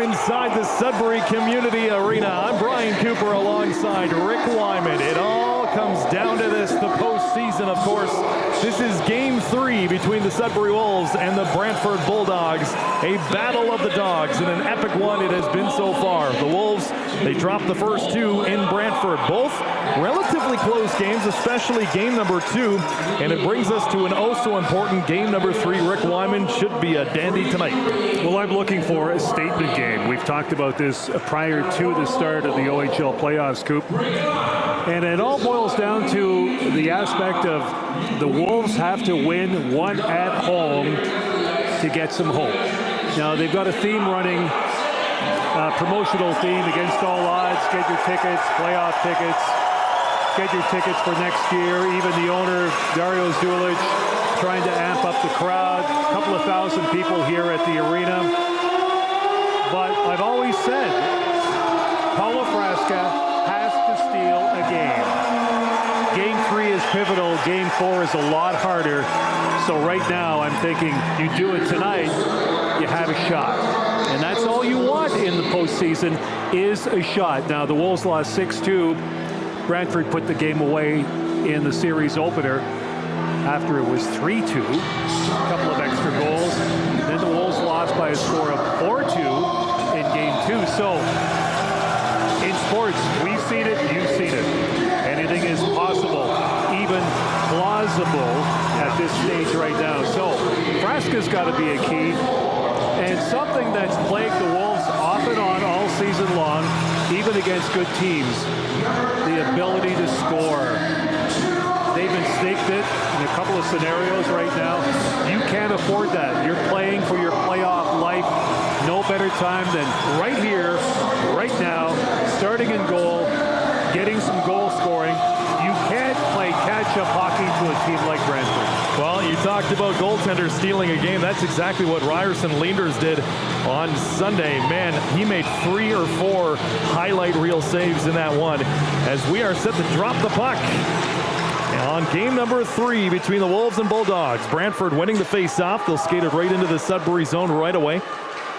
Inside the Sudbury Community Arena. I'm Brian Cooper alongside Rick Wyman. It all comes down to this, the postseason, of course. This is Game 3 between the Sudbury Wolves and the Brantford Bulldogs. A battle of the dogs, and an epic one it has been so far. The Wolves, they dropped the first two in Brantford. Both relatively close games, especially game number 2. And it brings us to an oh-so-important game number 3. Rick Wyman should be a dandy tonight. Well, I'm looking for a statement game. We've talked about this prior to the start of the OHL playoffs, Coop. And it all boils down to the aspect of the Wolves have to win one at home to get some hope. Now, they've got a theme running, promotional theme, against all odds. Get your tickets, playoff tickets. Get your tickets for next year. Even the owner, Dario Zulic, trying to amp up the crowd. A couple of thousand people here at the arena. But I've always said, Paulo Frasca has to steal a game. Game 3 is pivotal. Game 4 is a lot harder. So right now, I'm thinking you do it tonight, you have a shot. And that's all you want in the postseason is a shot. Now, the Wolves lost 6-2. Brantford put the game away in the series opener after it was 3-2. A couple of extra goals. Then the Wolves lost by a score of 4-2 in Game 2. So, in sports, we've seen it, you've seen it. Anything is possible, even plausible at this stage right now. So, Frasca's got to be a key. And something that's plagued the Wolves off and on all season long, even against good teams, the ability to score. They've been snaked it in a couple of scenarios right now. You can't afford that. You're playing for your playoff life. No better time than right here, right now, starting in goal, getting some goal scoring. You can't play catch-up hockey to a team like Brantford. Well, you talked about goaltenders stealing a game. That's exactly what Ryerson Leenders did on Sunday. Man, he made 3 or 4 highlight reel saves in that one as we are set to drop the puck on game number 3 between the Wolves and Bulldogs. Brantford winning the face-off. They'll skate it right into the Sudbury zone right away.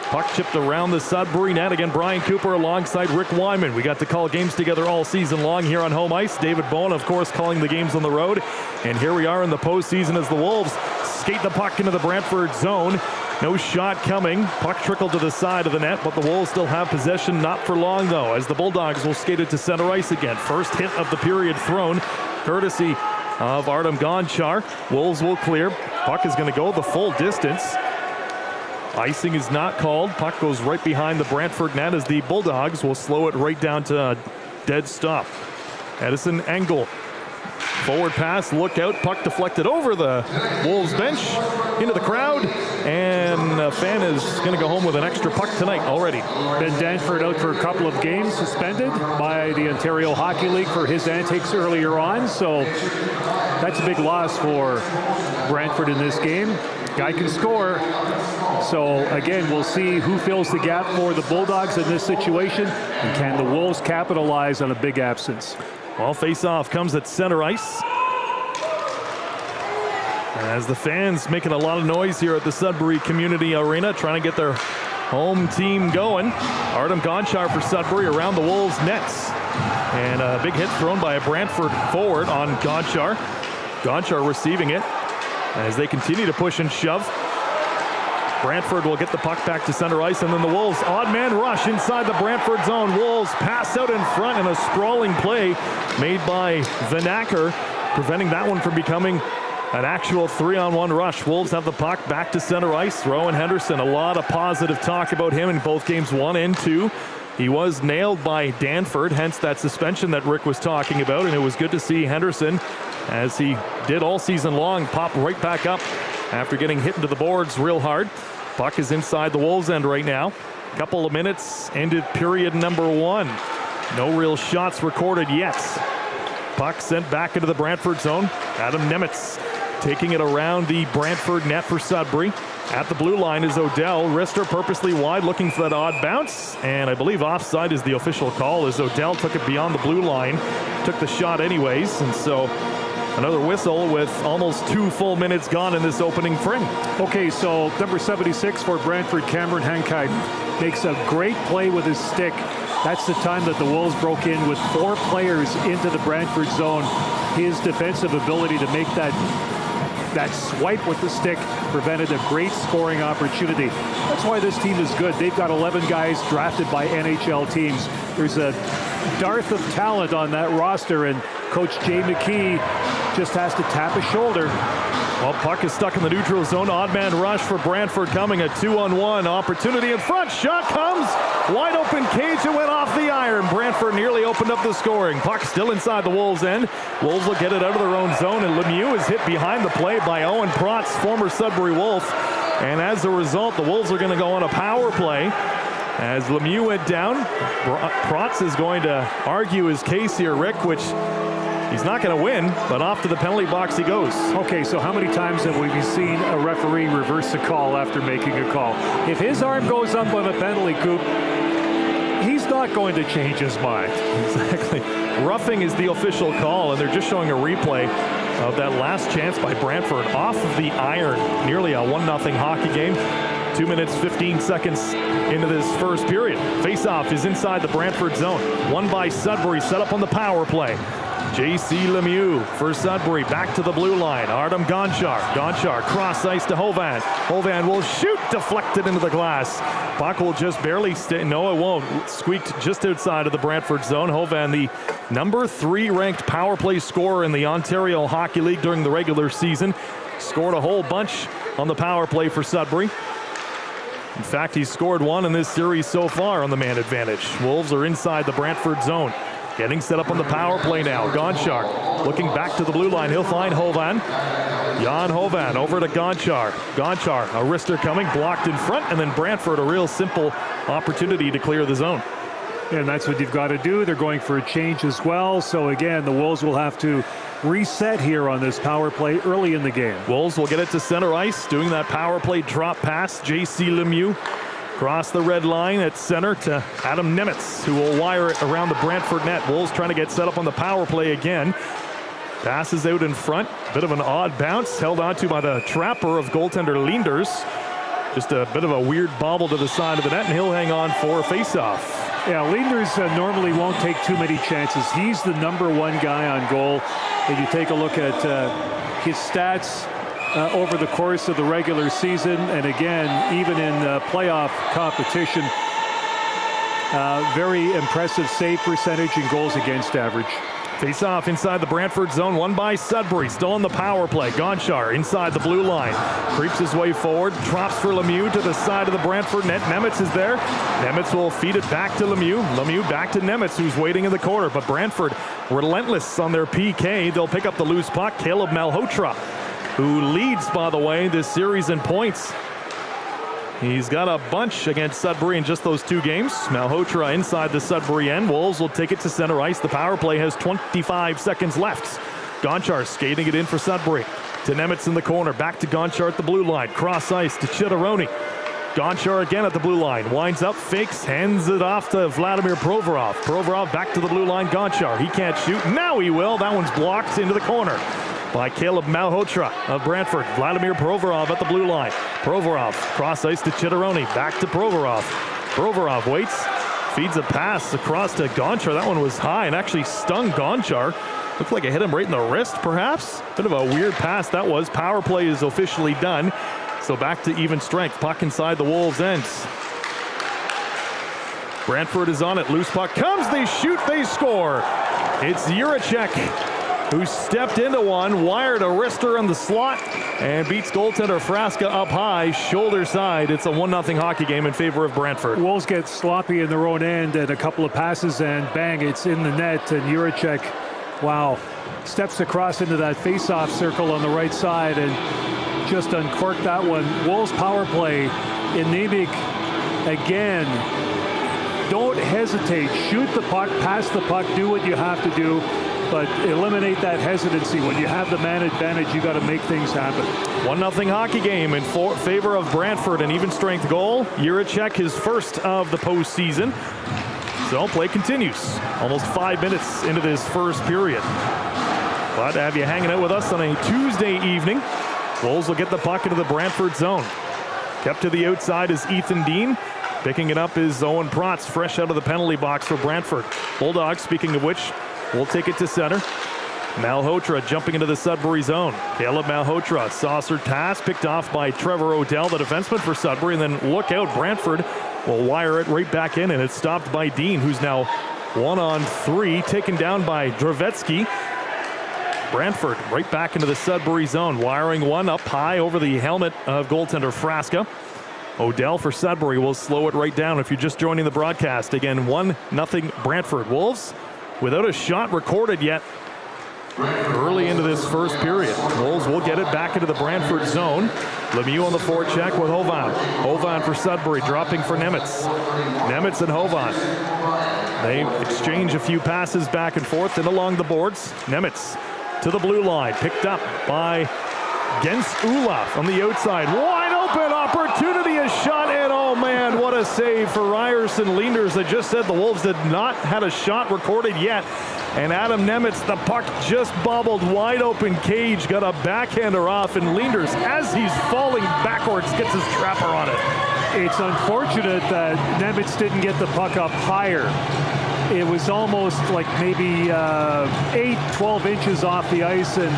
Puck chipped around the Sudbury net. Again, Brian Cooper alongside Rick Wyman. We got to call games together all season long here on home ice. David Bowen, of course, calling the games on the road. And here we are in the postseason as the Wolves skate the puck into the Brantford zone. No shot coming. Puck trickled to the side of the net, but the Wolves still have possession. Not for long, though, as the Bulldogs will skate it to center ice again. First hit of the period thrown, courtesy of Artem Gonchar. Wolves will clear. Puck is going to go the full distance. Icing is not called. Puck goes right behind the Brantford net as the Bulldogs will slow it right down to a dead stop. Edison Engel. Forward pass, look out. Puck deflected over the Wolves bench into the crowd. And a fan is going to go home with an extra puck tonight already. Ben Danford out for a couple of games, suspended by the Ontario Hockey League for his antics earlier on. So that's a big loss for Brantford in this game. Guy can score. So again, we'll see who fills the gap for the Bulldogs in this situation. And can the Wolves capitalize on a big absence? Well, face-off comes at center ice. As the fans making a lot of noise here at the Sudbury Community Arena, trying to get their home team going. Artem Gonchar for Sudbury around the Wolves' nets. And a big hit thrown by a Brantford forward on Gonchar. Gonchar receiving it as they continue to push and shove. Brantford will get the puck back to center ice, and then the Wolves odd man rush inside the Brantford zone. Wolves pass out in front in a sprawling play made by Vanacker, preventing that one from becoming An actual 3-on-1 rush. Wolves have the puck back to center ice. Rowan Henderson, a lot of positive talk about him in both games 1 and 2. He was nailed by Brantford, hence that suspension that Rick was talking about, and it was good to see Henderson, as he did all season long, pop right back up after getting hit into the boards real hard. Puck is inside the Wolves' end right now. Couple of minutes ended period number 1. No real shots recorded yet. Puck sent back into the Brantford zone. Adam Nemitz taking it around the Brantford net for Sudbury. At the blue line is Odell. Wrister purposely wide, looking for that odd bounce. And I believe offside is the official call, as Odell took it beyond the blue line. Took the shot anyways. And so another whistle with almost 2 full minutes gone in this opening frame. Okay, so number 76 for Brantford, Cameron Hankai, makes a great play with his stick. That's the time that the Wolves broke in with 4 players into the Brantford zone. His defensive ability to make that swipe with the stick prevented a great scoring opportunity. That's why this team is good. They've got 11 guys drafted by NHL teams. There's a dearth of talent on that roster, and Coach Jay McKee just has to tap a shoulder. Well, puck is stuck in the neutral zone. Odd man rush for Brantford coming. A 2-on-1 opportunity in front. Shot comes. Wide open cage. It went off the iron. Brantford nearly opened up the scoring. Puck still inside the Wolves' end. Wolves will get it out of their own zone, and Lemieux is hit behind the play by Owen Protz, former Sudbury Wolf. And as a result, the Wolves are going to go on a power play. As Lemieux went down, Protz is going to argue his case here, Rick, which he's not going to win, but off to the penalty box he goes. Okay, so how many times have we seen a referee reverse a call after making a call? If his arm goes up on a penalty, Coop, he's not going to change his mind. Exactly. Roughing is the official call, and they're just showing a replay of that last chance by Brantford off of the iron. Nearly a 1-0 hockey game. 2 minutes, 15 seconds into this first period. Face-off is inside the Brantford zone. Won by Sudbury, set up on the power play. J.C. Lemieux for Sudbury, back to the blue line. Artem Gonchar. Gonchar cross ice to Hovan. Hovan will shoot, deflected into the glass. Puck will just barely stay. No, it won't. Squeaked just outside of the Brantford zone. Hovan, the number 3 ranked power play scorer in the Ontario Hockey League during the regular season. Scored a whole bunch on the power play for Sudbury. In fact, he's scored 1 in this series so far on the man advantage. Wolves are inside the Brantford zone. Getting set up on the power play now. Gonchar looking back to the blue line. He'll find Hovan. Jan Hovan over to Gonchar. Gonchar, a wrister coming, blocked in front, and then Brantford, a real simple opportunity to clear the zone. And that's what you've got to do. They're going for a change as well. So again, the Wolves will have to reset here on this power play early in the game. Wolves will get it to center ice, doing that power play drop pass. J.C. Lemieux across the red line at center to Adam Nemitz, who will wire it around the Brantford net. Wolves trying to get set up on the power play again. Passes out in front. Bit of an odd bounce, held onto by the trapper of goaltender Leenders. Just a bit of a weird bobble to the side of the net, and he'll hang on for a face-off. Yeah, Leenders normally won't take too many chances. He's the number 1 guy on goal. If you take a look at his stats over the course of the regular season, and again, even in playoff competition, very impressive save percentage and goals against average. Face off inside the Brantford zone, won by Sudbury, still on the power play. Gonchar inside the blue line, creeps his way forward, drops for Lemieux to the side of the Brantford net. Nemitz is there. Nemitz will feed it back to Lemieux. Lemieux back to Nemitz, who's waiting in the corner, but Brantford relentless on their PK. They'll pick up the loose puck. Caleb Malhotra, who leads, by the way, this series in points. He's got a bunch against Sudbury in just those 2 games. Malhotra inside the Sudbury end. Wolves will take it to center ice. The power play has 25 seconds left. Gonchar skating it in for Sudbury. To Nemitz in the corner. Back to Gonchar at the blue line. Cross ice to Chitteroni. Gonchar again at the blue line. Winds up, fakes, hands it off to Vladimir Provorov. Provorov back to the blue line. Gonchar, he can't shoot. Now he will. That one's blocked into the corner by Caleb Malhotra of Brantford. Vladimir Provorov at the blue line. Provorov, cross ice to Chitteroni, back to Provorov. Provorov waits, feeds a pass across to Gonchar. That one was high and actually stung Gonchar. Looked like it hit him right in the wrist, perhaps. Bit of a weird pass that was. Power play is officially done. So back to even strength. Puck inside the Wolves' ends. Brantford is on it. Loose puck comes. They shoot. They score. It's Juracek who stepped into one, wired a wrister in the slot, and beats goaltender Frasca up high, shoulder side. It's a 1-0 hockey game in favor of Brantford. Wolves get sloppy in their own end, and a couple of passes, and bang, it's in the net, and Juracek, wow, steps across into that face-off circle on the right side and just uncorked that one. Wolves power play. Anemic again. Don't hesitate. Shoot the puck, pass the puck, do what you have to do, but eliminate that hesitancy. When you have the man advantage, you got to make things happen. 1-0 hockey game in favor of Brantford. An even strength goal. Juracek, his first of the postseason. So play continues. Almost 5 minutes into this first period. Glad to have you hanging out with us on a Tuesday evening. Wolves will get the puck into the Brantford zone. Kept to the outside is Ethan Dean. Picking it up is Owen Protz, fresh out of the penalty box for Brantford. Bulldogs, speaking of which, will take it to center. Malhotra jumping into the Sudbury zone. Caleb Malhotra, saucer pass, picked off by Trevor Odell, the defenseman for Sudbury, and then look out, Brantford will wire it right back in, and it's stopped by Dean, who's now 1-on-3, taken down by Dravetsky. Brantford right back into the Sudbury zone, wiring one up high over the helmet of goaltender Frasca. Odell for Sudbury will slow it right down if you're just joining the broadcast. Again, 1-0 Brantford. Wolves without a shot recorded yet early into this first period. Wolves will get it back into the Brantford zone. Lemieux on the forecheck with Hovan. Hovan for Sudbury, dropping for Nemitz. Nemitz and Hovan. They exchange a few passes back and forth and along the boards. Nemitz to the blue line, picked up by Gens Ulaf on the outside. Wide open opportunity, a shot, and oh man, what a save for Ryerson Leenders. I just said the Wolves did not have a shot recorded yet. And Adam Nemitz, the puck just bobbled, wide open cage, got a backhander off, and Leenders, as he's falling backwards, gets his trapper on it. It's unfortunate that Nemitz didn't get the puck up higher. It was almost like maybe 8-12 inches off the ice, and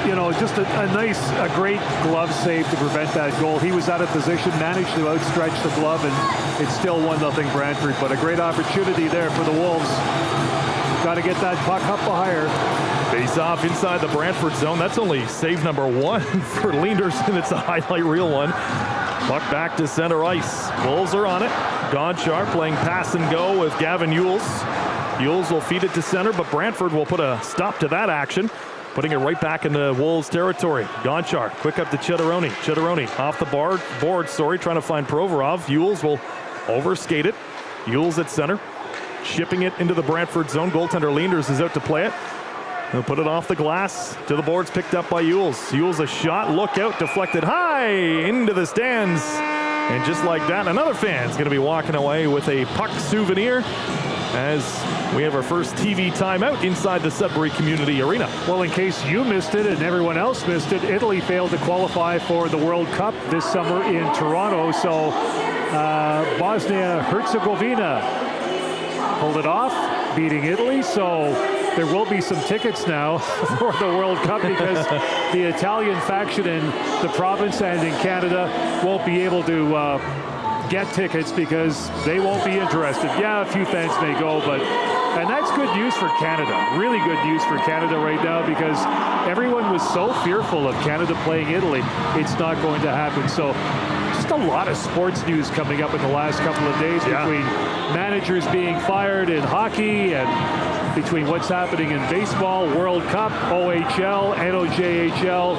you know, just a great glove save to prevent that goal. He was out of position, managed to outstretch the glove, and it's still 1-0 Brantford. But a great opportunity there for the Wolves. Got to get that puck up higher. Face off inside the Brantford zone. That's only save number 1 for Leenders, and it's a highlight reel one. Puck back to center ice. Wolves are on it. Gonchar playing pass and go with Gavin Yules. Yules will feed it to center, but Brantford will put a stop to that action, putting it right back into Wolves territory. Gonchar, quick up to Chedoroni. Chedoroni off the board, trying to find Provorov. Yules will overskate it. Yules at center, shipping it into the Brantford zone. Goaltender Leenders is out to play it. He'll put it off the glass to the boards, picked up by Yules. Yules a shot, look out, deflected high into the stands. And just like that, another fan's going to be walking away with a puck souvenir as we have our first TV timeout inside the Sudbury Community Arena. Well, in case you missed it and everyone else missed it, Italy failed to qualify for the World Cup this summer in Toronto. So Bosnia-Herzegovina pulled it off, beating Italy. So there will be some tickets now for the World Cup because the Italian faction in the province and in Canada won't be able to get tickets because they won't be interested. Yeah, a few fans may go, and that's good news for Canada. Really good news for Canada right now because everyone was so fearful of Canada playing Italy. It's not going to happen. So just a lot of sports news coming up in the last couple of days between managers being fired in hockey and between what's happening in baseball, World Cup, OHL, NOJHL,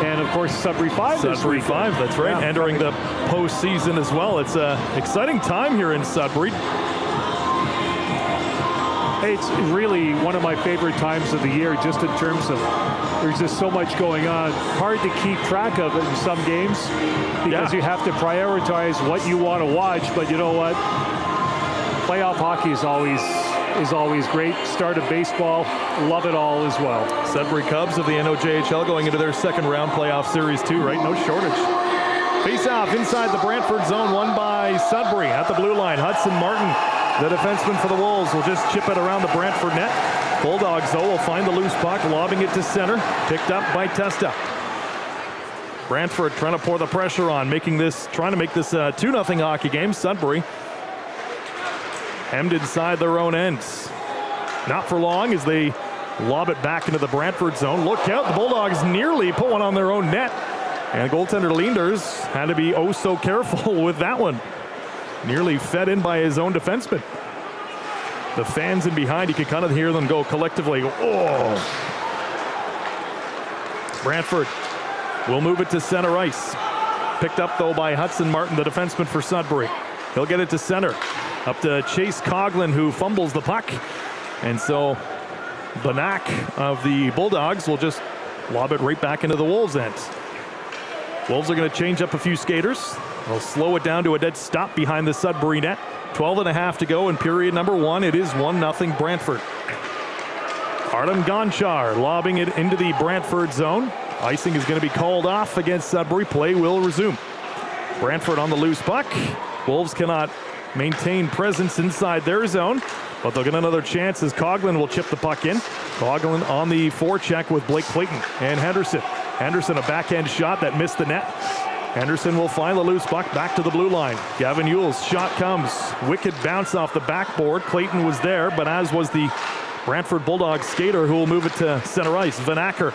and of course Sudbury 5 this Sudbury week. 5, that's right, entering the postseason as well. It's an exciting time here in Sudbury. It's really one of my favorite times of the year, just in terms of there's just so much going on. Hard to keep track of it in some games because you have to prioritize what you want to watch, but you know what? Playoff hockey is always great. Start of baseball, love it all as well. Sudbury Cubs of the NOJHL going into their second round playoff series too, right? No shortage. Face off inside the Brantford zone, won by Sudbury at the blue line. Hudson Martin, the defenseman for the Wolves, will just chip it around the Brantford net. Bulldogs, though, will find the loose puck, lobbing it to center, picked up by Testa. Brantford trying to pour the pressure on, trying to make this a 2-0 hockey game. Sudbury hemmed inside their own ends. Not for long as they lob it back into the Brantford zone. Look out, the Bulldogs nearly put one on their own net. And goaltender Leenders had to be oh so careful with that one. Nearly fed in by his own defenseman. The fans in behind, you can kind of hear them go collectively. Oh! Brantford will move it to center ice. Picked up, though, by Hudson Martin, the defenseman for Sudbury. He'll get it to center. Up to Chase Coughlin, who fumbles the puck. And so Banak of the Bulldogs will just lob it right back into the Wolves' end. Wolves are going to change up a few skaters. They'll slow it down to a dead stop behind the Sudbury net. 12.5 to go in period number 1. It is 1-0 Brantford. Artem Gonchar lobbing it into the Brantford zone. Icing is going to be called off against Sudbury. Play will resume. Brantford on the loose puck. Wolves cannot maintain presence inside their zone, but they'll get another chance as Coughlin will chip the puck in. Coughlin on the forecheck with Blake Clayton and Henderson. Henderson, a backhand shot that missed the net. Henderson will find the loose puck back to the blue line. Gavin Ewell's shot comes. Wicked bounce off the backboard. Clayton was there, but as was the Brantford Bulldogs skater who will move it to center ice. Van Acker.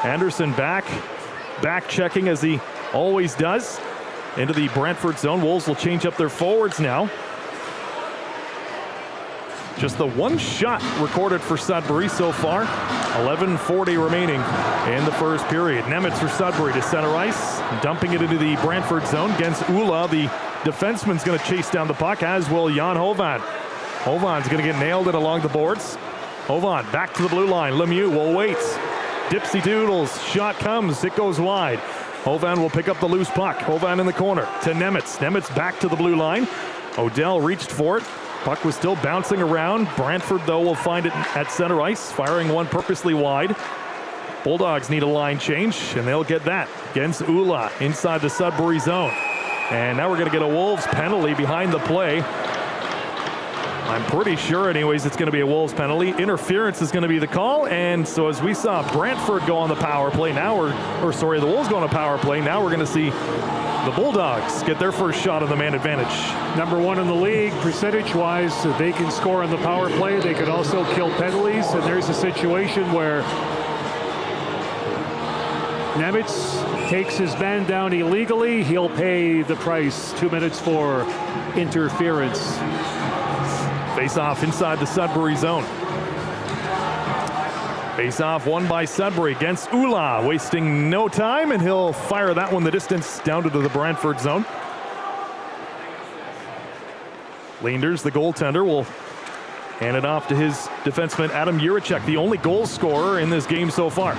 Anderson back checking as he always does into the Brantford zone. Wolves will change up their forwards now. Just the one shot recorded for Sudbury so far. 11:40 remaining in the first period. Nemitz for Sudbury to center ice, dumping it into the Brantford zone against Ula. The defenseman's going to chase down the puck, as will Jan Hovan. Hovan's going to get nailed in along the boards. Hovan back to the blue line. Lemieux will wait. Dipsy Doodles, shot comes, it goes wide. Hovan will pick up the loose puck. Hovan in the corner to Nemitz. Nemitz back to the blue line. Odell reached for it. Puck was still bouncing around. Brantford, though, will find it at center ice, firing one purposely wide. Bulldogs need a line change, and they'll get that against Ula inside the Sudbury zone. And now we're going to get a Wolves penalty behind the play. I'm pretty sure, anyways, it's going to be a Wolves penalty. Interference is going to be the call. And so as we saw Brantford go on the power play, now the Wolves go on a power play. Now we're going to see the Bulldogs get their first shot on the man advantage. Number 1 in the league, percentage-wise, they can score on the power play. They could also kill penalties. And there's a situation where Nemitz takes his man down illegally. He'll pay the price. 2 minutes for interference. Face-off inside the Sudbury zone. Face-off won by Sudbury against Ula, wasting no time, and he'll fire that one the distance down to the Brantford zone. Leenders, the goaltender, will hand it off to his defenseman Adam Juracek, the only goal scorer in this game so far.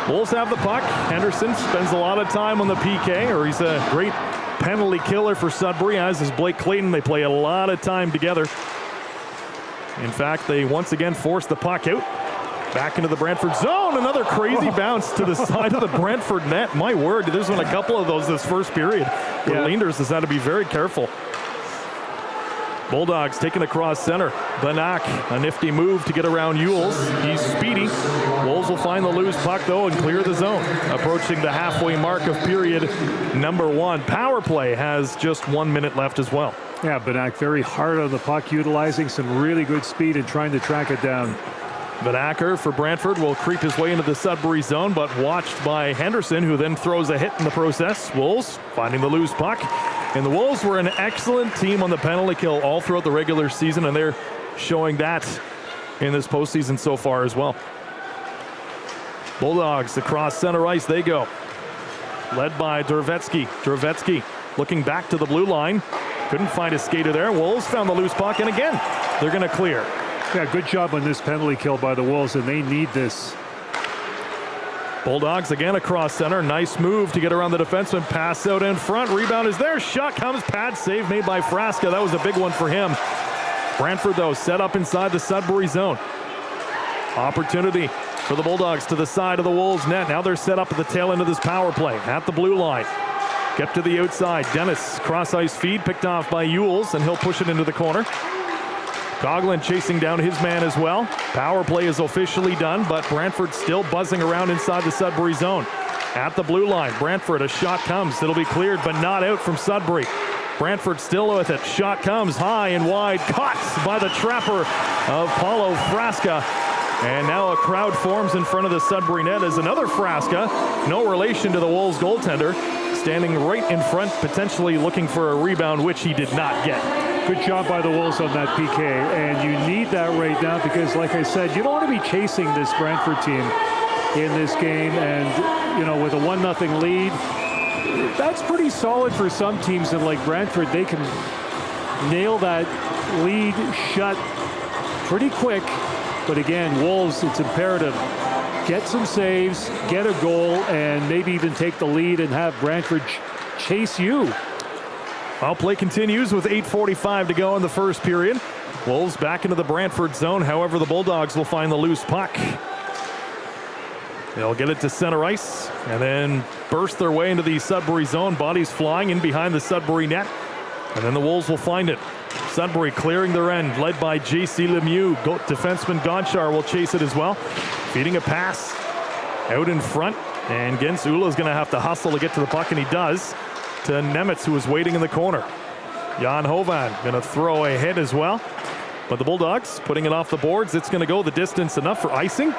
Wolves have the puck. Henderson spends a lot of time on the PK, or he's a great penalty killer for Sudbury, as is Blake Clayton. They play a lot of time together. In fact, they once again force the puck out. Back into the Brantford zone. Another crazy bounce to the side of the Brantford net. My word, there's been a couple of those this first period. Leenders has had to be very careful. Bulldogs taking across center. Banak, a nifty move to get around Ewells. He's speedy. Wolves will find the loose puck, though, and clear the zone. Approaching the halfway mark of period number 1. Power play has just 1 minute left as well. Yeah, Banak very hard on the puck, utilizing some really good speed and trying to track it down. Van Acker for Brantford will creep his way into the Sudbury zone, but watched by Henderson, who then throws a hit in the process. Wolves finding the loose puck. And the Wolves were an excellent team on the penalty kill all throughout the regular season, and they're showing that in this postseason so far as well. Bulldogs across center ice they go. Led by Dervetsky. Dervetsky looking back to the blue line. Couldn't find a skater there. Wolves found the loose puck, and again, they're going to clear. Yeah, good job on this penalty kill by the Wolves, and they need this. Bulldogs again across center. Nice move to get around the defenseman. Pass out in front. Rebound is there. Shot comes. Pad save made by Frasca. That was a big one for him. Brantford, though, set up inside the Sudbury zone. Opportunity for the Bulldogs to the side of the Wolves net. Now they're set up at the tail end of this power play at the blue line. Kept to the outside. Dennis, cross-ice feed, picked off by Ewells, and he'll push it into the corner. Coughlin chasing down his man as well. Power play is officially done, but Brantford still buzzing around inside the Sudbury zone. At the blue line, Brantford, a shot comes. It'll be cleared, but not out from Sudbury. Brantford still with it. Shot comes high and wide. Caught by the trapper of Paulo Frasca. And now a crowd forms in front of the Sudbury net as another Frasca, no relation to the Wolves goaltender, standing right in front, potentially looking for a rebound, which he did not get. Good job by the Wolves on that PK, and you need that right now because, like I said, you don't want to be chasing this Brantford team in this game, and, you know, with a 1-0 lead, that's pretty solid for some teams, and like Brantford, they can nail that lead shut pretty quick. But again, Wolves, it's imperative. Get some saves, get a goal, and maybe even take the lead and have Brantford chase you. Well, play continues with 8:45 to go in the first period. Wolves back into the Brantford zone. However, the Bulldogs will find the loose puck. They'll get it to center ice and then burst their way into the Sudbury zone. Bodies flying in behind the Sudbury net. And then the Wolves will find it. Sudbury clearing their end, led by J.C. Lemieux. Defenseman Gonchar will chase it as well. Feeding a pass out in front. And Gensula is going to have to hustle to get to the puck, and he does, to Nemitz, who is waiting in the corner. Jan Hovan going to throw a hit as well. But the Bulldogs putting it off the boards. It's going to go the distance enough for icing.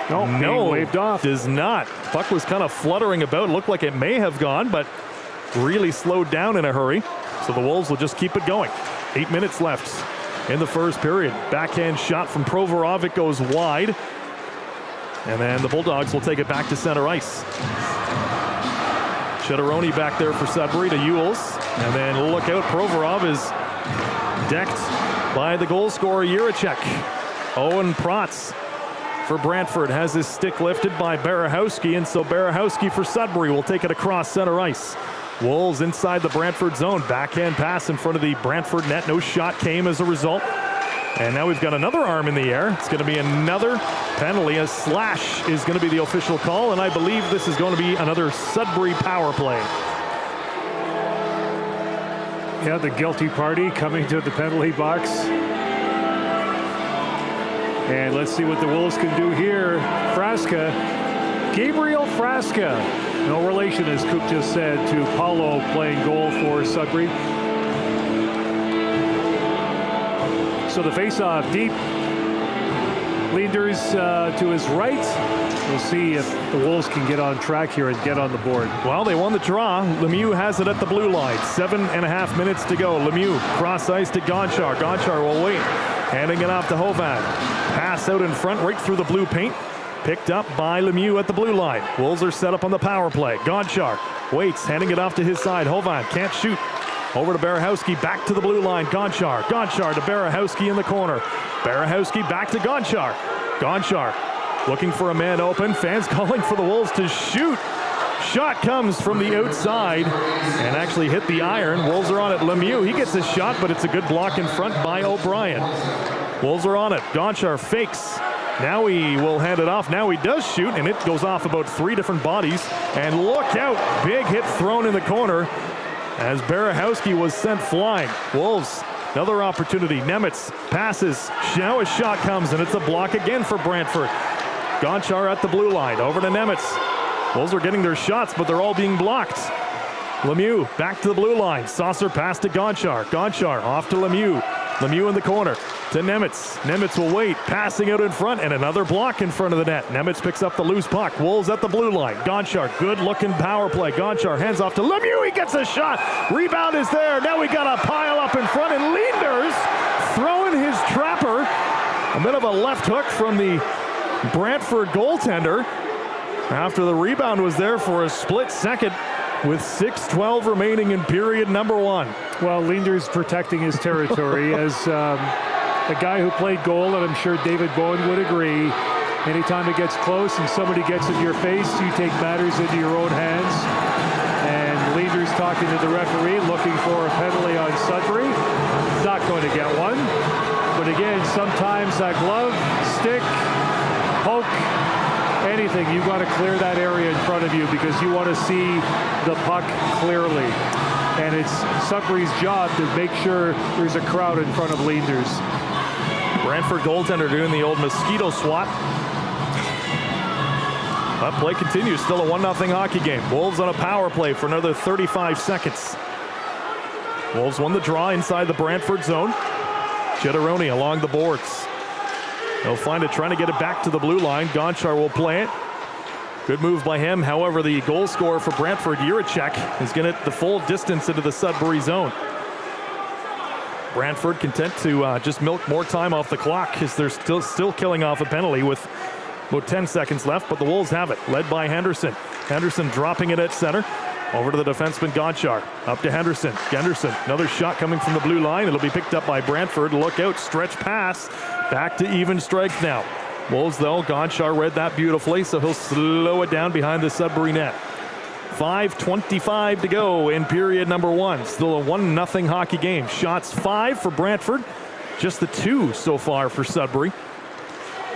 No, waved off. Does not. Puck was kind of fluttering about. Looked like it may have gone, but really slowed down in a hurry. So the Wolves will just keep it going. 8 minutes left in the first period. Backhand shot from Provorov. It goes wide. And then the Bulldogs will take it back to center ice. Chedoroni back there for Sudbury to Ewells. And then look out, Provorov is decked by the goal scorer Jiricek. Owen Protz for Brantford has his stick lifted by Barahowski, and so Barahowski for Sudbury will take it across center ice. Wolves inside the Brantford zone. Backhand pass in front of the Brantford net. No shot came as a result. And now we've got another arm in the air. It's going to be another penalty. A slash is going to be the official call, and I believe this is going to be another Sudbury power play. Yeah, the guilty party coming to the penalty box. And let's see what the Wolves can do here. Frasca, Gabriel Frasca. No relation, as Coop just said, to Paulo playing goal for Sudbury. So the face-off deep. Leaders to his right. We'll see if the Wolves can get on track here and get on the board. Well, they won the draw. Lemieux has it at the blue line. 7.5 minutes to go. Lemieux cross ice to Gonchar. Gonchar will wait. Handing it off to Hovan. Pass out in front right through the blue paint. Picked up by Lemieux at the blue line. Wolves are set up on the power play. Gonchar waits, handing it off to his side. Hovan can't shoot. Over to Barahowski, back to the blue line. Gonchar to Barahowski in the corner. Barahowski back to Gonchar. Gonchar looking for a man open. Fans calling for the Wolves to shoot. Shot comes from the outside and actually hit the iron. Wolves are on it. Lemieux, he gets a shot, but it's a good block in front by O'Brien. Wolves are on it. Gonchar fakes. Now he will hand it off. Now he does shoot, and it goes off about 3 different bodies. And look out, big hit thrown in the corner as Barahowski was sent flying. Wolves, another opportunity. Nemitz passes. Now a shot comes, and it's a block again for Brantford. Gonchar at the blue line. Over to Nemitz. Wolves are getting their shots, but they're all being blocked. Lemieux back to the blue line. Saucer pass to Gonchar. Gonchar off to Lemieux. Lemieux in the corner to Nemitz. Nemitz will wait, passing out in front, and another block in front of the net. Nemitz picks up the loose puck. Wolves at the blue line. Gonchar, good-looking power play. Gonchar hands off to Lemieux. He gets a shot. Rebound is there. Now we got a pile up in front, and Leenders throwing his trapper. A bit of a left hook from the Brantford goaltender after the rebound was there for a split second with 6:12 remaining in period number 1. Well, Leenders protecting his territory as a guy who played goal, and I'm sure David Bowen would agree. Anytime it gets close and somebody gets in your face, you take matters into your own hands. And Leenders talking to the referee, looking for a penalty on Sudbury. Not going to get one. But again, sometimes that glove, stick, poke, anything, you've got to clear that area in front of you because you want to see the puck clearly. And it's Sudbury's job to make sure there's a crowd in front of Leenders. Brantford goaltender doing the old mosquito swat. But play continues. Still a 1-0 hockey game. Wolves on a power play for another 35 seconds. Wolves won the draw inside the Brantford zone. Chedoroni along the boards. He'll find it, trying to get it back to the blue line. Gonchar will play it. Good move by him. However, the goal scorer for Brantford, Juracek, is going to hit the full distance into the Sudbury zone. Brantford content to just milk more time off the clock as they're still killing off a penalty with about 10 seconds left, but the Wolves have it, led by Henderson. Henderson dropping it at center. Over to the defenseman Gonchar. Up to Henderson. Henderson, another shot coming from the blue line. It'll be picked up by Brantford. Look out, stretch pass. Back to even strength now. Wolves, though, Gonchar read that beautifully, so he'll slow it down behind the Sudbury net. 5:25 to go in period number 1. Still a 1-0 hockey game. Shots 5 for Brantford. Just the 2 so far for Sudbury.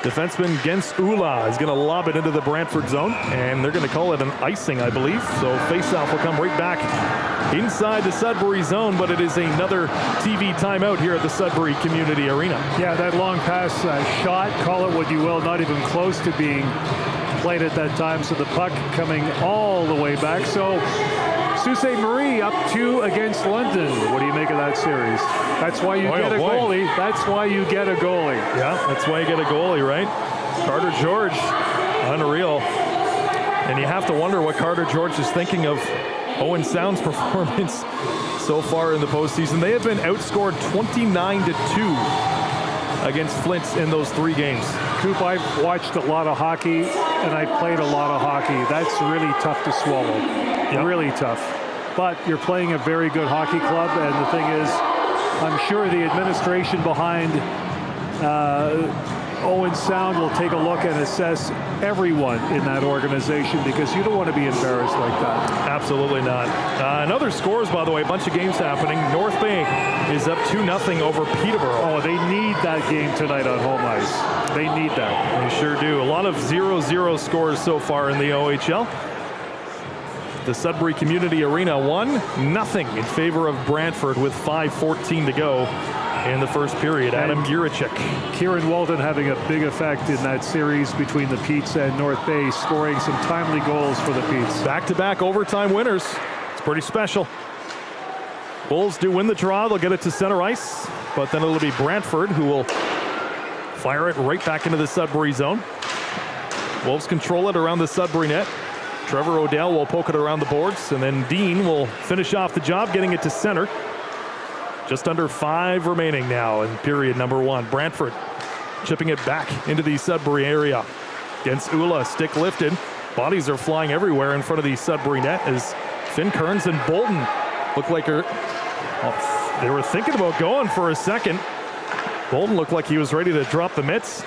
Defenseman Gens Ula is going to lob it into the Brantford zone, and they're going to call it an icing, I believe. So faceoff will come right back inside the Sudbury zone, but it is another TV timeout here at the Sudbury Community Arena. Yeah, that long pass shot, call it what you will, not even close to being played at that time. So the puck coming all the way back. So Sault Ste. Marie up 2 against London. What do you make of that series? That's why you get a goalie. That's why you get a goalie. Yeah, that's why you get a goalie, right? Carter George, unreal. And you have to wonder what Carter George is thinking of Owen Sound's performance so far in the postseason. They have been outscored 29-2 against Flint in those 3 games. Coop, I've watched a lot of hockey, and I played a lot of hockey. That's really tough to swallow. Yep. Really tough. But you're playing a very good hockey club, and the thing is, I'm sure the administration behind Owen Sound will take a look and assess everyone in that organization, because you don't want to be embarrassed like that. Absolutely not. Another scores, by the way, a bunch of games happening. North Bay is up 2-0 over Peterborough. Oh, they need that game tonight on home ice. They need that. They sure do. A lot of 0-0 scores so far in the OHL. The Sudbury Community Arena 1-0 in favor of Brantford with 5:14 to go in the first period. Adam Juracek. Kieran Walden having a big effect in that series between the Petes and North Bay, scoring some timely goals for the Petes. Back-to-back overtime winners. It's pretty special. Bulls do win the draw. They'll get it to center ice, but then it'll be Brantford who will fire it right back into the Sudbury zone. Wolves control it around the Sudbury net. Trevor Odell will poke it around the boards, and then Dean will finish off the job, getting it to center. Just under 5 remaining now in period number 1. Brantford chipping it back into the Sudbury area. Against Ula, stick lifted. Bodies are flying everywhere in front of the Sudbury net as Finn Kearns and Bolton look like they were thinking about going for a second. Bolton looked like he was ready to drop the mitts.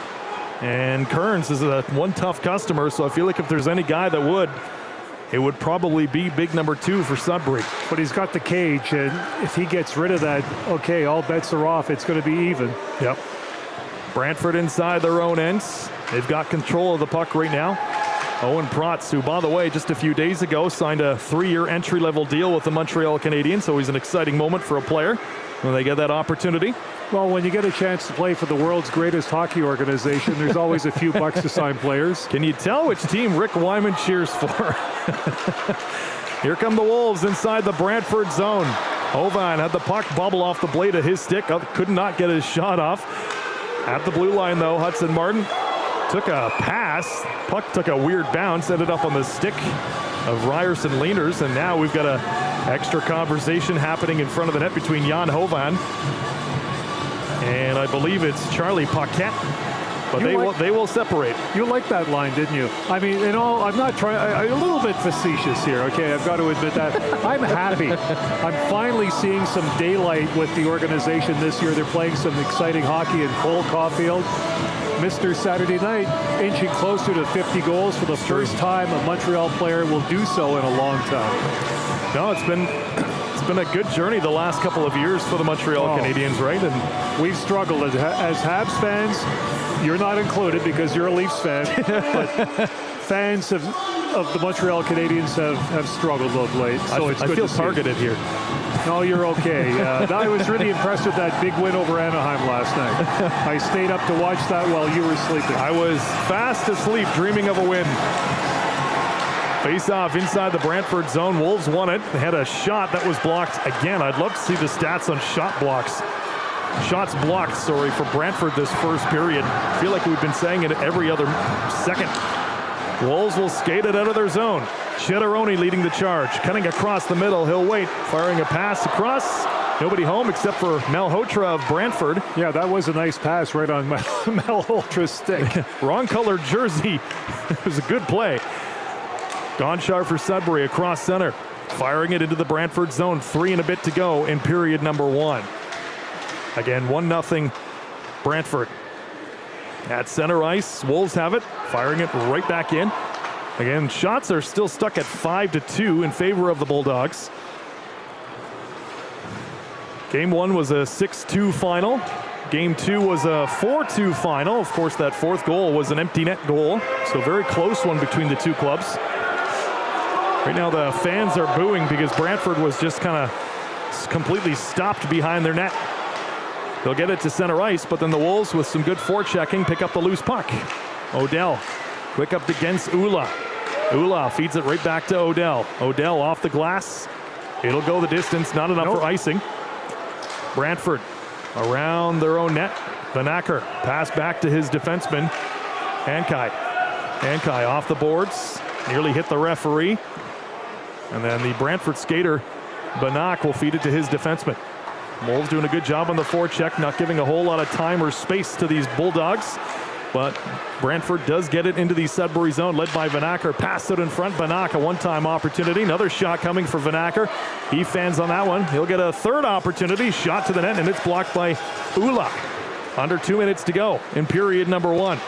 And Kearns is one tough customer, so I feel like if there's any guy that would, it would probably be big number 2 for Sudbury. But he's got the cage, and if he gets rid of that, okay, all bets are off. It's going to be even. Yep. Brantford inside their own ends. They've got control of the puck right now. Owen Protz, who, by the way, just a few days ago signed a 3-year entry-level deal with the Montreal Canadiens, so he's an exciting moment for a player when they get that opportunity. Well, when you get a chance to play for the world's greatest hockey organization, there's always a few bucks to sign players. Can you tell which team Rick Wyman cheers for? Here come the Wolves inside the Brantford zone. Hovan had the puck bubble off the blade of his stick. Could not get his shot off. At the blue line, though, Hudson Martin took a pass. Puck took a weird bounce, ended up on the stick of Ryerson Leenders, and now we've got a extra conversation happening in front of the net between Jan Hovan and I believe it's Charlie Paquette, but they will separate. You liked that line, didn't you? I mean, in all, I'm not trying. I'm a little bit facetious here. Okay, I've got to admit that. I'm happy. I'm finally seeing some daylight with the organization this year. They're playing some exciting hockey in Cole Caulfield. Mr. Saturday Night inching closer to 50 goals for the first time a Montreal player will do so in a long time. No, it's been a good journey the last couple of years for the Montreal Canadiens, right? And we've struggled as Habs fans. You're not included because you're a Leafs fan, but fans of the Montreal Canadiens have struggled of late. So it's good I feel to targeted here. No, you're okay. I was really impressed with that big win over Anaheim last night. I stayed up to watch that while you were sleeping. I was fast asleep dreaming of a win. Face-off inside the Brantford zone. Wolves won it. They had a shot that was blocked again. I'd love to see the stats on shot blocks shots blocked, for Brantford this first period. I feel like we've been saying it every other second. Wolves will skate it out of their zone. Chitteroni leading the charge, cutting across the middle. He'll wait, firing a pass across. Nobody home except for Malhotra of Brantford. Yeah, that was a nice pass right on Malhotra's stick. Wrong colored jersey. It was a good play. Gonchar for Sudbury across center. Firing it into the Brantford zone. 3 and a bit to go in period number 1. Again, 1-0 Brantford. At center ice, Wolves have it. Firing it right back in. Again, shots are still stuck at 5-2 in favor of the Bulldogs. Game 1 was a 6-2 final. Game 2 was a 4-2 final. Of course, that fourth goal was an empty net goal. So very close one between the two clubs. Right now the fans are booing because Brantford was just kind of completely stopped behind their net. They'll get it to center ice, but then the Wolves, with some good forechecking, pick up the loose puck. Odell, quick up against Ula. Ula feeds it right back to Odell. Odell off the glass. It'll go the distance, not enough for icing. Brantford around their own net. Vanacker, pass back to his defenseman, Ankai. Ankai off the boards, nearly hit the referee. And then the Brantford skater, Banak, will feed it to his defenseman. Wolves doing a good job on the forecheck, not giving a whole lot of time or space to these Bulldogs. But Brantford does get it into the Sudbury zone, led by Vanacker. Pass it in front. Banak, a one-time opportunity. Another shot coming for Vanacker. He fans on that one. He'll get a third opportunity. Shot to the net, and it's blocked by Ula. Under 2 minutes to go in period number 1.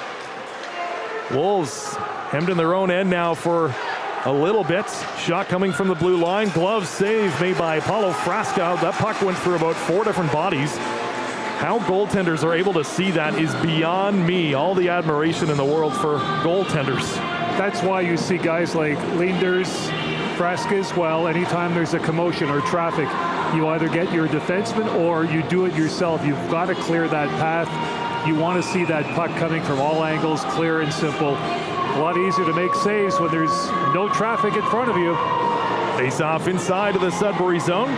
Wolves hemmed in their own end now for a little bit. Shot coming from the blue line. Glove save made by Paulo Frasca. That puck went through about 4 different bodies. How goaltenders are able to see that is beyond me. All the admiration in the world for goaltenders. That's why you see guys like Linders, Frasca as well. Anytime there's a commotion or traffic, you either get your defenseman or you do it yourself. You've got to clear that path. You want to see that puck coming from all angles, clear and simple. A lot easier to make saves when there's no traffic in front of you. Face off inside of the Sudbury zone.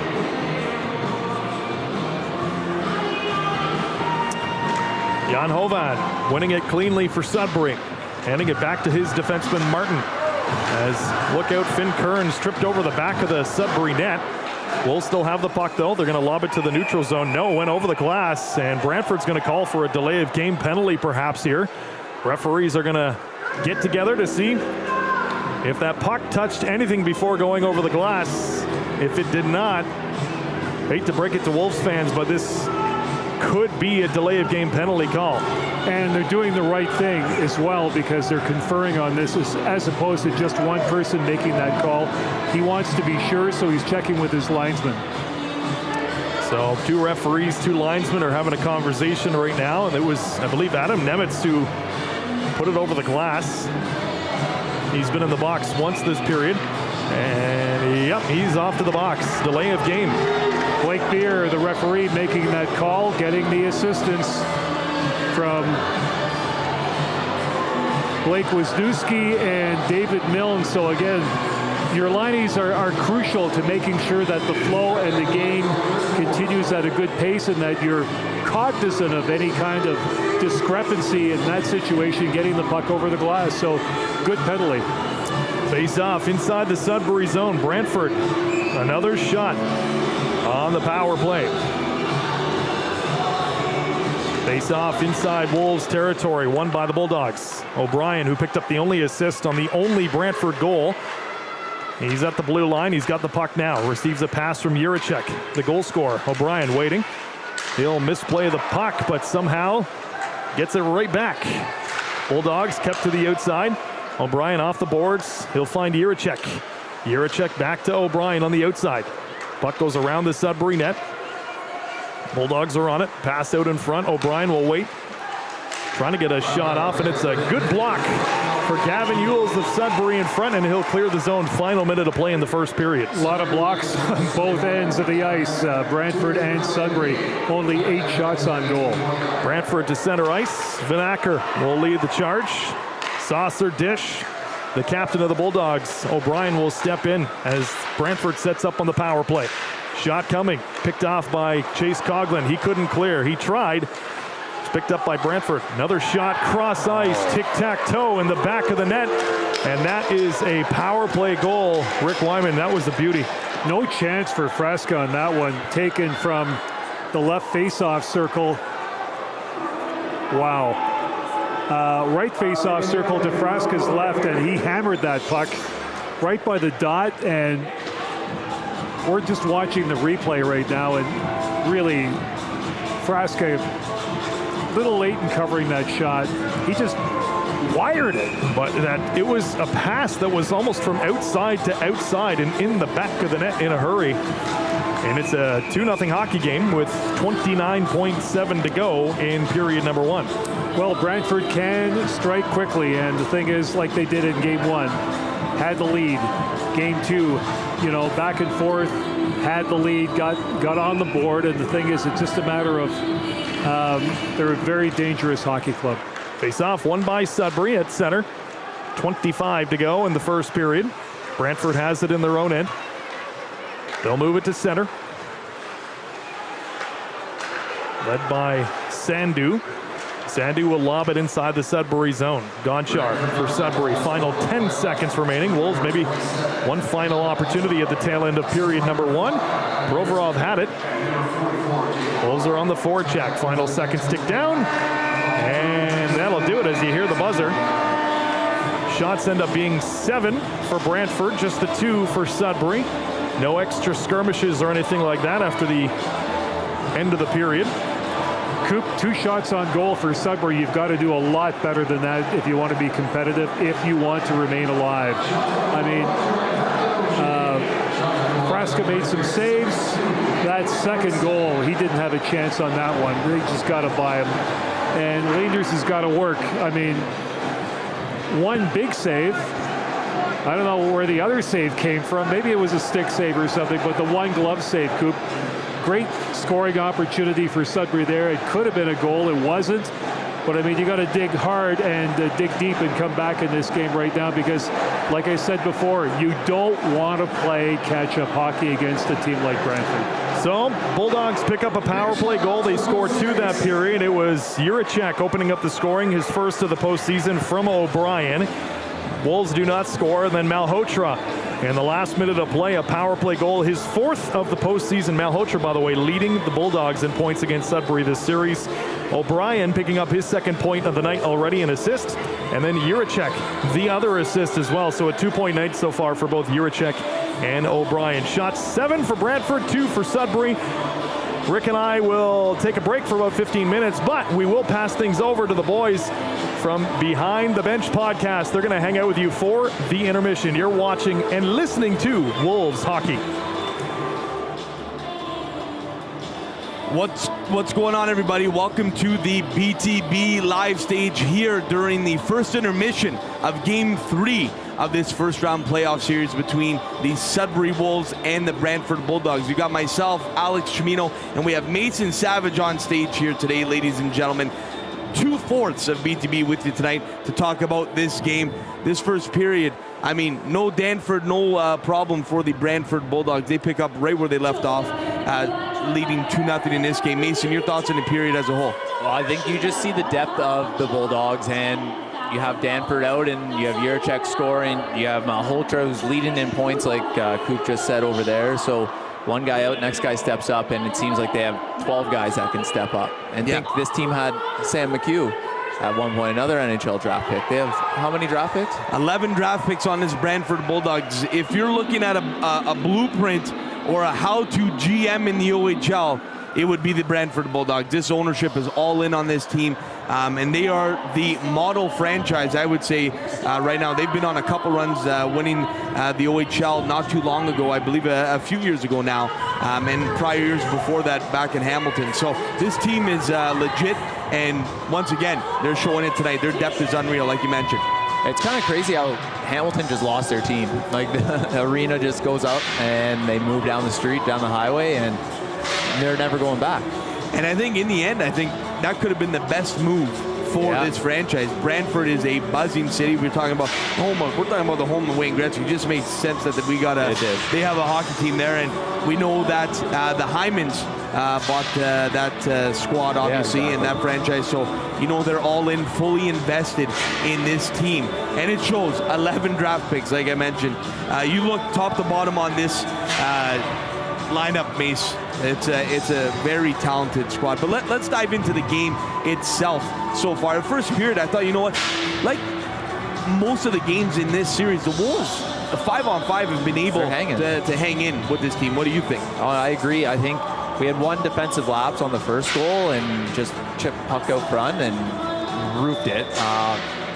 Jan Hovan winning it cleanly for Sudbury. Handing it back to his defenseman Martin. As lookout Finn Kearns tripped over the back of the Sudbury net. We'll still have the puck though. They're going to lob it to the neutral zone. No, went over the glass, and Brantford's going to call for a delay of game penalty perhaps here. Referees are going to get together to see if that puck touched anything before going over the glass. If it did not, hate to break it to Wolves fans, but this could be a delay of game penalty call. And they're doing the right thing as well because they're conferring on this as opposed to just one person making that call. He wants to be sure, so he's checking with his linesman. So 2 referees, 2 linesmen are having a conversation right now, and it was, I believe, Adam Nemitz who put it over the glass. He's been in the box once this period, and yep, he's off to the box. Delay of game. Blake Beer, the referee, making that call, getting the assistance from Blake Wisniewski and David Milne. So again, your linies are crucial to making sure that the flow and the game continues at a good pace and that you're cognizant of any kind of discrepancy in that situation, getting the puck over the glass. So good penalty. Face off inside the Sudbury zone. Brantford, another shot on the power play. Face off inside Wolves territory, won by the Bulldogs. O'Brien, who picked up the only assist on the only Brantford goal. He's at the blue line. He's got the puck now. Receives a pass from Juracek, the goal scorer. O'Brien waiting. He'll misplay the puck, but somehow gets it right back. Bulldogs kept to the outside. O'Brien off the boards. He'll find Juracek. Juracek back to O'Brien on the outside. Puck goes around the Sudbury net. Bulldogs are on it. Pass out in front. O'Brien will wait. Trying to get a shot off, and it's a good block for Gavin Ewells of Sudbury in front, and he'll clear the zone. Final minute of play in the first period. A lot of blocks on both ends of the ice. Brantford and Sudbury, only 8 shots on goal. Brantford to center ice. Vanacker will lead the charge. Saucer dish. The captain of the Bulldogs, O'Brien, will step in as Brantford sets up on the power play. Shot coming, picked off by Chase Coughlin. He couldn't clear. He tried. It's picked up by Brantford. Another shot, cross ice, tic-tac-toe in the back of the net. And that is a power play goal. Rick Wyman, that was a beauty. No chance for Fresca on that one. Taken from the left face-off circle. Wow. Right face-off circle to Fresca's left, and he hammered that puck right by the dot. And we're just watching the replay right now, and really, Fresca a little late in covering that shot. He just wired it. But that it was a pass that was almost from outside to outside and in the back of the net in a hurry. And it's a 2-0 hockey game with 29.7 to go in period number 1. Well, Brantford can strike quickly, and the thing is, like they did in game 1, had the lead. Game 2, back and forth, had the lead, got on the board, and the thing is, it's just a matter of they're a very dangerous hockey club. Face-off won by Sudbury at center. 25 to go in the first period. Brantford has it in their own end. They'll move it to center. Led by Sandu. Sandu will lob it inside the Sudbury zone. Gonchar for Sudbury. Final 10 seconds remaining. Wolves maybe one final opportunity at the tail end of period number 1. Provorov had it. Wolves are on the forecheck. Final seconds tick down. And that'll do it as you hear the buzzer. Shots end up being 7 for Brantford, just the 2 for Sudbury. No extra skirmishes or anything like that after the end of the period. Coop, 2 shots on goal for Sudbury. You've got to do a lot better than that if you want to be competitive, if you want to remain alive. I mean, Fresca made some saves. That second goal, he didn't have a chance on that one. They just got to buy him. And Leenders has got to work. I mean, one big save. I don't know where the other save came from. Maybe it was a stick save or something, but the one glove save, Coop. Great scoring opportunity for Sudbury there. It could have been a goal. It wasn't. But, I mean, you got to dig hard and dig deep and come back in this game right now because, like I said before, you don't want to play catch-up hockey against a team like Brantford. So, Bulldogs pick up a power play goal. They score 2 that period. It was Juracek opening up the scoring, his first of the postseason from O'Brien. Wolves do not score, and then Malhotra in the last minute of play, a power play goal, his 4th of the postseason. Malhotra, by the way, leading the Bulldogs in points against Sudbury this series. O'Brien picking up his 2nd point of the night already, an assist, and then Juracek, the other assist as well. So a 2-point night so far for both Juracek and O'Brien. Shots 7 for Brantford, 2 for Sudbury. Rick and I will take a break for about 15 minutes, but we will pass things over to the boys from Behind the Bench podcast. They're going to hang out with you for the intermission. You're watching and listening to Wolves Hockey. What's going on, everybody? Welcome to the BTB live stage here during the first intermission of Game 3 of this first-round playoff series between the Sudbury Wolves and the Brantford Bulldogs. We got myself, Alex Chimino, and we have Mason Savage on stage here today, ladies and gentlemen. 2/4 of BTB with you tonight to talk about this game, this first period. I mean, no Danford, no problem for the Brantford Bulldogs. They pick up right where they left off, leading 2-0 in this game. Mason, your thoughts on the period as a whole? Well, I think you just see the depth of the Bulldogs, and you have Danford out, and you have Juracek scoring. You have Malhotra, who's leading in points, like Coop just said over there. So one guy out, next guy steps up, and it seems like they have 12 guys that can step up. And think this team had Sam McHugh at one point, another NHL draft pick. They have how many draft picks? 11 draft picks on this Brantford Bulldogs. If you're looking at a blueprint or a how-to GM in the OHL, it would be the Brantford Bulldogs. This ownership is all in on this team, and they are the model franchise, I would say, right now. They've been on a couple runs winning the OHL not too long ago, I believe a few years ago now, and prior years before that back in Hamilton. So this team is legit, and once again, they're showing it tonight. Their depth is unreal, like you mentioned. It's kind of crazy how Hamilton just lost their team. Like the arena just goes up, and they move down the street, down the highway, and they're never going back. And I think in the end, I think that could have been the best move for this franchise. Brantford is a buzzing city. We're talking about we're talking about the home of Wayne Gretzky. It just makes sense that we got they have a hockey team there, and we know that the Hymans bought that squad, obviously, and that franchise. So, they're all in, fully invested in this team. And it shows 11 draft picks, like I mentioned. You look top to bottom on this lineup, Mace. It's a very talented squad. But let's dive into the game itself so far. The first period, I thought, like most of the games in this series, the Wolves, 5-on-5, have been able to hang in with this team. What do you think? Oh, I agree. I think we had one defensive lapse on the first goal and just chipped puck out front and roofed it.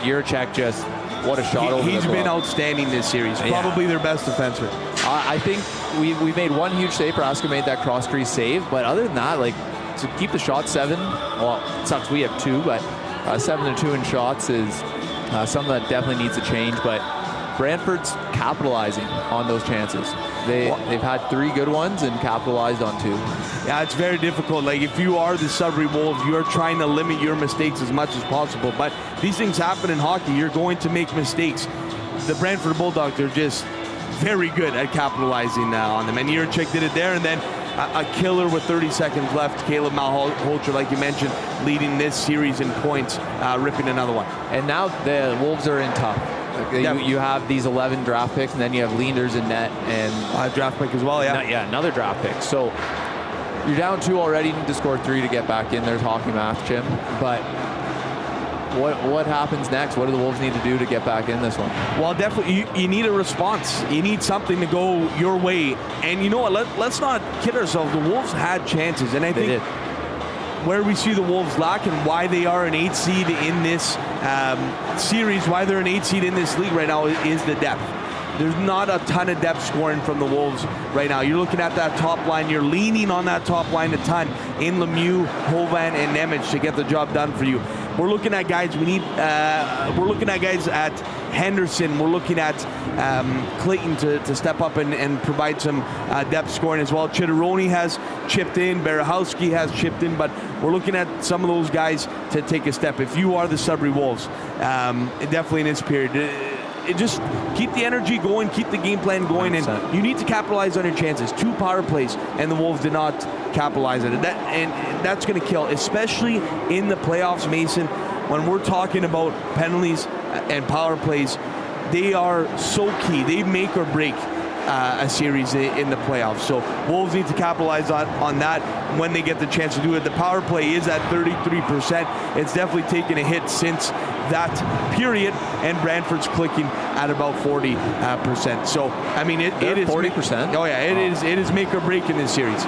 Juracek just, what a shot over the He's glove. been outstanding this series. Probably their best defenseman. I think we made one huge save. Raska made that cross-crease save. But other than that, like, to keep the shot 7, well, it sucks we have 2, but 7-2 in shots is something that definitely needs to change. But Brantford's capitalizing on those chances. They've had 3 good ones and capitalized on 2. Yeah, it's very difficult. Like, if you are the Sudbury Wolves, you are trying to limit your mistakes as much as possible. But these things happen in hockey. You're going to make mistakes. The Brantford Bulldogs are just very good at capitalizing on them. And Juracek did it there, and then a killer with 30 seconds left. Caleb Malholtzer, like you mentioned, leading this series in points, ripping another one. And now the Wolves are in tough. You have these 11 draft picks, and then you have Leenders in net, and draft pick as well. Another draft pick. So you're down 2 already. You need to score 3 to get back in. There's hockey math, Jim. But what happens next? What do the Wolves need to do to get back in this one? Well, definitely, you need a response. You need something to go your way. And you know what? Let's not kid ourselves. The Wolves had chances, and I think where we see the Wolves lack and why they are an 8 seed in this series, why they're an 8 seed in this league right now, is the depth. There's not a ton of depth scoring from the Wolves right now. You're looking at that top line. You're leaning on that top line a ton in Lemieux, Hovan, and Nemec to get the job done for you. We're looking at guys. We're looking at guys at Henderson. We're looking at Clayton to step up and provide some depth scoring as well. Chitteroni has chipped in. Berehowski has chipped in. But we're looking at some of those guys to take a step. If you are the Sudbury Wolves, definitely in this period, just keep the energy going, keep the game plan going, 100%. And you need to capitalize on your chances. 2 power plays, and the Wolves did not capitalize on it. And that's going to kill, especially in the playoffs, Mason. When we're talking about penalties and power plays, they are so key. They make or break a series in the playoffs. So Wolves need to capitalize on that when they get the chance to do it. The power play is at 33%. It's definitely taken a hit since that period, and Brantford's clicking at about 40%. So, I mean, it is 40%. Oh yeah, it is make or break in this series.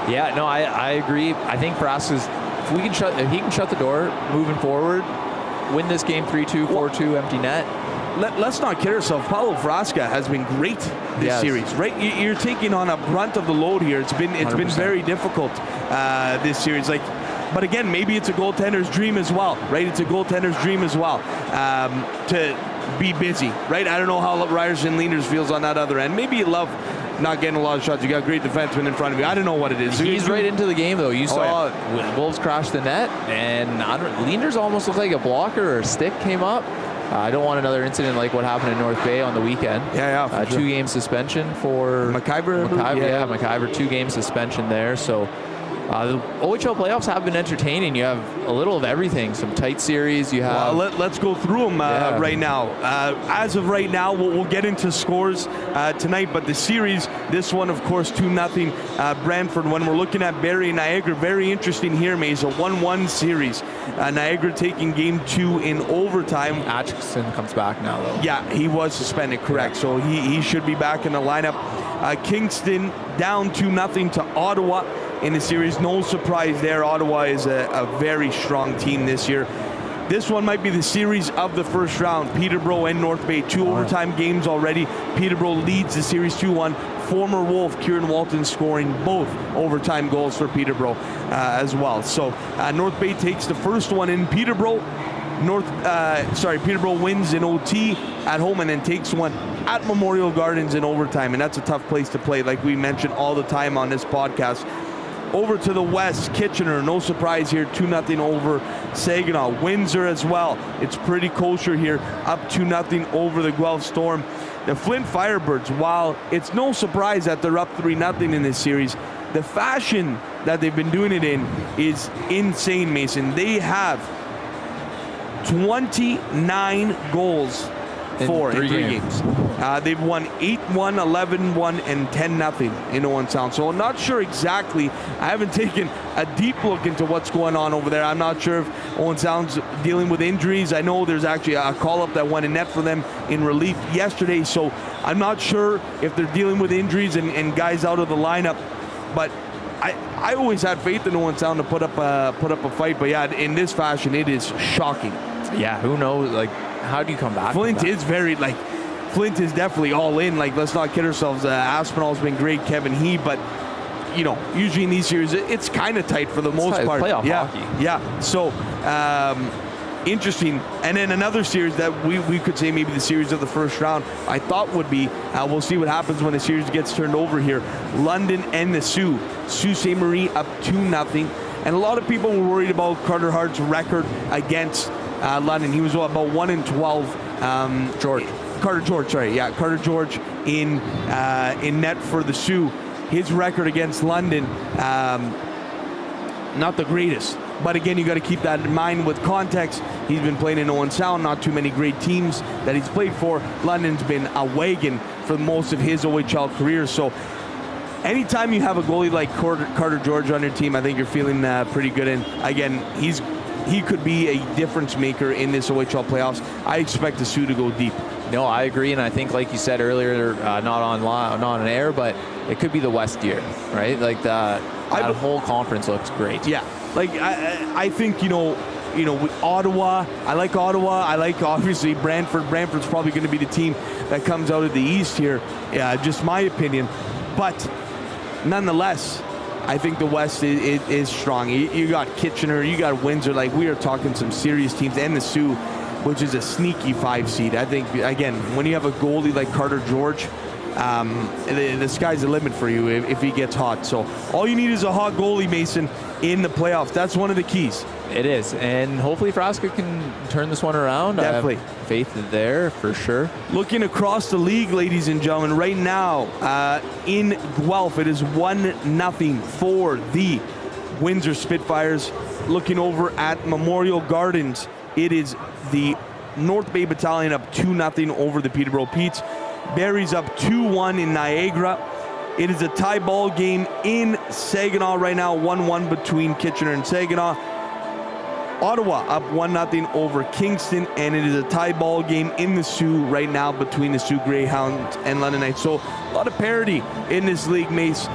Yeah, no, I agree. I think for us, if he can shut the door moving forward, win this game 3-2, 4-2, empty net. Let's not kid ourselves. Paulo Frasca has been great this series, right? You're taking on a brunt of the load here. It's been very difficult this series. But again, maybe it's a goaltender's dream as well, right? It's a goaltender's dream as well to be busy, right? I don't know how Ryerson Leenders feels on that other end. Maybe you love not getting a lot of shots. You got great defensemen in front of you. I don't know what it is. He's right into the game, though. You saw Wolves crash the net, and Leenders almost looked like a blocker or a stick came up. I don't want another incident like what happened in North Bay on the weekend. Yeah, for sure. 2-game suspension for McIver. McIver, 2-game suspension there. So the OHL playoffs have been entertaining. You have a little of everything. Some tight series. You have. Well, let's go through them right now. As of right now, we'll get into scores tonight. But the series, this one, of course, 2-0 Brantford. When we're looking at Barrie and Niagara, very interesting here, Maze. A 1-1 series. Niagara taking game 2 in overtime. Atchison comes back now, though. Yeah, he was suspended, correct. So he should be back in the lineup. Kingston down 2-0 to Ottawa in the series. No surprise there. Ottawa is a very strong team this year. This one might be the series of the first round. Peterborough and North Bay, 2 overtime games already. Peterborough leads the series 2-1. Former Wolf Kieran Walton scoring both overtime goals for Peterborough as well. So North Bay takes the first one in Peterborough. Peterborough wins in OT at home and then takes one at Memorial Gardens in overtime, and that's a tough place to play, like we mentioned all the time on this podcast. Over to the west, Kitchener, no surprise here, 2-0 over Saginaw. Windsor as well, it's pretty kosher here, up 2-0 over the Guelph Storm. The Flint Firebirds, while it's no surprise that they're up 3-0 in this series, the fashion that they've been doing it in is insane, Mason. They have 29 goals in three games. They've won 8-1, 11-1, and 10-0 in Owen Sound. So I'm not sure exactly. I haven't taken a deep look into what's going on over there. I'm not sure if Owen Sound's dealing with injuries. I know there's actually a call-up that went in net for them in relief yesterday. So I'm not sure if they're dealing with injuries and guys out of the lineup. But I always had faith in Owen Sound to put up a fight. But yeah, in this fashion, it is shocking. Yeah, who knows? Like, how do you come back? Flint is Flint is definitely all in. Like, let's not kid ourselves. Aspinall's been great, Kevin He, but you know, usually in these series, it's kind of tight for the most part. Playoff hockey. Yeah. So interesting. And then another series that we could say maybe the series of the first round, I thought would be. We'll see what happens when the series gets turned over here. London and the Sioux. Sault Ste. Marie up 2-0. And a lot of people were worried about Carter Hart's record against London. He was about 1-12. Carter George in net for the Sioux. His record against London, not the greatest. But again, you got to keep that in mind with context. He's been playing in Owen Sound, not too many great teams that he's played for. London's been a wagon for most of his OHL career. So anytime you have a goalie like Carter George on your team, I think you're feeling pretty good. And again, he could be a difference maker in this OHL playoffs. I expect the Sioux to go deep. No, I agree, and I think, like you said earlier, not on air, but it could be the West year, right? Like that whole conference looks great. Yeah, like I think you know, with Ottawa, I like Ottawa. I like obviously Brantford. Brantford's probably going to be the team that comes out of the East here. Yeah, just my opinion, but nonetheless, I think the West is strong. You got Kitchener, you got Windsor. Like, we are talking some serious teams, and the Sioux, which is a sneaky 5 seed. I think, again, when you have a goalie like Carter George, the sky's the limit for you if he gets hot. So all you need is a hot goalie, Mason, in the playoffs. That's one of the keys. It is, and hopefully Frasca can turn this one around. Definitely. I have faith there for sure. Looking across the league, ladies and gentlemen, right now in Guelph, it is 1-0 for the Windsor Spitfires. Looking over at Memorial Gardens, it is the North Bay Battalion up 2-0 over the Peterborough Petes. Barry's up 2-1 in Niagara. It is a tie ball game in Saginaw right now, 1-1 between Kitchener and Saginaw. Ottawa up 1-0 over Kingston, and it is a tie ball game in the Sioux right now between the Sioux Greyhounds and London Knights. So a lot of parity in this league, Mace,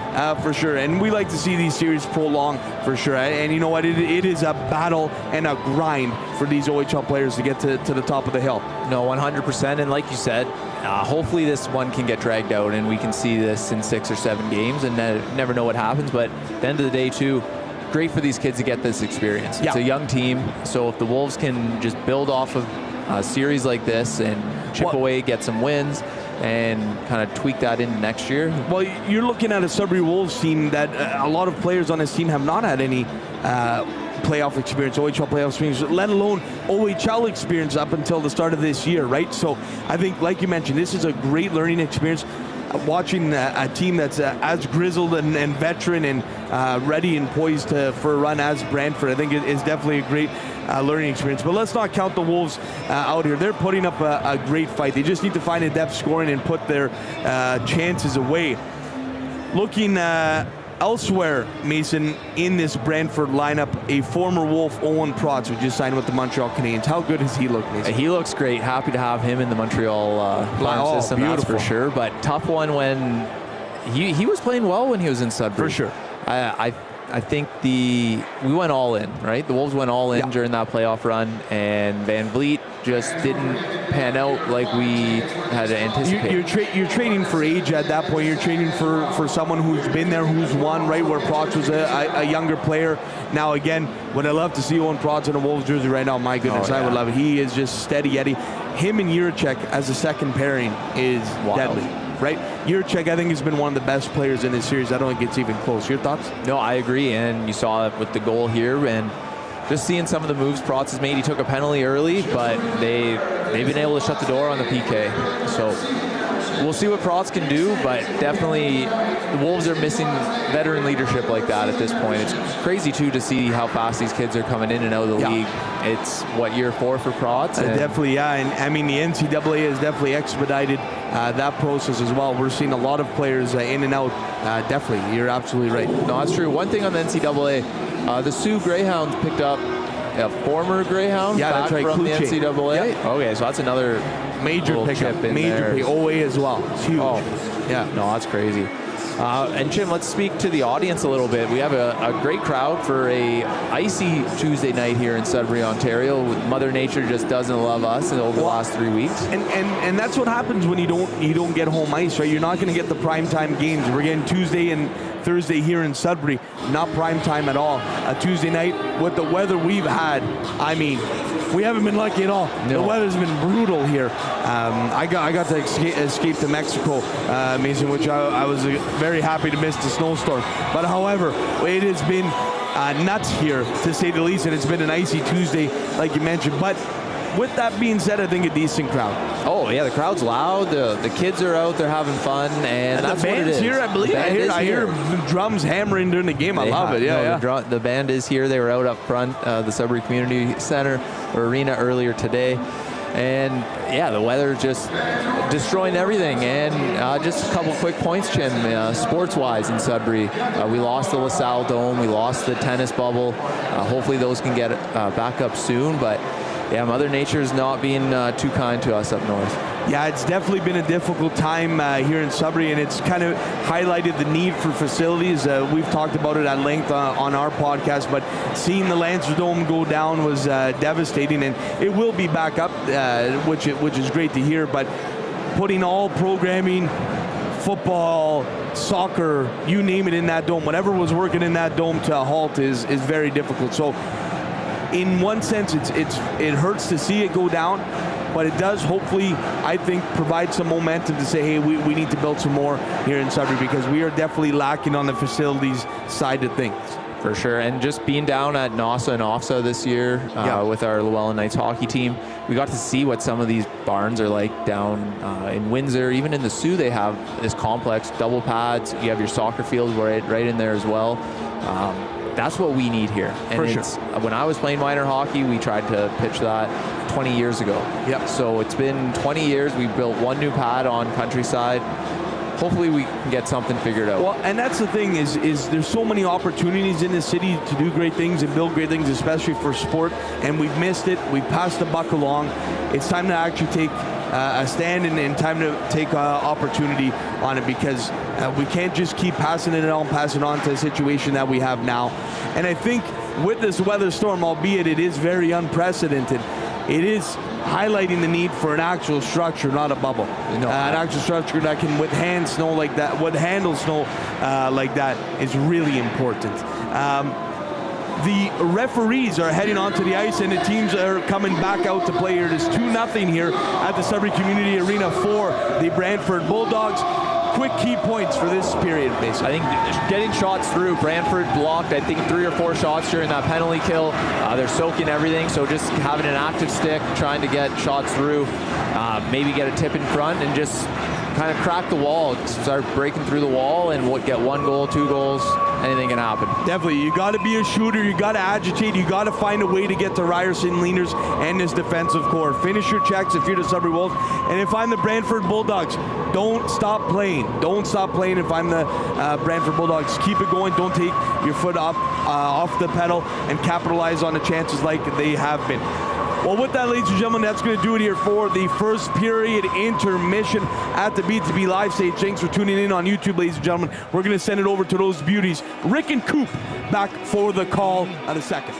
for sure. And we like to see these series prolong for sure. And you know what? It is a battle and a grind for these OHL players to get to the top of the hill. No, 100%. And like you said, hopefully this one can get dragged out and we can see this in 6 or 7 games, and never know what happens. But at the end of the day, too, great for these kids to get this experience. Yeah. It's a young team, so if the Wolves can just build off of a series like this and chip away, get some wins, and kind of tweak that in next year. Well, you're looking at a Sudbury Wolves team that a lot of players on this team have not had any playoff experience, OHL playoff experience, let alone OHL experience up until the start of this year, right? So I think, like you mentioned, this is a great learning experience. Watching a team that's as grizzled and veteran and ready and poised for a run as Brantford, I think it is definitely a great learning experience. But let's not count the Wolves out here. They're putting up a great fight. They just need to find a depth scoring and put their chances away. Looking elsewhere, Mason, in this Brantford lineup, a former Wolf, Owen Protz, who just signed with the Montreal Canadiens. How good does he look, Mason? He looks great. Happy to have him in the Montreal farm system, beautiful. That's for sure. But tough one when he was playing well when he was in Sudbury. For sure. I think we went all in, right? The Wolves went all in during that playoff run, and Van Vliet just didn't pan out like we had anticipated. You're trading for age at that point. You're trading for someone who's been there, who's won, right? Where Protz was a younger player. Now, again, would I love to see Owen Protz in a Wolves jersey right now? My goodness, I would love it. He is just steady Eddie. Him and Juracek as a second pairing is deadly. right? Yurchek, I think, has been one of the best players in this series. I don't think it's even close. Your thoughts? No, I agree, and you saw it with the goal here, and just seeing some of the moves Protz has made. He took a penalty early, but they've been able to shut the door on the PK. So we'll see what Protz can do, but definitely the Wolves are missing veteran leadership like that at this point. It's crazy, too, to see how fast these kids are coming in and out of the league. It's, year 4 for Protz? Definitely, yeah. And, I mean, the NCAA has definitely expedited that process as well. We're seeing a lot of players in and out. Definitely, you're absolutely right. No, that's true. One thing on the NCAA, the Sioux Greyhounds picked up a former Greyhound back from the NCAA. Yep. Okay, so that's another major pickup, major pick. OA as well. It's huge. Oh, yeah. No, that's crazy. And Jim, let's speak to the audience a little bit. We have a great crowd for a icy Tuesday night here in Sudbury, Ontario. Mother Nature just doesn't love us over the last 3 weeks. And that's what happens when you don't get home ice, right? You're not going to get the primetime games. We're getting Tuesday and Thursday here in Sudbury, not prime time at all. A Tuesday night with the weather we've had, I mean, we haven't been lucky at all. No. The weather's been brutal here. I got to escape to Mexico, Mason, which I was very happy to miss the snowstorm. But however, it has been nuts here, to say the least, and it's been an icy Tuesday, like you mentioned. But with that being said, I think a decent crowd. Oh, yeah, the crowd's loud. The kids are out. They're having fun. And that's the band's what it is. Here, I believe. I hear drums hammering during the game. I love it. Yeah, The band is here. They were out up front, the Sudbury Community Center or Arena earlier today. And, yeah, the weather just destroying everything. And just a couple quick points, Jim, sports-wise in Sudbury. We lost the LaSalle Dome. We lost the tennis bubble. Hopefully those can get back up soon. But yeah, Mother Nature's not being too kind to us up north. Yeah, it's definitely been a difficult time here in Sudbury, and it's kind of highlighted the need for facilities. We've talked about it at length on our podcast, but seeing the Lancer Dome go down was devastating, and it will be back up, which is great to hear. But putting all programming, football, soccer, you name it, in that dome, whatever was working in that dome to a halt is very difficult. So in one sense, it hurts to see it go down, but it does hopefully, I think, provide some momentum to say, hey, we need to build some more here in Sudbury, because we are definitely lacking on the facilities side of things. For sure, and just being down at NASA and OFSA this year with our Llewellyn Knights hockey team, we got to see what some of these barns are like down in Windsor. Even in the Sioux, they have this complex, double pads. You have your soccer field right in there as well. That's what we need here. And when I was playing minor hockey, we tried to pitch that 20 years ago. Yep. So it's been 20 years. We've built one new pad on Countryside. Hopefully we can get something figured out. Well, and that's the thing is there's so many opportunities in the city to do great things and build great things, especially for sport, and we've missed it. We've passed the buck along. It's time to actually take a stand and time to take opportunity on it, because we can't just keep passing it on to a situation that we have now. And I think with this weather storm, albeit it is very unprecedented, it is highlighting the need for an actual structure, not a bubble. An actual structure that can withstand snow like that, handle snow like that is really important. The referees are heading onto the ice, and the teams are coming back out to play here. It is 2-0 here at the Sudbury Community Arena for the Brantford Bulldogs. Quick key points for this period, basically. I think getting shots through. Brantford blocked, I think, 3 or 4 shots during that penalty kill. They're soaking everything, so just having an active stick, trying to get shots through, maybe get a tip in front, and just kind of crack the wall, start breaking through the wall, and get 1 goal, 2 goals. Anything can happen. Definitely. You got to be a shooter. You got to agitate. You got to find a way to get to Ryerson Leaners and this defensive core. Finish your checks if you're the Sudbury Wolves. And if I'm the Brantford Bulldogs, don't stop playing. Don't stop playing if I'm the Brantford Bulldogs. Keep it going. Don't take your foot up off the pedal and capitalize on the chances like they have been. Well, with that, ladies and gentlemen, that's going to do it here for the first period intermission at the B2B live stage. Thanks for tuning in on YouTube, ladies and gentlemen. We're going to send it over to those beauties, Rick and Coop, back for the call in a second.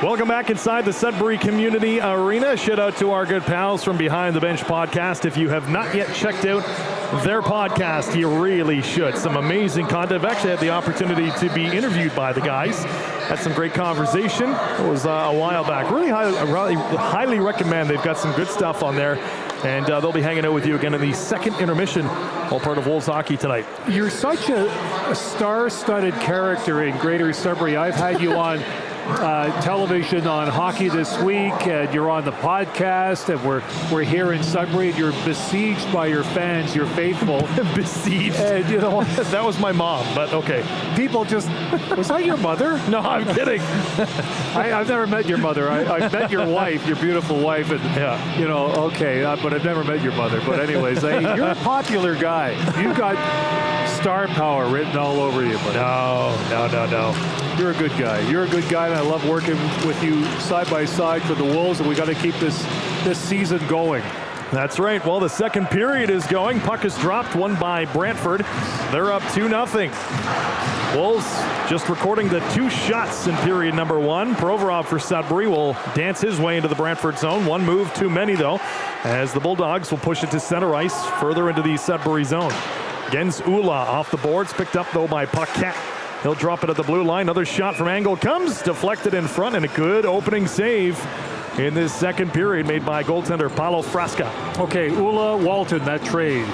Welcome back inside the Sudbury Community Arena. Shout out to our good pals from Behind the Bench podcast. If you have not yet checked out their podcast, you really should. Some amazing content. I've actually had the opportunity to be interviewed by the guys. Had some great conversation. It was a while back. Really highly recommend. They've got some good stuff on there. And they'll be hanging out with you again in the second intermission, all part of Wolves hockey tonight. You're such a star-studded character in Greater Sudbury. I've had you on television on Hockey This Week, and you're on the podcast, and we're here in Sudbury, and you're besieged by your fans, your faithful. Besieged. And, you know, that was my mom, but okay. People just, was that your mother? No, I'm kidding. I've never met your mother. I've met your wife, your beautiful wife, and, you know, okay, but I've never met your mother. But anyways, you're a popular guy. You've got star power written all over you. Buddy. No. You're a good guy. You're a good guy, and I love working with you side by side for the Wolves, and we got to keep this season going. That's right. Well, the second period is going. Puck is dropped, won by Brantford. They're up 2-0. Wolves just recording the 2 shots in period number 1. Provorov for Sudbury will dance his way into the Brantford zone. 1 move too many, though, as the Bulldogs will push it to center ice further into the Sudbury zone. Gens Ula off the boards, picked up, though, by Paquette. He'll drop it at the blue line. Another shot from angle comes, deflected in front, and a good opening save in this second period made by goaltender Paulo Frasca. Okay, Ula, Walton, that trade.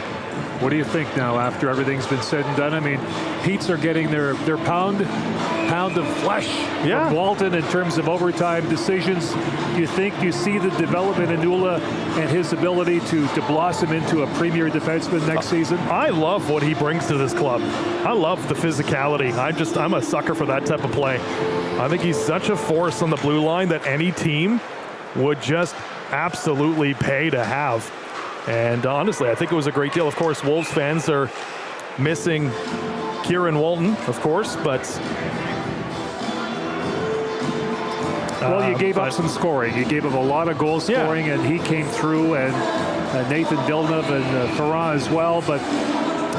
What do you think now after everything's been said and done? I mean, Pete's are getting their pound of flesh from Walton in terms of overtime decisions. You think you see the development in Ula and his ability to blossom into a premier defenseman next season? I love what he brings to this club. I love the physicality. I'm a sucker for that type of play. I think he's such a force on the blue line that any team would just absolutely pay to have. And honestly, I think it was a great deal. Of course, Wolves fans are missing Kieran Walton, of course, but well, you gave up some scoring. You gave up a lot of goal scoring, and he came through, and Nathan Villeneuve and Ferrand as well. But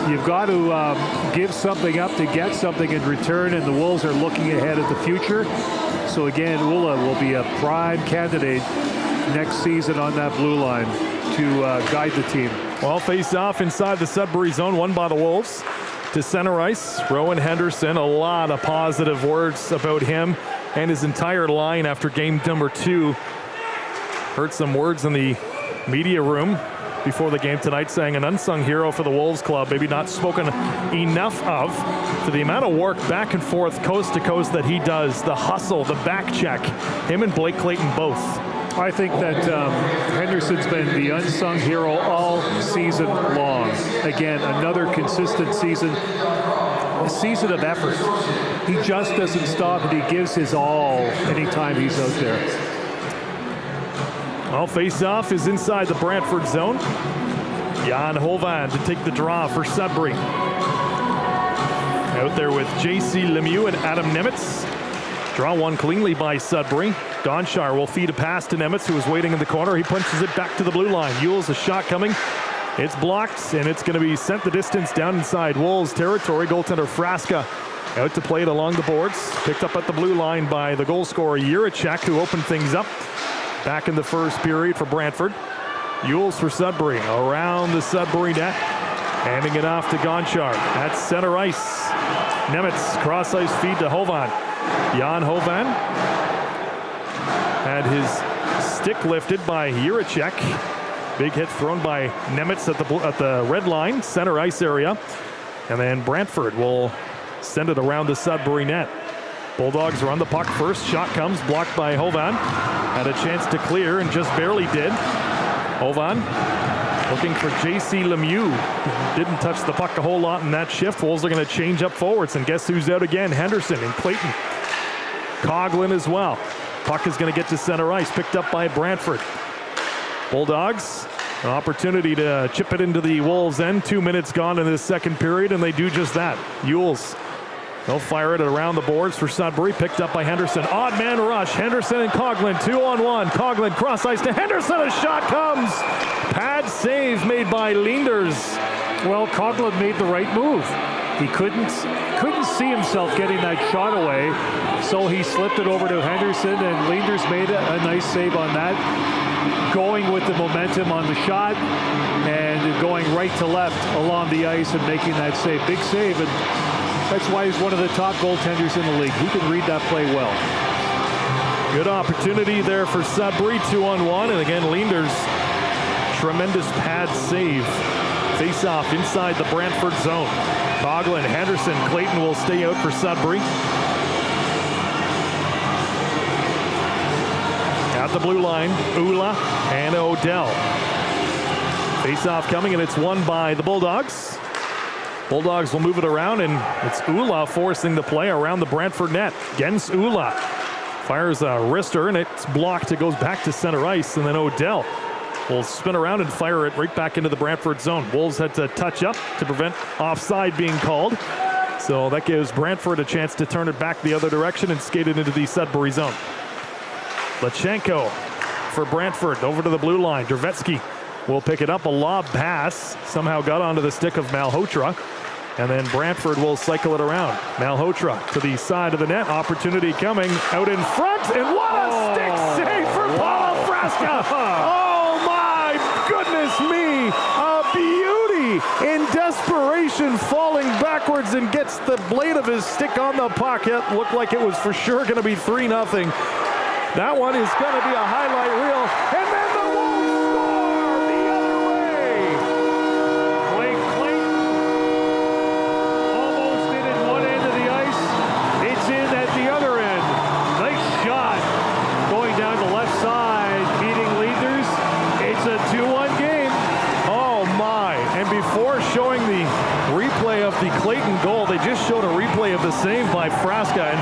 you've got to give something up to get something in return, and the Wolves are looking ahead at the future. So again, Ula will be a prime candidate next season on that blue line to guide the team. Well, face off inside the Sudbury zone, won by the Wolves. To center ice, Rowan Henderson. A lot of positive words about him and his entire line after game number 2. Heard some words in the media room before the game tonight, saying an unsung hero for the Wolves club, maybe not spoken enough of, for the amount of work back and forth, coast to coast that he does, the hustle, the back check, him and Blake Clayton both. I think that Henderson's been the unsung hero all season long. Again, another consistent season, a season of effort. He just doesn't stop, and he gives his all anytime he's out there. Well, face-off is inside the Brantford zone. Jan Hovan to take the draw for Sudbury. Out there with J.C. Lemieux and Adam Nemitz. Draw one cleanly by Sudbury. Gonchar will feed a pass to Nemitz, who is waiting in the corner. He punches it back to the blue line. Yule's a shot coming. It's blocked, and it's going to be sent the distance down inside Wolves territory. Goaltender Frasca out to play it along the boards. Picked up at the blue line by the goal scorer Juracek, who opened things up back in the first period for Brantford. Yules for Sudbury around the Sudbury net. Handing it off to Gonchar at center ice. Nemitz cross ice feed to Hovan. Jan Hovan had his stick lifted by Juracek. Big hit thrown by Nemitz at the red line, center ice area. And then Brantford will send it around the Sudbury net. Bulldogs are on the puck first. Shot comes, blocked by Hovan. Had a chance to clear and just barely did. Hovan looking for J.C. Lemieux. Didn't touch the puck a whole lot in that shift. Wolves are going to change up forwards, and guess who's out again? Henderson and Clayton. Coughlin as well. Puck is going to get to center ice, picked up by Brantford. Bulldogs, an opportunity to chip it into the Wolves' end. 2 minutes gone in this second period, and they do just that. Yules, they'll fire it around the boards for Sudbury, picked up by Henderson. Odd man rush, Henderson and Coughlin, 2-on-1. Coughlin cross ice to Henderson, a shot comes. Pad save made by Leenders. Well, Coughlin made the right move. He couldn't see himself getting that shot away, so he slipped it over to Henderson, and Leenders made a nice save on that. Going with the momentum on the shot and going right to left along the ice and making that save. Big save, and that's why he's one of the top goaltenders in the league. He can read that play well. Good opportunity there for Sudbury, 2-on-1, and again Leenders tremendous pad save. Face-off inside the Brantford zone. Coughlin, Henderson, Clayton will stay out for Sudbury. At the blue line, Ula and Odell. Face-off coming, and it's won by the Bulldogs. Bulldogs will move it around, and it's Ula forcing the play around the Brantford net. Gens Ula fires a wrister, and it's blocked. It goes back to center ice, and then Odell will spin around and fire it right back into the Brantford zone. Wolves had to touch up to prevent offside being called. So that gives Brantford a chance to turn it back the other direction and skate it into the Sudbury zone. Lachenko for Brantford over to the blue line. Dervetsky will pick it up. A lob pass somehow got onto the stick of Malhotra. And then Brantford will cycle it around. Malhotra to the side of the net. Opportunity coming out in front. And what a stick save for Paulo Frasca. Oh my goodness me. A beauty in desperation, falling backwards and gets the blade of his stick on the puck. It looked like it was for sure going to be 3-0. That one is going to be a highlight reel. And then the Wolves score the other way. Blake Clayton almost in at one end of the ice. It's in at the other end. Nice shot going down the left side, beating Leaders. It's a 2-1 game. Oh my. And before showing the replay of the Clayton goal, they just showed a replay of the save by Frasca. And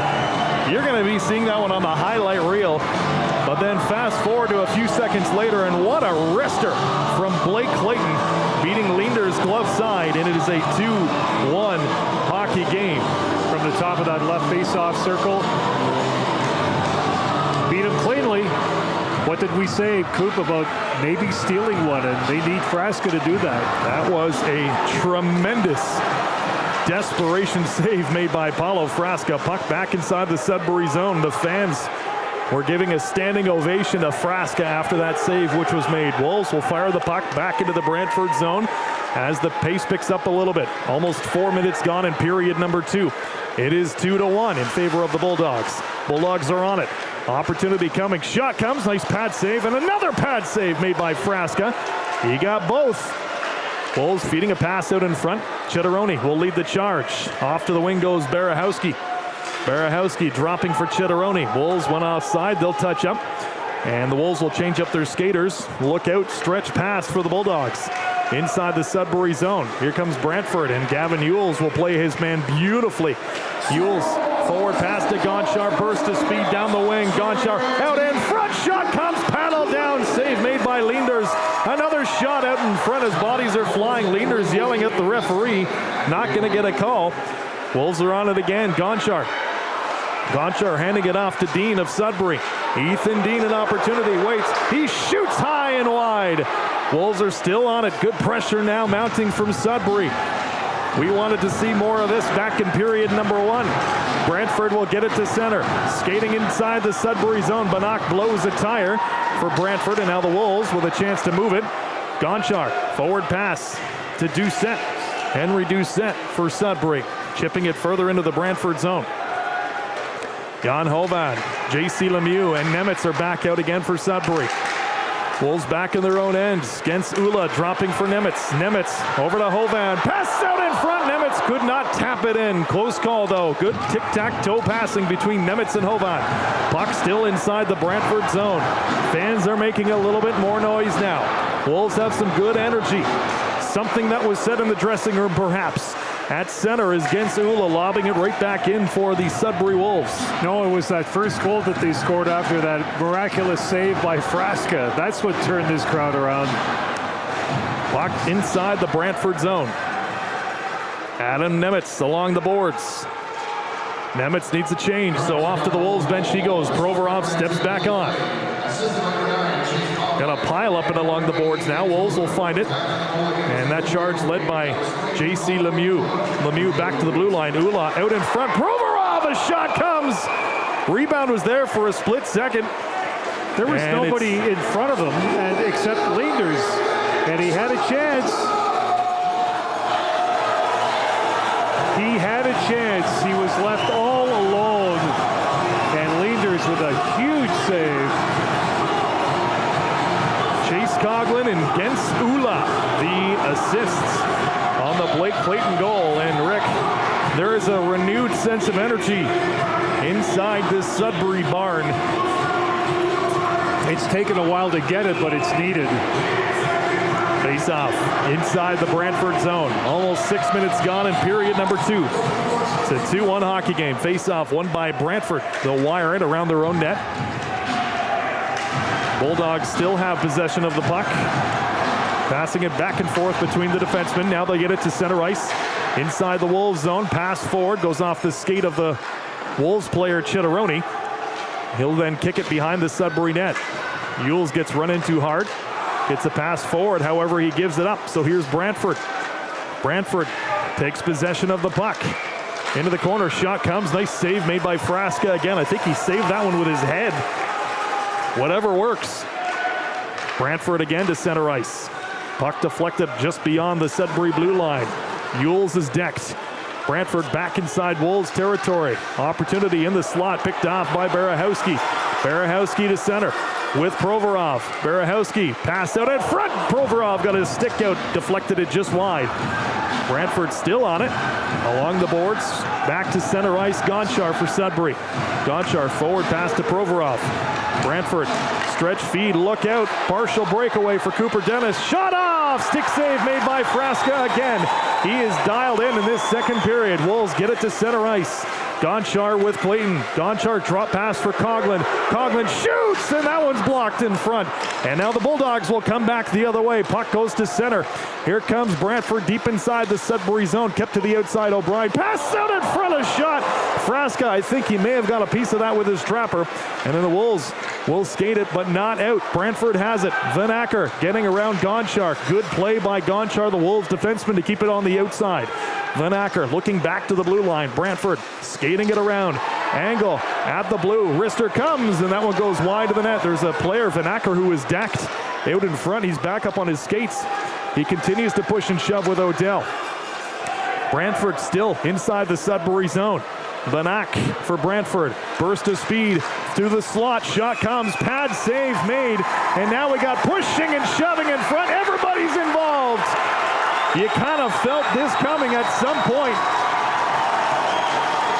you're going to be seeing that one on the highlight reel. But then fast forward to a few seconds later, and what a wrister from Blake Clayton, beating Leander's glove side, and it is a 2-1 hockey game. From the top of that left face-off circle. Beat him cleanly. What did we say, Coop, about maybe stealing one, and they need Frasca to do that. That was a tremendous desperation save made by Paulo Frasca. Puck back inside the Sudbury zone. The fans were giving a standing ovation to Frasca after that save, which was made. Wolves will fire the puck back into the Brantford zone as the pace picks up a little bit. Almost 4 minutes gone in period number 2. It is 2-1 in favor of the Bulldogs. Bulldogs are on it. Opportunity coming. Shot comes. Nice pad save, and another pad save made by Frasca. He got both. Wolves feeding a pass out in front. Chitteroni will lead the charge. Off to the wing goes Barahowski. Barahowski dropping for Chitteroni. Wolves went offside. They'll touch up. And the Wolves will change up their skaters. Look out. Stretch pass for the Bulldogs. Inside the Sudbury zone. Here comes Brantford, and Gavin Ewells will play his man beautifully. Ewells forward pass to Gonchar. Burst of speed down the wing. Gonchar out in front. Shot comes. Paddle down. Save made by Leanders. Another shot out in front as bodies are flying. Leanders yelling at the referee. Not going to get a call. Wolves are on it again. Gonchar handing it off to Dean of Sudbury. Ethan Dean, an opportunity, waits. He shoots high and wide. Wolves are still on it. Good pressure now mounting from Sudbury. We wanted to see more of this back in period number 1. Brantford will get it to center. Skating inside the Sudbury zone. Banach blows a tire for Brantford, and now the Wolves with a chance to move it. Gonchar, forward pass to Doucette. Henry Doucette for Sudbury. Chipping it further into the Brantford zone. Jan Hovan, J.C. Lemieux, and Nemitz are back out again for Sudbury. Wolves back in their own end. Gens Ula dropping for Nemitz. Nemitz over to Hovan. Pass out in front. Nemitz could not tap it in. Close call though. Good tic-tac-toe passing between Nemitz and Hovan. Puck still inside the Brantford zone. Fans are making a little bit more noise now. Wolves have some good energy. Something that was said in the dressing room perhaps. At center is Gens Ula lobbing it right back in for the Sudbury Wolves. No, it was that first goal that they scored after that miraculous save by Frasca. That's what turned this crowd around. Puck inside the Brantford zone. Adam Nemitz along the boards. Nemitz needs a change, so off to the Wolves bench he goes. Provorov steps back on. Got a pile up and along the boards now. Wolves will find it. And that charge led by J.C. Lemieux. Lemieux back to the blue line. Ula out in front. Provorov, a shot comes. Rebound was there for a split second. There was nobody in front of him except Leanders. And he had a chance. He had a chance. He was left all alone. And Leanders with a huge save. Chase Coughlin and Gens Ula, the assists on the Blake Clayton goal. And Rick, there is a renewed sense of energy inside this Sudbury barn. It's taken a while to get it, but it's needed. Face off inside the Brantford zone. Almost 6 minutes gone in period number 2. It's a 2-1 hockey game. Face off won by Brantford. They'll wire it around their own net. Bulldogs still have possession of the puck. Passing it back and forth between the defensemen. Now they get it to center ice. Inside the Wolves zone. Pass forward. Goes off the skate of the Wolves player, Chitteroni. He'll then kick it behind the Sudbury net. Yules gets run into hard. Gets a pass forward, however, he gives it up. So here's Brantford. Brantford takes possession of the puck. Into the corner, shot comes. Nice save made by Frasca again. I think he saved that one with his head. Whatever works. Brantford again to center ice. Puck deflected just beyond the Sudbury blue line. Yules is decked. Brantford back inside Wolves territory. Opportunity in the slot, picked off by Barahowski. Barahowski to center with Provorov. Barahowski pass out in front. Provorov got his stick out, deflected it just wide. Brantford still on it. Along the boards, back to center ice. Gonchar for Sudbury. Gonchar forward pass to Provorov. Brantford stretch feed, look out. Partial breakaway for Cooper Dennis. Shot off! Stick save made by Frasca again. He is dialed in this second period. Wolves get it to center ice. Gonchar with Clayton. Gonchar drop pass for Coughlin. Coughlin shoots, and that one's blocked in front. And now the Bulldogs will come back the other way. Puck goes to center. Here comes Brantford deep inside the Sudbury zone. Kept to the outside. O'Brien pass out in front of shot. Frasca, I think he may have got a piece of that with his trapper. And then the Wolves will skate it, but not out. Brantford has it. Van Acker getting around Gonchar. Good play by Gonchar, the Wolves defenseman, to keep it on the outside. Van Acker looking back to the blue line. Brantford skating it around. Angle at the blue. Wrister comes, and that one goes wide of the net. There's a player, Van Acker, who is decked out in front. He's back up on his skates. He continues to push and shove with Odell. Brantford still inside the Sudbury zone. Van Ack for Brantford. Burst of speed through the slot. Shot comes. Pad save made. And now we got pushing and shoving in front. Everybody's involved. You kind of felt this coming at some point.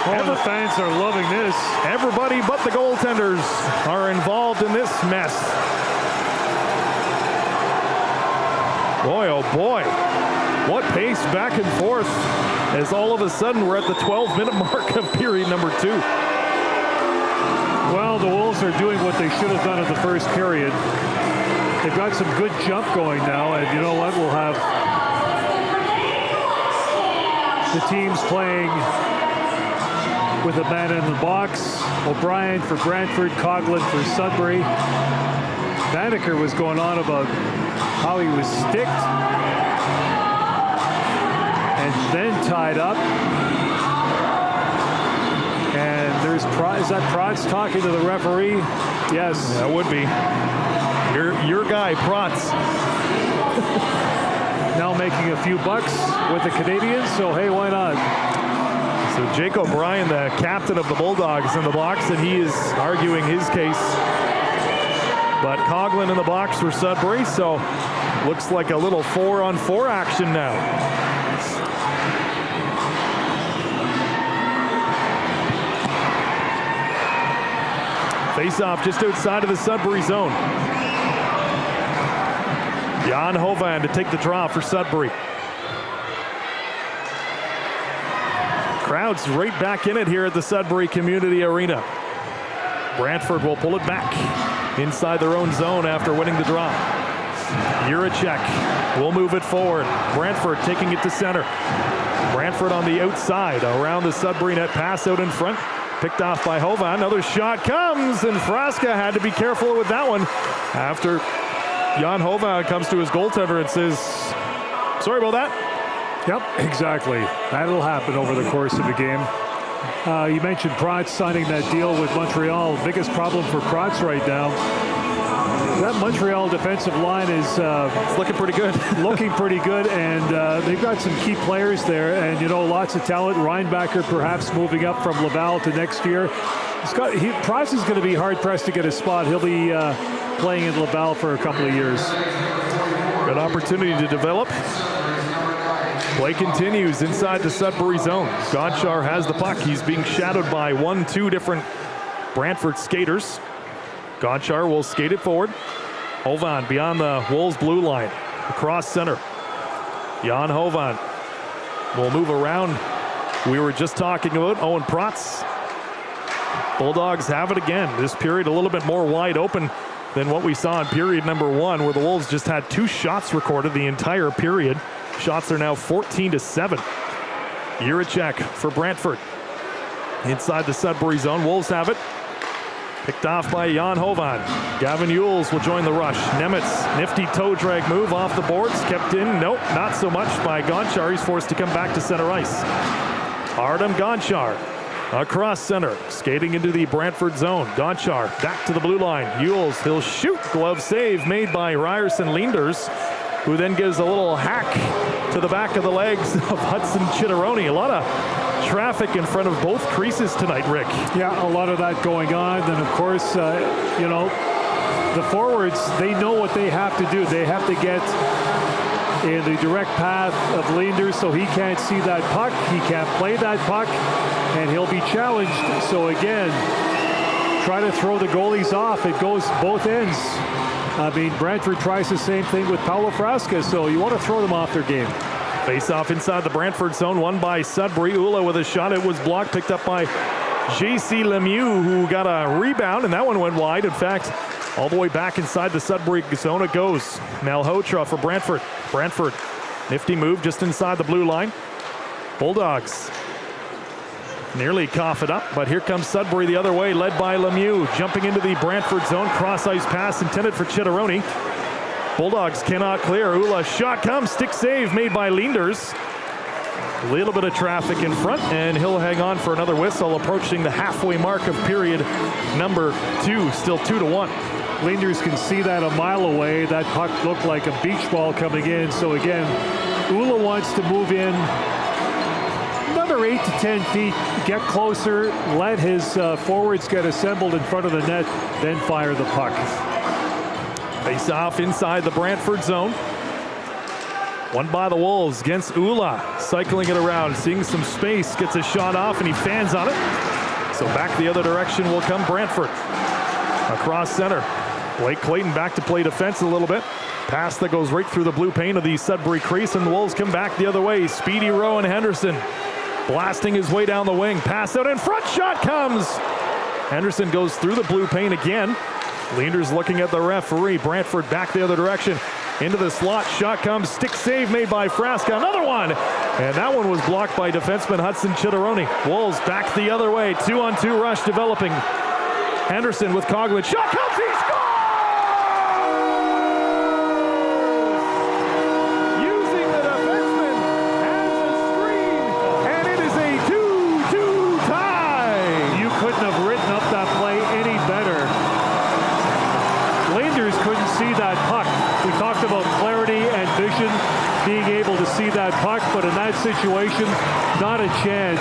Oh, the fans are loving this. Everybody but the goaltenders are involved in this mess. Boy, oh boy. What pace back and forth as all of a sudden we're at the 12-minute mark of period number 2. Well, the Wolves are doing what they should have done in the first period. They've got some good jump going now, and you know what? We'll have the teams playing with a man in the box. O'Brien for Brantford, Coughlin for Sudbury. Banneker was going on about how he was sticked and then tied up. And there's is that Protz talking to the referee? Yes. That would be. Your guy, Protz. Now making a few bucks with the Canadians, so hey, why not? So Jake O'Brien, the captain of the Bulldogs, in the box, and he is arguing his case. But Coughlin in the box for Sudbury, so looks like a little 4-on-4 action now. Face-off just outside of the Sudbury zone. Jan Hovan to take the draw for Sudbury. Crowds right back in it here at the Sudbury Community Arena. Brantford will pull it back inside their own zone after winning the draw. Juracek will move it forward. Brantford taking it to center. Brantford on the outside around the Sudbury net. Pass out in front. Picked off by Hovan. Another shot comes, and Frasca had to be careful with that one after Jan Hovan comes to his goaltender and says, sorry about that. Yep, exactly. That'll happen over the course of the game. You mentioned Protz signing that deal with Montreal. Biggest problem for Protz right now, that Montreal defensive line is it's looking pretty good. Looking pretty good, and they've got some key players there, and you know, lots of talent. Reinbacher perhaps moving up from Laval to next year. Protz is going to be hard pressed to get a spot. He'll be playing in Laval for a couple of years. Good opportunity to develop. Play continues inside the Sudbury zone. Gonchar has the puck. He's being shadowed by 1-2 different Brantford skaters. Gonchar will skate it forward. Hovan beyond the Wolves blue line. Across center. Jan Hovan will move around. We were just talking about Owen Protz. Bulldogs have it again. This period a little bit more wide open than what we saw in period number 1, where the Wolves just had 2 shots recorded the entire period. Shots are now 14-7. Jiricek for Brantford. Inside the Sudbury zone, Wolves have it. Picked off by Jan Hovan. Gavin Yules will join the rush. Nemitz, nifty toe drag move off the boards. Kept in, nope, not so much by Gonchar. He's forced to come back to center ice. Artem Gonchar across center, skating into the Brantford zone. Gonchar back to the blue line. Yules, he'll shoot. Glove save made by Ryerson Leinders, who then gives a little hack to the back of the legs of Hudson Chitteroni. A lot of traffic in front of both creases tonight, Rick. Yeah, a lot of that going on. And of course, you know, the forwards, they know what they have to do. They have to get in the direct path of Leinders so he can't see that puck. He can't play that puck, and he'll be challenged. So again, try to throw the goalies off. It goes both ends. I mean, Brantford tries the same thing with Paulo Frasca, so you want to throw them off their game. Face off inside the Brantford zone, won by Sudbury. Ula with a shot. It was blocked, picked up by J.C. Lemieux, who got a rebound, and that one went wide. In fact, all the way back inside the Sudbury zone it goes. Malhotra for Brantford. Brantford, nifty move just inside the blue line. Bulldogs nearly cough it up, but here comes Sudbury the other way, led by Lemieux. Jumping into the Brantford zone, cross-ice pass intended for Chitteroni. Bulldogs cannot clear. Ula shot comes, stick save made by Leinders. A little bit of traffic in front, and he'll hang on for another whistle, approaching the halfway mark of period number 2, still 2-1. Leinders can see that a mile away. That puck looked like a beach ball coming in. So again, Ula wants to move in another 8 to 10 feet, get closer, let his forwards get assembled in front of the net, then fire the puck. Face off inside the Brantford zone. Won by the Wolves against Ula. Cycling it around, seeing some space, gets a shot off, and he fans on it. So back the other direction will come Brantford. Across center. Blake Clayton back to play defense a little bit. Pass that goes right through the blue paint of the Sudbury crease, and the Wolves come back the other way. Speedy Rowan Henderson blasting his way down the wing. Pass out in front, shot comes. Henderson goes through the blue paint again. Leinders looking at the referee. Brantford back the other direction. Into the slot, shot comes, stick save made by Frasca. Another one, and that one was blocked by defenseman Hudson Chitteroni. Wolves back the other way. 2-on-2 rush developing. Henderson with Coughlin. Shot comes, he scores! Using the defenseman as a screen, and it is a 2-2 tie. You couldn't have written up that play any better. Leinders couldn't see that puck. We talked about clarity and vision, being able to see that puck, but in that situation, not a chance.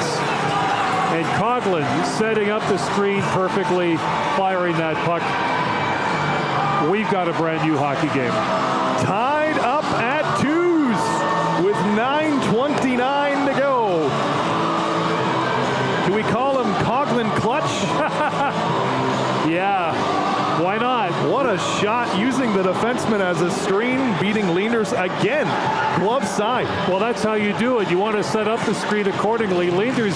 And Coughlin setting up the screen perfectly, firing that puck. We've got a brand new hockey game. Tied up at 2s with 9:29 to go. Do we call him Coughlin clutch? Yeah, why not? What a shot, using the defenseman as a screen, beating Leinders again. Glove side. Well, that's how you do it. You want to set up the screen accordingly. Leinders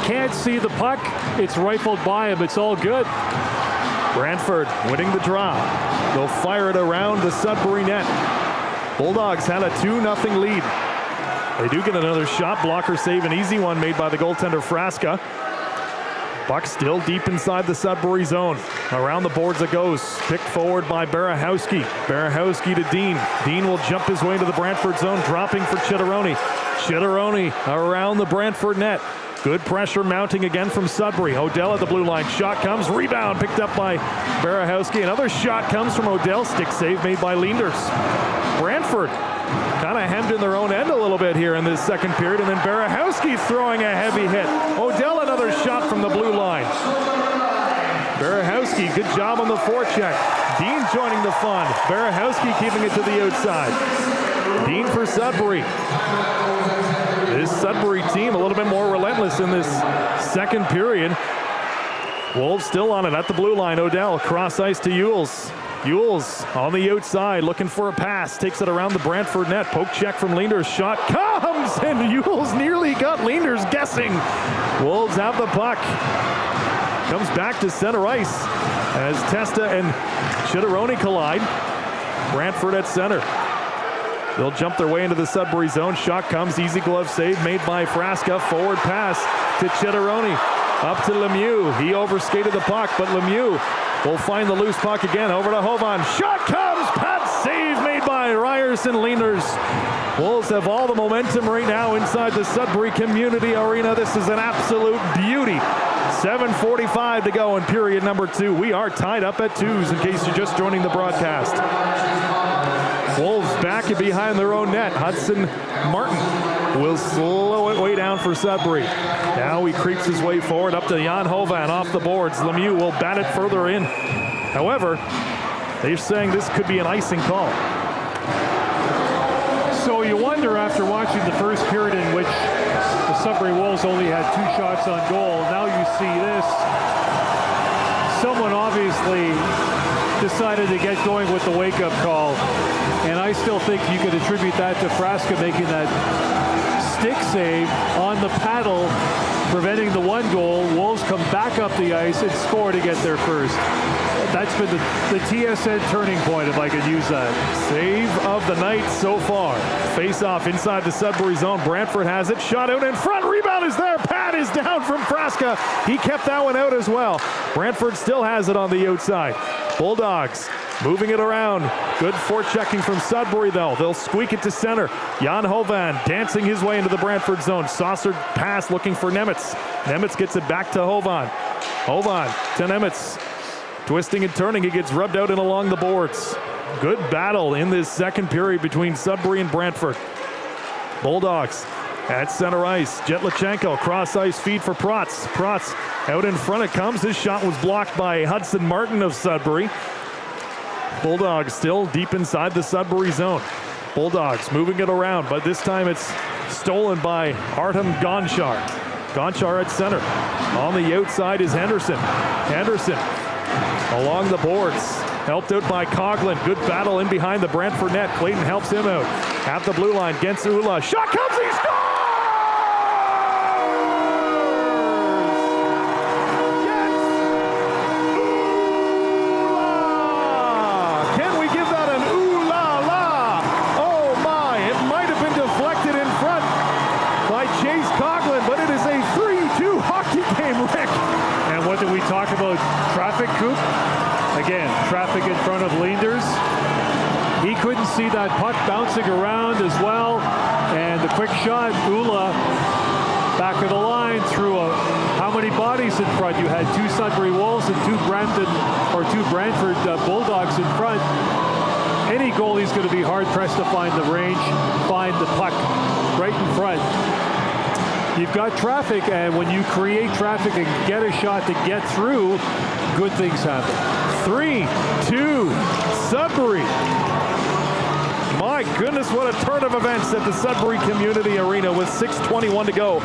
can't see the puck. It's rifled by him. It's all good. Brantford winning the draw. They'll fire it around the Sudbury net. Bulldogs had a 2-0 lead. They do get another shot. Blocker save, an easy one made by the goaltender Frasca. Puck still deep inside the Sudbury zone. Around the boards it goes. Picked forward by Barahowski. Barahowski to Dean. Dean will jump his way into the Brantford zone, dropping for Chitteroni. Chitteroni around the Brantford net. Good pressure mounting again from Sudbury. Odell at the blue line. Shot comes. Rebound picked up by Barahowski. Another shot comes from Odell. Stick save made by Leinders. Brantford kind of hemmed in their own end a little bit here in this second period. And then Barahowski throwing a heavy hit. Odell another shot from the blue line. Barahowski good job on the forecheck. Dean joining the fun. Barahowski keeping it to the outside. Dean for Sudbury. This Sudbury team a little bit more relentless in this second period. Wolves still on it at the blue line. Odell cross ice to Yules. Yules on the outside looking for a pass. Takes it around the Brantford net. Poke check from Leenders. Shot comes and Yules nearly got Leenders guessing. Wolves have the puck. Comes back to center ice as Testa and Chitteroni collide. Brantford at center. They'll jump their way into the Sudbury zone. Shot comes. Easy glove save made by Frasca. Forward pass to Chitteroni. Up to Lemieux. He overskated the puck, but Lemieux will find the loose puck again. Over to Hovan. Shot comes. Pat save made by Ryerson Leenders. Wolves have all the momentum right now inside the Sudbury Community Arena. This is an absolute beauty. 7:45 to go in period number 2. We are tied up at 2s in case you're just joining the broadcast. Wolves back and behind their own net. Hudson Martin will slow it way down for Sudbury. Now he creeps his way forward up to Jan Hovan off the boards. Lemieux will bat it further in. However, they're saying this could be an icing call. So you wonder after watching the first period in which the Sudbury Wolves only had 2 shots on goal. Now you see this. Someone obviously decided to get going with the wake-up call. And I still think you could attribute that to Frasca making that stick save on the paddle, preventing the 1 goal. Wolves come back up the ice and score to get their first. That's been the TSN turning point, if I could use that. Save of the night so far. Face off inside the Sudbury zone. Brantford has it. Shot out in front. Rebound is there. Pad is down from Frasca. He kept that one out as well. Brantford still has it on the outside. Bulldogs moving it around. Good forechecking from Sudbury, though. They'll squeak it to center. Jan Hovan dancing his way into the Brantford zone. Saucered pass looking for Nemitz. Nemitz gets it back to Hovan. Hovan to Nemitz. Twisting and turning, he gets rubbed out and along the boards. Good battle in this second period between Sudbury and Brantford. Bulldogs at center ice. Jetlachenko, cross ice feed for Protz. Protz out in front it comes. His shot was blocked by Hudson Martin of Sudbury. Bulldogs still deep inside the Sudbury zone. Bulldogs moving it around, but this time it's stolen by Artem Gonchar. Gonchar at center. On the outside is Henderson. Henderson along the boards. Helped out by Coughlin. Good battle in behind the Brantford net. Clayton helps him out. At the blue line against Ula. Shot comes, he scores! Yes! Ula! Can we give that an ooh-la-la? Oh my, it might have been deflected in front by Chase Coughlin, but it is a 3-2 hockey game, Rick. And what did we talk about? Traffic, Coop? Again, traffic in front of Leenders. He couldn't see that puck bouncing around as well. And the quick shot, Ula, back of the line, through how many bodies in front? You had 2 Sudbury Wolves and 2 Brantford Bulldogs in front. Any goalie's going to be hard-pressed to find the range, find the puck right in front. You've got traffic, and when you create traffic and get a shot to get through, good things happen. 3-2 Sudbury. My goodness, what a turn of events at the Sudbury Community Arena with 6:21 to go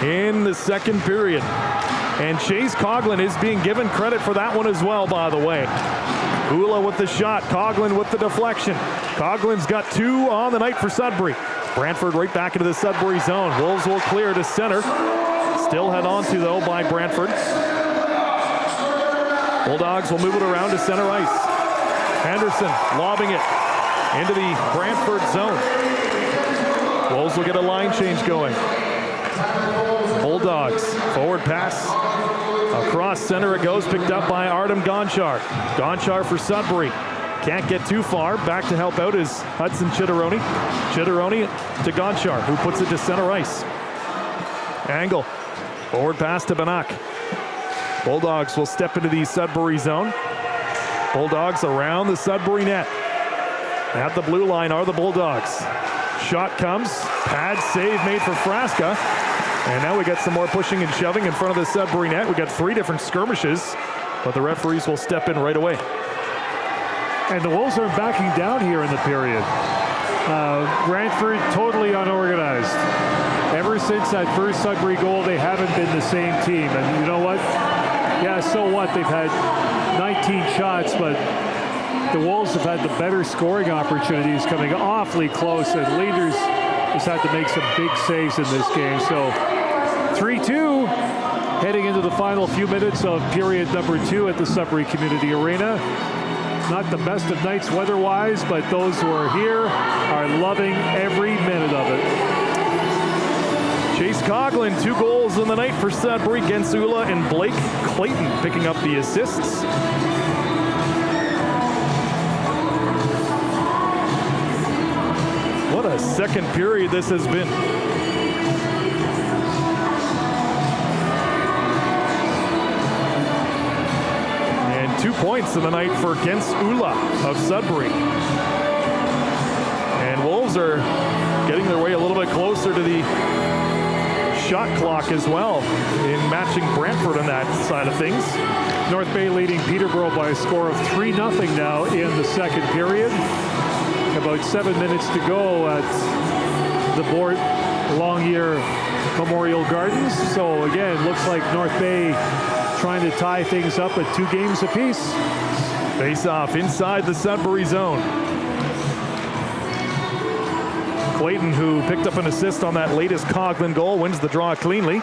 in the second period. And Chase Coughlin is being given credit for that one as well, by the way. Ula with the shot, Coughlin with the deflection. Coughlin's got 2 on the night for Sudbury. Brantford right back into the Sudbury zone. Wolves will clear to center. Still head on to, though, by Brantford. Bulldogs will move it around to center ice. Henderson lobbing it into the Brantford zone. Wolves will get a line change going. Bulldogs, forward pass. Across center it goes, picked up by Artem Gonchar. Gonchar for Sudbury. Can't get too far. Back to help out is Hudson Chitteroni. Chitteroni to Gonchar, who puts it to center ice. Angle. Forward pass to Banak. Bulldogs will step into the Sudbury zone. Bulldogs around the Sudbury net. At the blue line are the Bulldogs. Shot comes. Pad save made for Frasca. And now we got some more pushing and shoving in front of the Sudbury net. We got 3 different skirmishes. but the referees will step in right away. And the Wolves are backing down here in the period. Brantford totally unorganized. Ever since that first Sudbury goal, they haven't been the same team. And you know what? Yeah, so what? They've had 19 shots, but the Wolves have had the better scoring opportunities, coming awfully close, and Leaders has had to make some big saves in this game. So 3-2, heading into the final few minutes of period number 2 at the Sudbury Community Arena. Not the best of nights weather-wise, but those who are here are loving every minute of it. Chase Coughlin, 2 goals in the night for Sudbury. Gensula and Blake Clayton picking up the assists. What a second period this has been. And 2 points in the night for Gensula of Sudbury. And Wolves are getting their way a little bit closer to the shot clock as well in matching Brantford on that side of things. North Bay leading Peterborough by a score of 3-0 now in the second period. About 7 minutes to go at the Bort Longyear Memorial Gardens. So again, looks like North Bay trying to tie things up at 2 games apiece. Face off inside the Sudbury zone. Clayton, who picked up an assist on that latest Coughlin goal, wins the draw cleanly.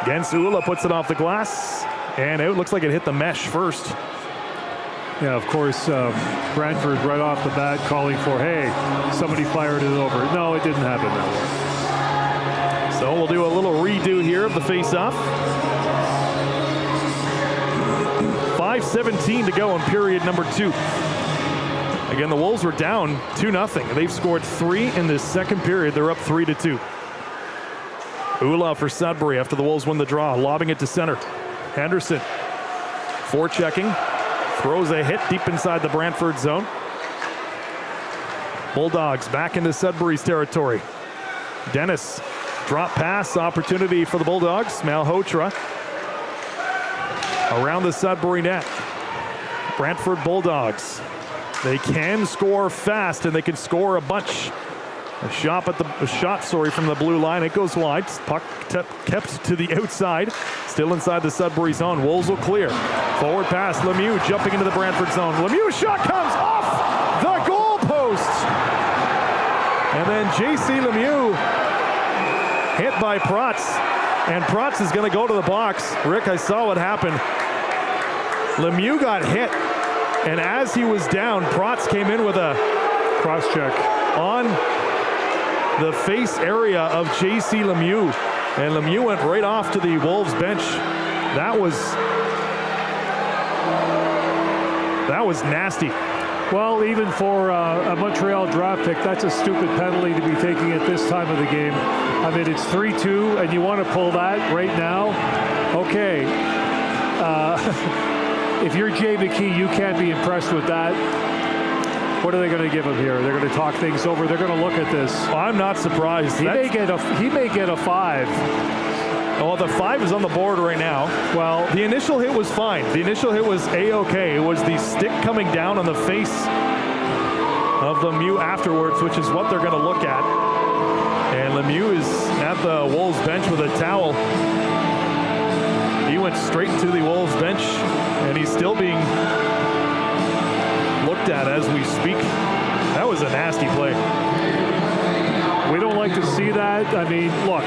Gensula puts it off the glass, and it looks like it hit the mesh first. Yeah, of course, Brantford right off the bat calling for, hey, somebody fired it over. No, it didn't happen that way. So we'll do a little redo here of the face-off. 5:17 to go in period number 2. Again, the Wolves were down 2-0. They've scored 3 in this second period. They're up 3-2. Ula for Sudbury after the Wolves win the draw, lobbing it to center. Henderson forechecking, throws a hit deep inside the Brantford zone. Bulldogs back into Sudbury's territory. Dennis, drop pass opportunity for the Bulldogs. Malhotra around the Sudbury net. Brantford Bulldogs. They can score fast, and they can score a bunch. A shot from the blue line. It goes wide. Puck kept to the outside. Still inside the Sudbury zone. Wolves will clear. Forward pass. Lemieux jumping into the Brantford zone. Lemieux shot comes off the goal post. And then J.C. Lemieux hit by Protz. And Protz is going to go to the box. Rick, I saw what happened. Lemieux got hit. And as he was down, Protz came in with a cross check on the face area of J.C. Lemieux. And Lemieux went right off to the Wolves bench. That was nasty. Well, even for a Montreal draft pick, that's a stupid penalty to be taking at this time of the game. I mean, it's 3-2, and you want to pull that right now? Okay. If you're Jay McKee, you can't be impressed with that. What are they going to give him here? They're going to talk things over. They're going to look at this. I'm not surprised. He may get a 5. Well, the 5 is on the board right now. Well, the initial hit was fine. The initial hit was A-okay. It was the stick coming down on the face of Lemieux afterwards, which is what they're going to look at. And Lemieux is at the Wolves bench with a towel. He went straight to the Wolves bench, and he's still being looked at as we speak. That was a nasty play. We don't like to see that. I mean, look,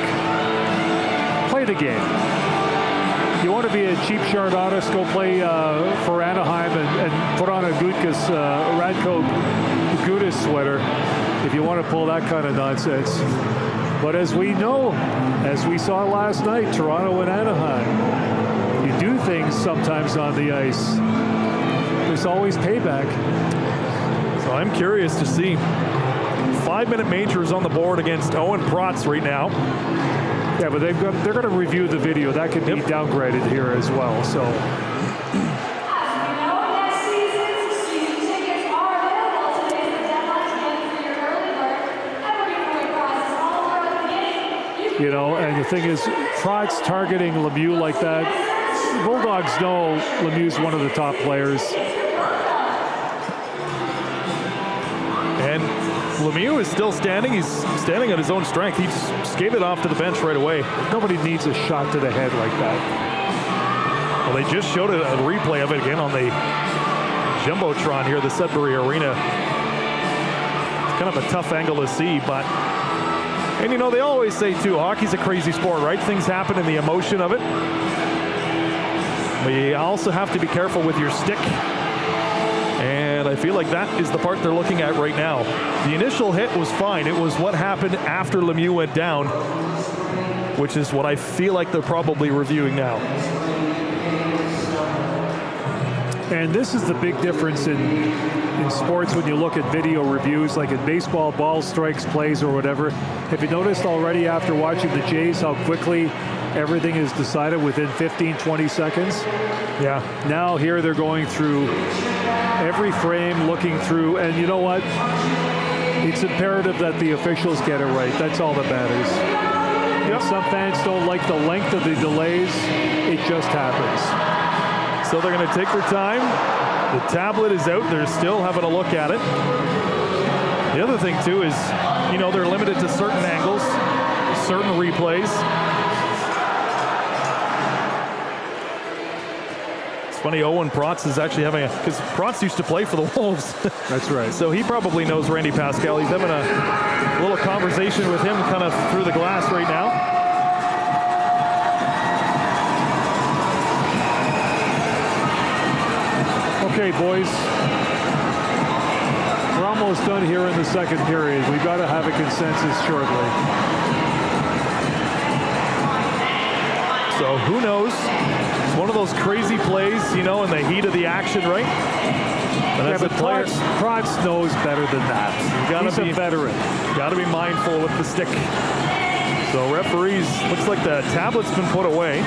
play the game. You want to be a cheap shot artist, go play for Anaheim and put on a Radko Gudas sweater if you want to pull that kind of nonsense. But as we know, as we saw last night, Toronto and Anaheim, you do things sometimes on the ice. There's always payback. So I'm curious to see. 5-minute majors on the board against Owen Protz right now. Yeah, but they're going to review the video. That could be downgraded here as well. So. You know, and the thing is, Protz targeting Lemieux like that, Bulldogs know Lemieux's one of the top players. And Lemieux is still standing. He's standing on his own strength. He just skated off to the bench right away. Nobody needs a shot to the head like that. Well, they just showed a replay of it again on the Jumbotron here, the Sudbury Arena. It's kind of a tough angle to see, but... And, you know, they always say, too, hockey's a crazy sport, right? Things happen in the emotion of it. But you also have to be careful with your stick. And I feel like that is the part they're looking at right now. The initial hit was fine. It was what happened after Lemieux went down, which is what I feel like they're probably reviewing now. And this is the big difference in sports when you look at video reviews, like in baseball, ball strikes, plays, or whatever. Have you noticed already after watching the Jays how quickly everything is decided within 15, 20 seconds? Yeah. Now here they're going through every frame, looking through, and you know what? It's imperative that the officials get it right. That's all that matters. Yep. Some fans don't like the length of the delays. It just happens. So they're going to take their time. The tablet is out. They're still having a look at it. The other thing, too, is, you know, they're limited to certain angles, certain replays. It's funny, Owen Protz is actually having because Protz used to play for the Wolves. That's right. So he probably knows Randy Pascal. He's having a little conversation with him kind of through the glass right now. Okay, boys, we're almost done here in the second period. We've got to have a consensus shortly. So who knows? It's one of those crazy plays, you know, in the heat of the action, right? Yeah, but Protz knows better than that. He's a veteran. Got to be mindful with the stick. So referees, looks like the tablet's been put away.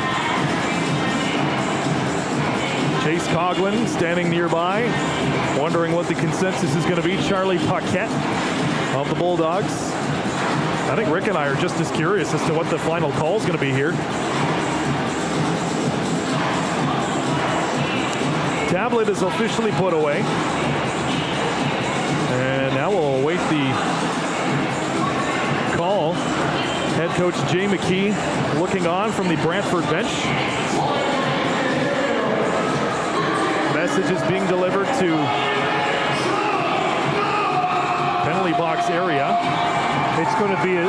Chase Coughlin standing nearby, wondering what the consensus is going to be. Charlie Paquette of the Bulldogs. I think Rick and I are just as curious as to what the final call is going to be here. Tablet is officially put away. And now we'll await the call. Head coach Jay McKee looking on from the Brantford bench. Message is being delivered to penalty box area. It's going to be a...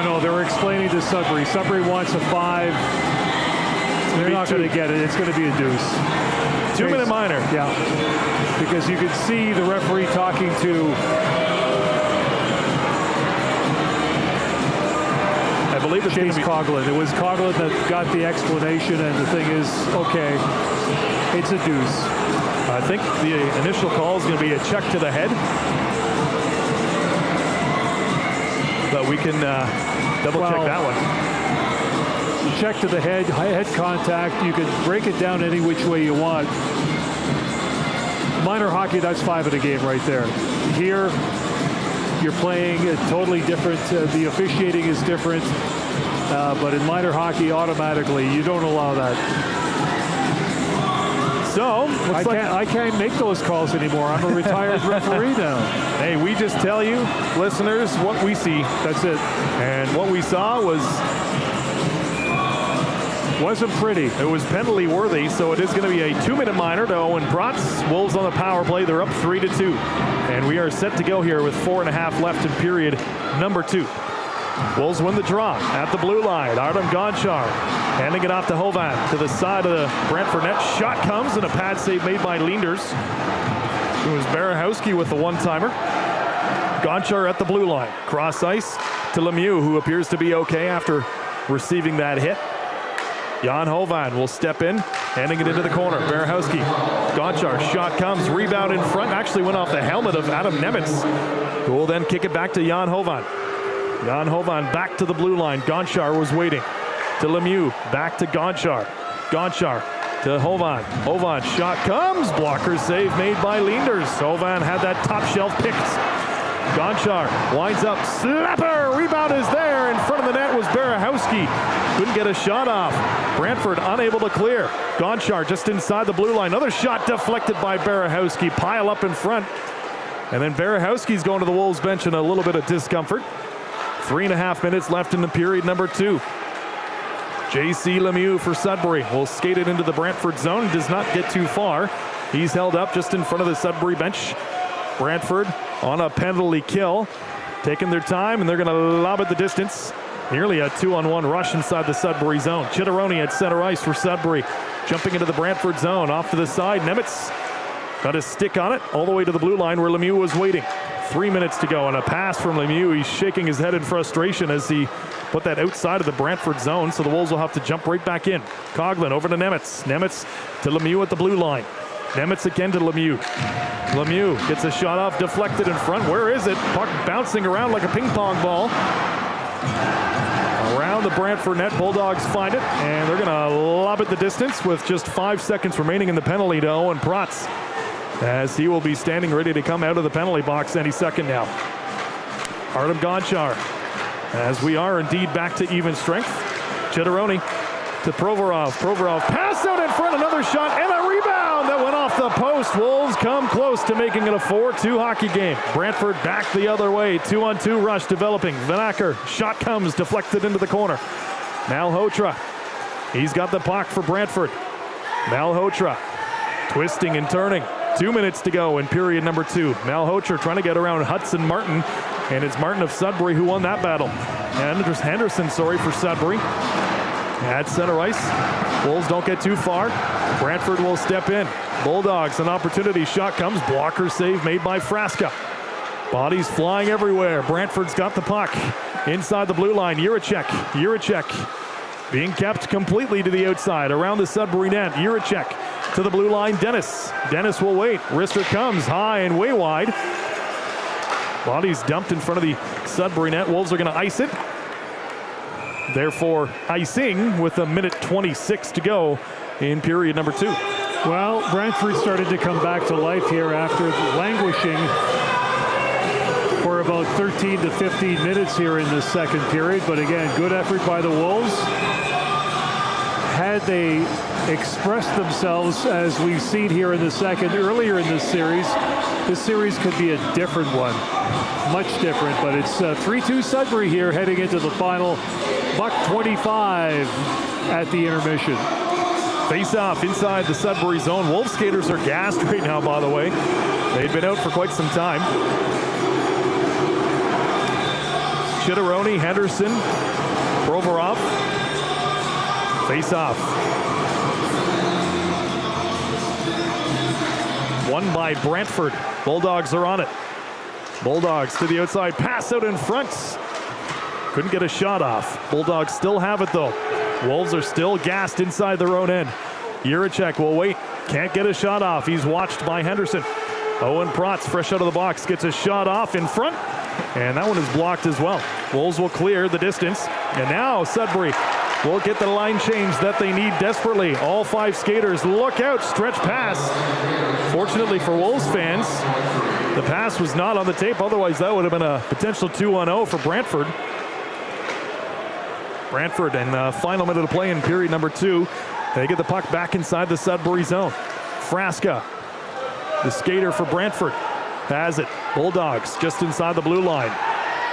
No, they're explaining to Sudbury. Sudbury wants a 5. They're not going to get it. It's going to be a deuce. 2-minute minor. Yeah. Because you can see the referee talking to... I believe it's Chase Coughlin. It was Coughlin that got the explanation, and the thing is, okay, it's a deuce. I think the initial call is going to be a check to the head. But we can double check that one. Check to the head contact. You can break it down any which way you want. Minor hockey, that's 5 in a game right there. Here, you're playing a totally different, the officiating is different, but in minor hockey, automatically, you don't allow that. So, I can't make those calls anymore. I'm a retired referee now. Hey, we just tell you, listeners, what we see. That's it. And what we saw wasn't pretty. It was penalty worthy, so it is going to be a 2-minute minor to Owen Protz. Wolves on the power play. They're up 3-2. And we are set to go here with 4.5 left in period number 2. Wolves win the draw at the blue line. Artem Gonchar handing it off to Hovan to the side of the Brantford net. Shot comes and a pad save made by Leenders. It was Barahowski with the one-timer. Gonchar at the blue line. Cross ice to Lemieux, who appears to be okay after receiving that hit. Jan Hovan will step in, handing it into the corner. Barahowski, Gonchar, shot comes, rebound in front, actually went off the helmet of Adam Nemitz, who will then kick it back to Jan Hovan. Jan Hovan back to the blue line. Gonchar was waiting. To Lemieux, back to Gonchar. Gonchar to Hovan. Hovan, shot comes, blocker save made by Leenders. Hovan had that top shelf picked. Gonchar winds up, slapper, rebound is there. In front of the net was Barahowski. Berehowski couldn't get a shot off. Brantford unable to clear. Gonchar just inside the blue line. Another shot deflected by Berehowski. Pile up in front. And then Berehowski's going to the Wolves bench in a little bit of discomfort. 3.5 minutes left in the period number 2. J.C. Lemieux for Sudbury will skate it into the Brantford zone. Does not get too far. He's held up just in front of the Sudbury bench. Brantford on a penalty kill. Taking their time, and they're going to lob it the distance. Nearly a 2-on-1 rush inside the Sudbury zone. Chitteroni at center ice for Sudbury. Jumping into the Brantford zone. Off to the side. Nemitz got his stick on it all the way to the blue line where Lemieux was waiting. 3 minutes to go, and a pass from Lemieux. He's shaking his head in frustration as he put that outside of the Brantford zone, so the Wolves will have to jump right back in. Coughlin over to Nemitz. Nemitz to Lemieux at the blue line. Nemitz again to Lemieux. Lemieux gets a shot off, deflected in front. Where is it? Puck bouncing around like a ping pong ball. Around the Brantford net, Bulldogs find it, and they're gonna lob it the distance with just 5 seconds remaining in the penalty to Owen Protz, as he will be standing ready to come out of the penalty box any second now. Artem Gonchar, as we are indeed back to even strength. Chitteroni to Provorov. Provorov pass out in front, another shot, and a rebound that went off the post. Wolves come close to making it a 4-2 hockey game. Brantford back the other way. 2-on-2 rush developing. Vanacker, shot comes, deflected into the corner. Malhotra, he's got the puck for Brantford. Malhotra, twisting and turning. 2 minutes to go in period number 2. Malhotra trying to get around Hudson Martin, and it's Martin of Sudbury who won that battle. And Henderson, for Sudbury. At center ice. Wolves don't get too far. Brantford will step in. Bulldogs, an opportunity. Shot comes. Blocker save made by Frasca. Bodies flying everywhere. Brantford's got the puck. Inside the blue line. Juracek being kept completely to the outside. Around the Sudbury net. Juracek to the blue line. Dennis will wait. Rister comes high and way wide. Bodies dumped in front of the Sudbury net. Wolves are going to ice it. Therefore, icing with 1:26 to go in period number 2. Well, Brantford started to come back to life here after languishing for about 13 to 15 minutes here in the second period. But again, good effort by the Wolves. Had they expressed themselves as we've seen here in the second earlier in this series could be a different one. Much different, but it's 3-2 Sudbury here heading into the final. $1:25 at the intermission. Face off inside the Sudbury zone. Wolves skaters are gassed right now, by the way. They've been out for quite some time. Chitteroni, Henderson, Provorov. Face off. Won by Brantford. Bulldogs are on it. Bulldogs to the outside. Pass out in front. Couldn't get a shot off. Bulldogs still have it though. Wolves are still gassed inside their own end. Juracek will wait. Can't get a shot off. He's watched by Henderson. Owen Protz, fresh out of the box, gets a shot off in front. And that one is blocked as well. Wolves will clear the distance. And now Sudbury will get the line change that they need desperately. All 5 skaters look out. Stretch pass. Fortunately for Wolves fans, the pass was not on the tape. Otherwise, that would have been a potential 2-on-0 for Brantford. Brantford in the final minute of play in period number 2. They get the puck back inside the Sudbury zone. Frasca, the skater for Brantford, has it. Bulldogs just inside the blue line.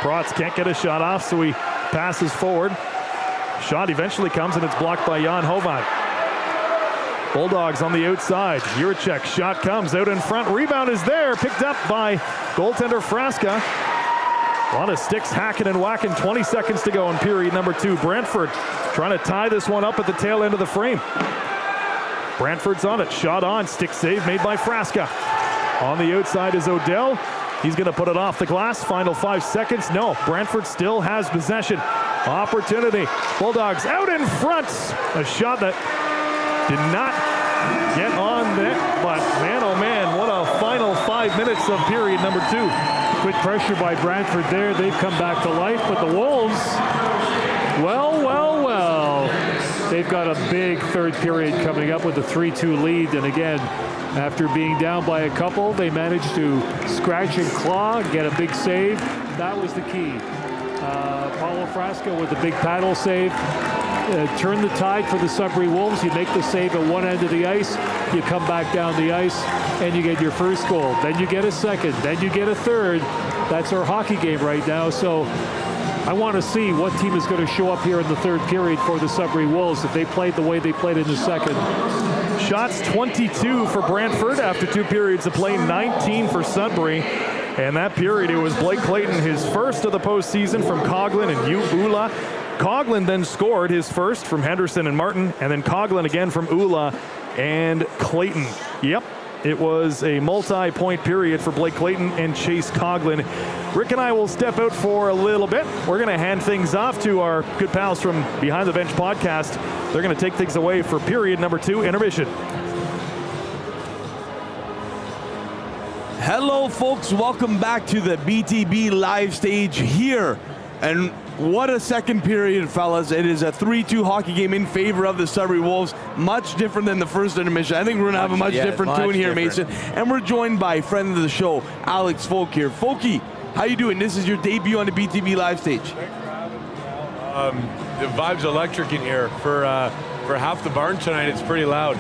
Protz can't get a shot off, so he passes forward. Shot eventually comes, and it's blocked by Jan Hovan. Bulldogs on the outside. Juracek, shot comes out in front. Rebound is there, picked up by goaltender Frasca. A lot of sticks hacking and whacking. 20 seconds to go in period number 2. Brantford trying to tie this one up at the tail end of the frame. Brantford's on it. Shot on. Stick save made by Frasca. On the outside is Odell. He's going to put it off the glass. Final 5 seconds. No, Brantford still has possession. Opportunity. Bulldogs out in front. A shot that did not get on net. But man, oh man, what a final 5 minutes of period number 2. Good pressure by Brantford there. They've come back to life, but the Wolves, well. They've got a big third period coming up with a 3-2 lead. And again, after being down by a couple, they managed to scratch and claw, get a big save. That was the key. Paulo Frasca with a big paddle save. Turn the tide for the Sudbury Wolves. You make the save at one end of the ice. You come back down the ice, and you get your first goal. Then you get a second. Then you get a third. That's our hockey game right now. So I want to see what team is going to show up here in the third period for the Sudbury Wolves if they played the way they played in the second. Shots 22 for Brantford after 2 periods of play, 19 for Sudbury. And that period, it was Blake Clayton, his first of the postseason from Coughlin and Ula. Coughlin then scored his first from Henderson and Martin, and then Coughlin again from Ula and Clayton. Yep, it was a multi-point period for Blake Clayton and Chase Coughlin. Rick and I will step out for a little bit. We're going to hand things off to our good pals from Behind the Bench podcast. They're going to take things away for period number 2, intermission. Hello, folks. Welcome back to the BTB live stage here. And what a second period, fellas. It is a 3-2 hockey game in favor of the Sudbury Wolves. Much different than the first intermission. I think we're going to have a much different tune here, Mason. And we're joined by friend of the show, Alex Folk here. Folky, how you doing? This is your debut on the BTB live stage. Thanks for having me, Al. The vibe's electric in here. For half the barn tonight, it's pretty loud.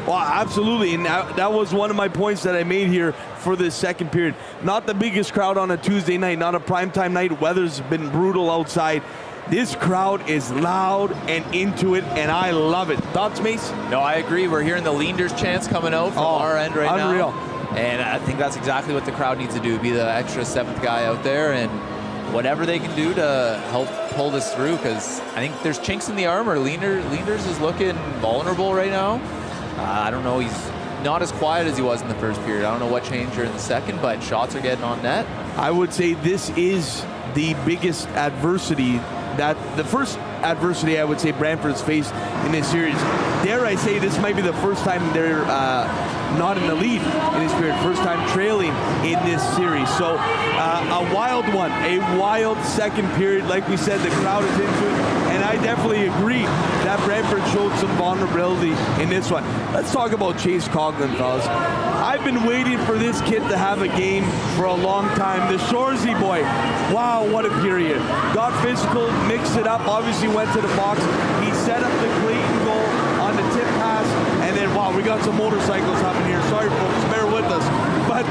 Well, absolutely, and that was one of my points that I made here for this second period. Not the biggest crowd on a Tuesday night, not a primetime night. Weather's been brutal outside. This crowd is loud and into it, and I love it. Thoughts, Mace? No, I agree. We're hearing the Leanders chants coming out from our end right unreal. now. And I think that's exactly what the crowd needs to do, be the extra 7th guy out there, and whatever they can do to help pull this through, because I think there's chinks in the armor. Leanders is looking vulnerable right now. I don't know, he's not as quiet as he was in the first period. I don't know what changed during the second, but shots are getting on net. I would say this is the biggest adversity, that the first adversity I would say Brantford's faced in this series. Dare I say this might be the first time they're not in the lead in this period, first time trailing in this series. So a wild one, a wild second period. Like we said, the crowd is into it, and I definitely agree that Brantford showed some vulnerability in this one. Let's talk about Chase Coughlin, fellas. I've been waiting for this kid to have a game for a long time. The Shoresy boy, wow, what a period. Got physical, mixed it up, obviously went to the box. He set up the Clayton goal on the tip pass, and then, wow, we got some motorcycles happening here. Sorry, folks, bear with us. But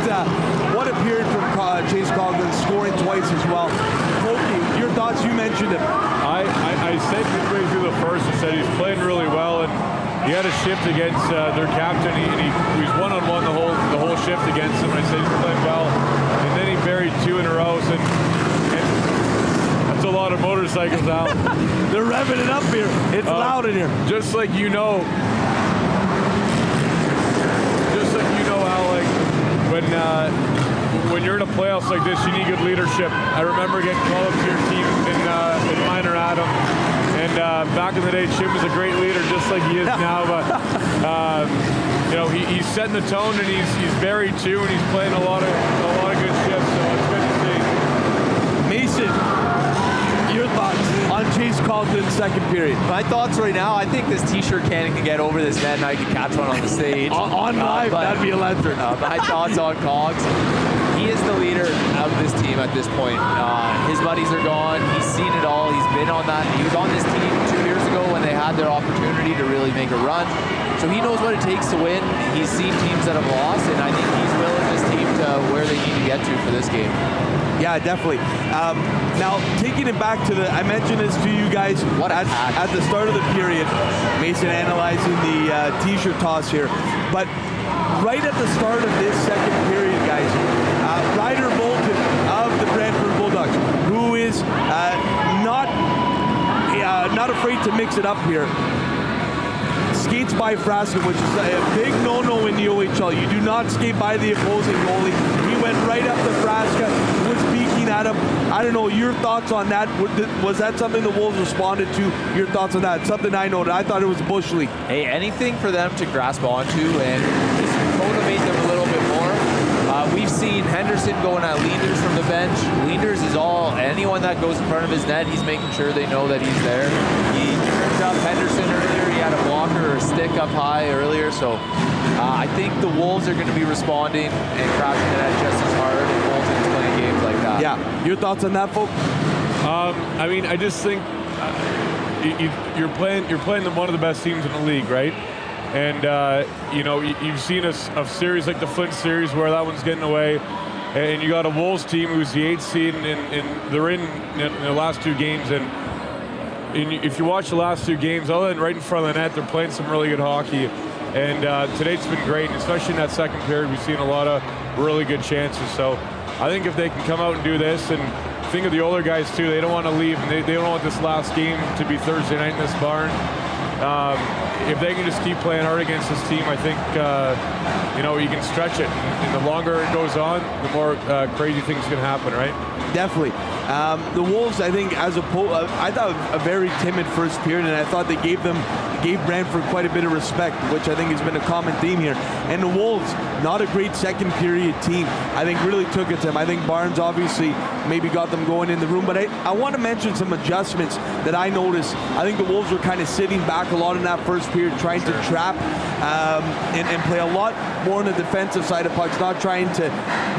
what a period from Chase Coughlin, scoring twice as well. Folky, your thoughts? You mentioned him. I said midway through the first, I said he's playing really well, and he had a shift against their captain. He was one-on-one the whole shift against him. I said he's playing well, and then he buried 2 in a row, and that's a lot of motorcycles out. They're revving it up here. It's loud in here. Just like you know, Al, like when you're in a playoffs like this, you need good leadership. I remember getting called up to your team in minor Adam, and back in the day, Chip was a great leader, just like he is now. But you know, he's setting the tone, and he's buried 2, and he's playing a lot of good shifts. So it's good to see. Mason, your thoughts on Chase Coughlin's second period? My thoughts right now, I think this t-shirt cannon can get over this net and I can catch one on the stage. on live, that'd be electric. My thoughts on Cogs. He is the leader of this team at this point. His buddies are gone. He's seen it all. He's been on that. He was on this team 2 years ago when they had their opportunity to really make a run. So he knows what it takes to win. He's seen teams that have lost, and I think he's willing this team to where they need to get to for this game. Yeah, definitely. Now, taking it back to I mentioned this to you guys at the start of the period. Mason analyzing the t-shirt toss here. But right at the start of this second period, guys, Ryder Bolton of the Brantford Bulldogs, who is not afraid to mix it up here, skates by Frasca, which is a big no-no in the OHL. You do not skate by the opposing goalie. He went right up to Frasca, was peeking at him. I don't know, your thoughts on that? Was that something the Wolves responded to? Your thoughts on that? Something I noted. I thought it was Bush League. Hey, anything for them to grasp onto and just motivate them a little bit more. We've seen Henderson going at Leanders from the bench. Leanders is anyone that goes in front of his net, he's making sure they know that he's there. He turned up Henderson earlier. He had a blocker or a stick up high earlier. So I think the Wolves are going to be responding and crashing the net just as hard, and Bolton's playing games like that. Yeah. Your thoughts on that, folks? I mean, I just think you're playing one of the best teams in the league, right? And you know, you've seen a series like the Flint series where that one's getting away, and you got a Wolves team who's the 8th seed, and they're in the last 2 games. And if you watch the last 2 games, other than right in front of the net, they're playing some really good hockey. And today's been great, and especially in that second period, we've seen a lot of really good chances. So I think if they can come out and do this, and think of the older guys too, they don't want to leave, and they don't want this last game to be Thursday night in this barn. If they can just keep playing hard against this team, I think you know, you can stretch it. And the longer it goes on, the more crazy things can happen, right? Definitely. The Wolves, I think, I thought a very timid first period, and I thought they gave Brantford quite a bit of respect, which I think has been a common theme here. And the Wolves, not a great second period team, I think really took it to them. I think Barnes obviously maybe got them going in the room, but I want to mention some adjustments that I noticed. I think the Wolves were kind of sitting back a lot in that first period, trying to trap and play a lot more on the defensive side of pucks, not trying to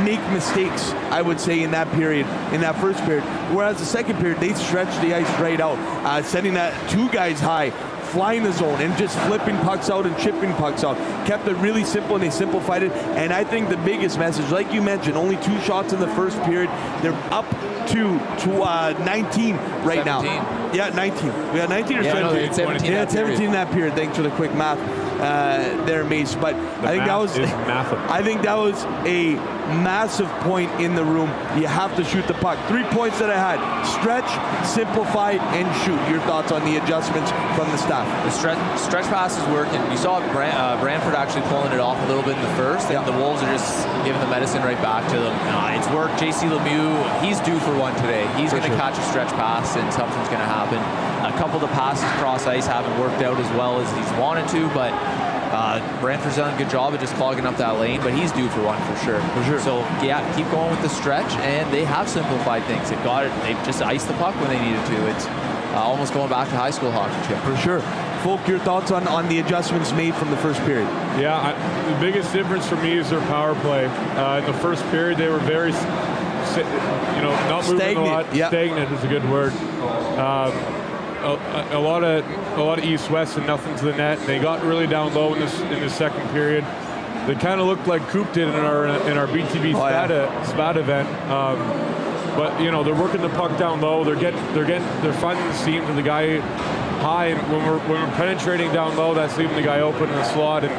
make mistakes, I would say, in that period, in that first period. Whereas the second period, they stretched the ice right out, sending that 2 guys high, flying the zone and just flipping pucks out and chipping pucks out. Kept it really simple, and they simplified it. And I think the biggest message, like you mentioned, only 2 shots in the first period. They're up to 19 right 17. now. Yeah, 19. We got 19 or 17? No, it's 17. Yeah, 17 in that period. Thanks for the quick math there, Mace. But I think that was a massive point in the room. You have to shoot the puck. 3 points that I had: stretch, simplify, and shoot. Your thoughts on the adjustments from the staff? The stretch pass is working. You saw Brantford actually pulling it off a little bit in the first, and the Wolves are just giving the medicine right back to them. It's worked. JC Lemieux, he's due for one today. He's going to catch a stretch pass, and something's going to happen. A couple of the passes across ice haven't worked out as well as he's wanted to, but Brantford's done a good job of just clogging up that lane, but he's due for one for sure. So yeah, keep going with the stretch, and they have simplified things. They just iced the puck when they needed to. It's almost going back to high school hockey, Chip. For sure. Folk, your thoughts on the adjustments made from the first period? Yeah, the biggest difference for me is their power play. In the first period, they were very, not moving stagnant. A lot. Yep. Stagnant is a good word. A lot of east-west and nothing to the net. They got really down low in the second period. They kind of looked like Coop did in our BTB SPAT event. But you know, they're working the puck down low. They're finding the seam to the guy high, and when we're penetrating down low, that's leaving the guy open in the slot, and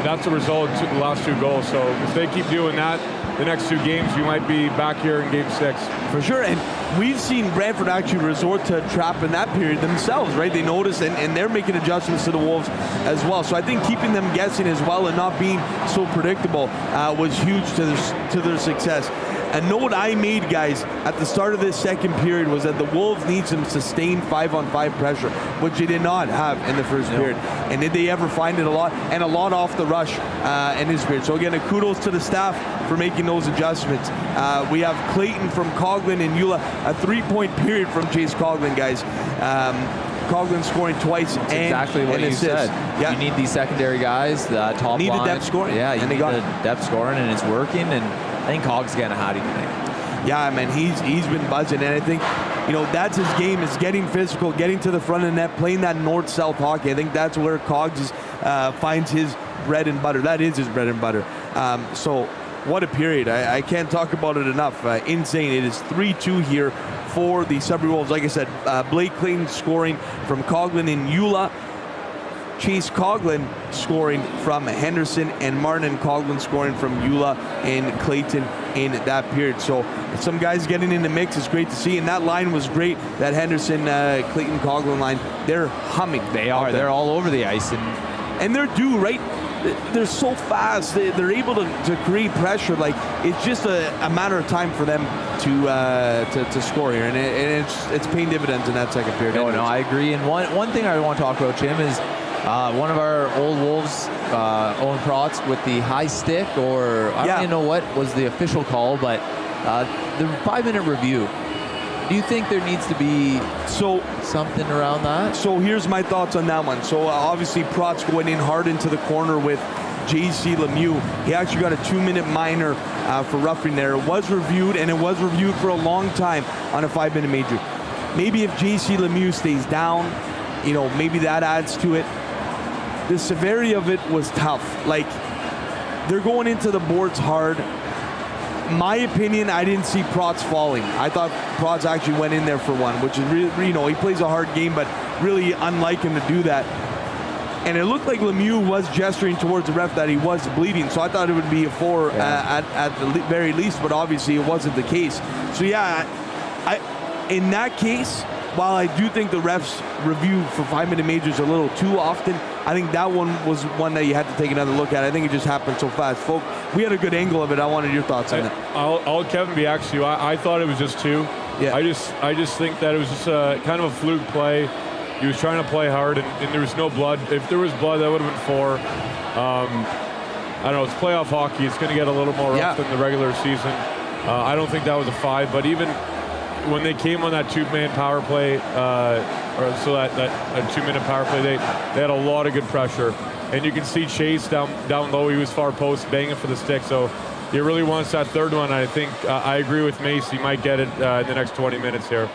that's the result of the last 2 goals. So if they keep doing that, the next 2 games, we might be back here in Game 6. For sure, and we've seen Brantford actually resort to a trap in that period themselves, right? They noticed, and they're making adjustments to the Wolves as well. So I think keeping them guessing as well and not being so predictable was huge to their success. A note I made, guys, at the start of this second period was that the Wolves need some sustained 5-on-5 pressure, which they did not have in the first period. And did they ever find it a lot? And a lot off the rush in this period. So again, a kudos to the staff for making those adjustments. We have Clayton from Coghlan and Eula, a 3-point period from Chase Coghlan, guys. Coghlan scoring twice. That's exactly what you said. Yeah. You need these secondary guys, the top need line. the depth scoring. Yeah, you and need the depth scoring, and it's working. And I think Cog's getting a hottie tonight. Yeah, man, he's been buzzing, and I think, that's his game, is getting physical, getting to the front of the net, playing that north-south hockey. I think that's where Cogs finds his bread and butter. That is his bread and butter. So what a period. I can't talk about it enough. Insane. It is 3-2 here for the Sudbury Wolves. Like I said, Blake Clayton scoring from Coghlan and Eula. Chase Coghlan scoring from Henderson, and Martin and Coghlan scoring from Eula and Clayton in that period. So some guys getting in the mix is great to see, and that line was great. That Henderson, Clayton, Coghlan line, they're humming. They are. They're all over the ice, and they're due, right? They're so fast. They're able to create pressure. Like, it's just a matter of time for them to score here, and it's paying dividends in that second period. No, I agree. And one thing I want to talk about, Jim, is one of our old Wolves, Owen Protz, with the high stick, or I don't even know what was the official call, but the 5-minute review. Do you think there needs to be something around that? So here's my thoughts on that one. So obviously Protz going in hard into the corner with J.C. Lemieux. He actually got a 2-minute minor for roughing there. It was reviewed, and it was reviewed for a long time on a 5-minute major. Maybe if J.C. Lemieux stays down, maybe that adds to it. The severity of it was tough. Like, they're going into the boards hard. My opinion, I didn't see Protz falling. I thought Protz actually went in there for one, which is really, he plays a hard game, but really unlike him to do that. And it looked like Lemieux was gesturing towards the ref that he was bleeding, so I thought it would be a 4 at the very least, but obviously it wasn't the case. So yeah, in that case, while I do think the refs review for 5-minute majors a little too often, I think that one was one that you had to take another look at. I think it just happened so fast. Folk, we had a good angle of it. I wanted your thoughts on that. I'll Kevin be asked you. I thought it was just 2. Yeah. I just think that it was just kind of a fluke play. He was trying to play hard, and there was no blood. If there was blood, that would have been 4. I don't know. It's playoff hockey. It's going to get a little more rough than the regular season. I don't think that was a 5, but even when they came on that 2-man power play, that 2-minute power play, they had a lot of good pressure. And you can see Chase down low. He was far post, banging for the stick. So he really wants that third one. I think I agree with Mace. He might get it in the next 20 minutes here.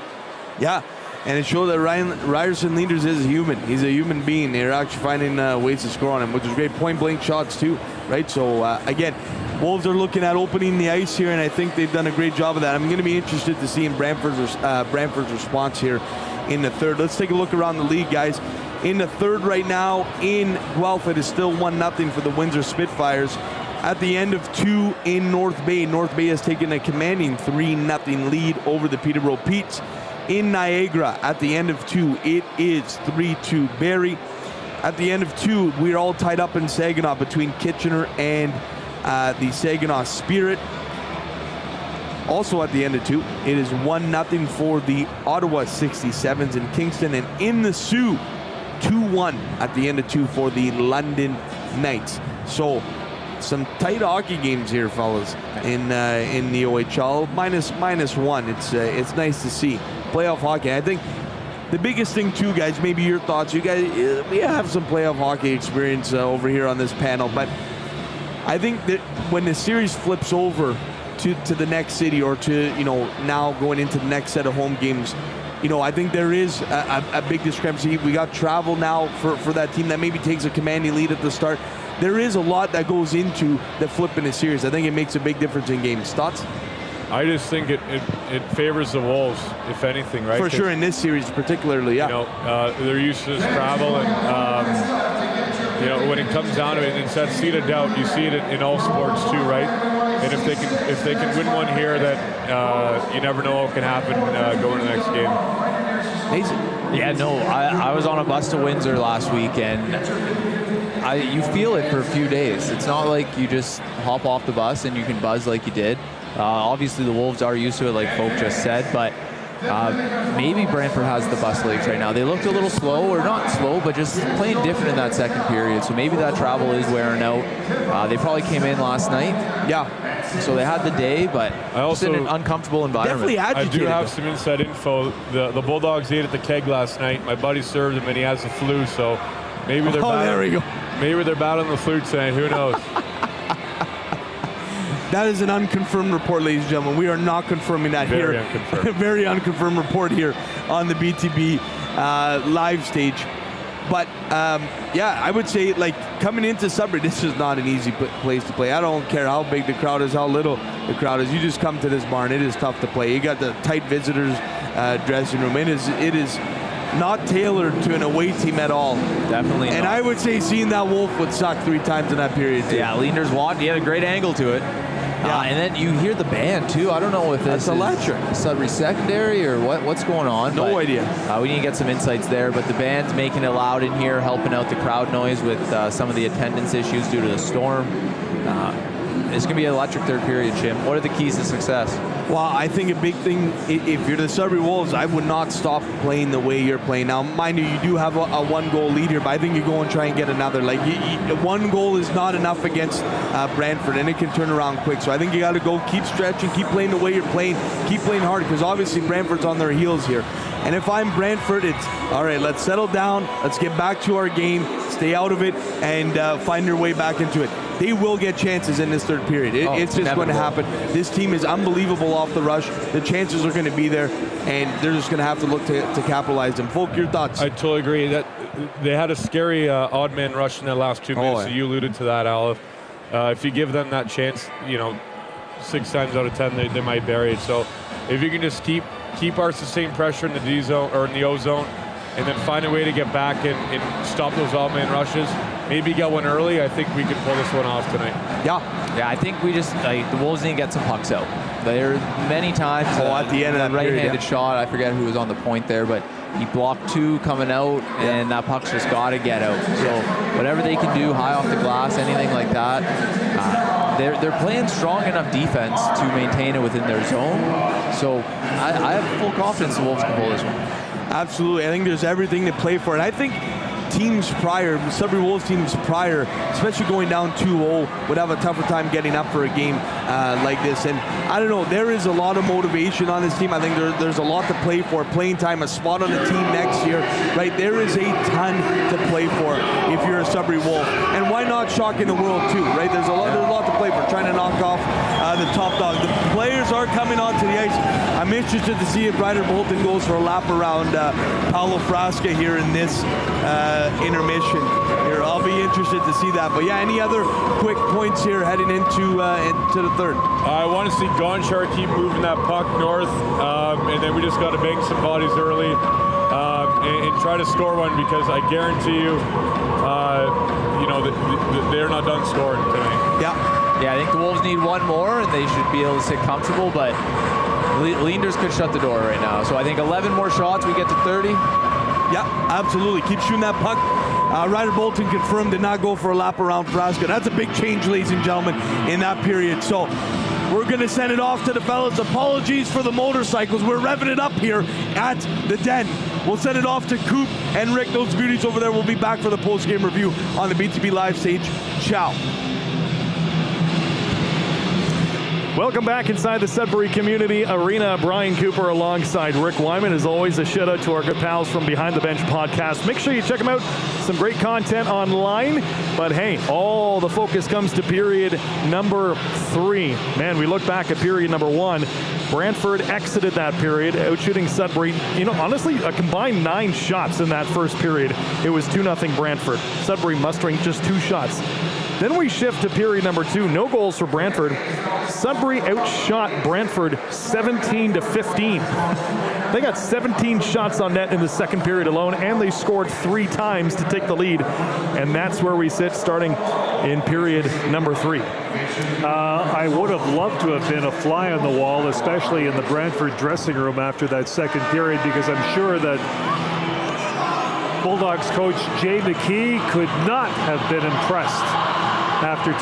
Yeah. And it showed that Ryerson Leaders is a human. He's a human being. They're actually finding ways to score on him, which is great. Point-blank shots, too, right? So, again, Wolves are looking at opening the ice here, and I think they've done a great job of that. I'm going to be interested to see in Brantford's response here in the third. Let's take a look around the league, guys. In the third right now in Guelph, it is still 1-0 for the Windsor Spitfires. At the end of 2 in North Bay has taken a commanding 3-0 lead over the Peterborough Petes. In Niagara, at the end of 2, it is 3-2 Barrie. At the end of 2, we're all tied up in Saginaw between Kitchener and the Saginaw Spirit. Also at the end of 2, it is 1-0 for the Ottawa 67s in Kingston. And in the Sioux, 2-1 at the end of 2 for the London Knights. So some tight hockey games here, fellas, in the OHL. Minus 1. It's nice to see playoff hockey. I think the biggest thing too, guys, maybe your thoughts. You guys, we have some playoff hockey experience over here on this panel, but I think that when the series flips over to the next city, or to now going into the next set of home games, I think there is a big discrepancy. We got travel now for that team that maybe takes a commanding lead at the start. There is a lot that goes into the flip in a series. I think it makes a big difference in games. Thoughts? I just think it favors the Wolves, if anything, right? For sure, in this series particularly, yeah. They're used to this travel, and when it comes down to it, it's that seed of doubt. You see it in all sports too, right? And if they can win one here, that you never know what can happen going to the next game. Mason? Yeah, no, I was on a bus to Windsor last week, and you feel it for a few days. It's not like you just hop off the bus and you can buzz like you did. Obviously, the Wolves are used to it, like Folk just said, but maybe Brantford has the bus legs right now. They looked a little slow, or not slow, but just playing different in that second period. So maybe that travel is wearing out. They probably came in last night. Yeah. So they had the day, but just in an uncomfortable environment. Definitely agitated. I do have some inside info. The Bulldogs ate at the keg last night. My buddy served him, and he has the flu, so maybe they're there we go. Maybe they're battling the flu tonight. Who knows? That is an unconfirmed report, ladies and gentlemen. We are not confirming that here. Very unconfirmed. Very unconfirmed report here on the BTB live stage. But, I would say, coming into Sudbury, this is not an easy place to play. I don't care how big the crowd is, how little the crowd is. You just come to this barn. It is tough to play. You got the tight visitors dressing room. It is not tailored to an away team at all. Definitely and not. I would say seeing that Wolf would suck 3 times in that period, too. Yeah, Leander's walk. He had a great angle to it. And then you hear the band, too. I don't know if this is electric. Sudbury secondary or what's going on. No idea. We need to get some insights there. But the band's making it loud in here, helping out the crowd noise with some of the attendance issues due to the storm. It's going to be an electric third period, Jim. What are the keys to success? Well, I think a big thing, if you're the Sudbury Wolves, I would not stop playing the way you're playing. Now, mind you do have a 1-goal lead here, but I think you go and try and get another. 1 goal is not enough against Brantford, and it can turn around quick. So I think you got to go, keep stretching, keep playing the way you're playing, keep playing hard, because obviously Brantford's on their heels here. And if I'm Brantford, it's, all right, let's settle down. Let's get back to our game, stay out of it, and find your way back into it. They will get chances in this third period. It's just going to happen. This team is unbelievable off the rush. The chances are going to be there, and they're just going to have to look to capitalize them. Folk, your thoughts? I totally agree. That they had a scary odd man rush in the last 2 minutes. Yeah. So you alluded to that, Al. If you give them that chance, 6 times out of 10 they might bury it. So if you can just keep our sustained pressure in the D zone or in the O zone, and then find a way to get back and stop those odd man rushes, maybe get one early, I think we can pull this one off tonight. Yeah, I think we just the Wolves need to get some pucks out. There are many times at the end of that right-handed period, shot. I forget who was on the point there, but he blocked 2 coming out, and that puck's just got to get out. So whatever they can do, high off the glass, anything like that, they're playing strong enough defense to maintain it within their zone. So I have full confidence the Wolves can pull this one. Absolutely. I think there's everything to play for. And I think Sudbury Wolves teams prior, especially going down 2-0, would have a tougher time getting up for a game like this. And I don't know, there is a lot of motivation on this team. I think there's a lot to play for. Playing time, a spot on the team next year, right? There is a ton to play for if you're a Sudbury Wolf. And why not shock in the world too, right? There's a lot to play for, trying to knock off the top dog. The players are coming onto the ice. I'm interested to see if Ryder Bolton goes for a lap around Paulo Frasca here in this intermission here. I'll be interested to see that. But yeah, any other quick points here heading into the third? I want to see Gonchar keep moving that puck north, and then we just got to bang some bodies early and try to score one, because I guarantee you, they're not done scoring tonight. Yeah, I think the Wolves need one more, and they should be able to sit comfortable, but Leanders could shut the door right now. So I think 11 more shots, we get to 30. Yeah, absolutely. Keep shooting that puck. Ryder Bolton confirmed did not go for a lap around Frasca. That's a big change, ladies and gentlemen, in that period. So we're going to send it off to the fellas. Apologies for the motorcycles. We're revving it up here at the Den. We'll send it off to Coop and Rick. Those beauties over there will be back for the post-game review on the BTB Live stage. Ciao. Welcome back inside the Sudbury Community Arena. Brian Cooper alongside Rick Wyman. As always, a shout out to our good pals from Behind the Bench podcast. Make sure you check them out. Some great content online. But hey, all the focus comes to period number 3. Man, we look back at period number 1. Brantford exited that period, outshooting Sudbury. Honestly, a combined 9 shots in that first period. It was 2-0 Brantford. Sudbury mustering just 2 shots. Then we shift to period number 2. No goals for Brantford. Sudbury outshot Brantford 17-15. They got 17 shots on net in the second period alone, and they scored 3 times to take the lead. And that's where we sit starting in period number 3. I would have loved to have been a fly on the wall, especially in the Brantford dressing room after that second period, because I'm sure that Bulldogs coach Jay McKee could not have been impressed after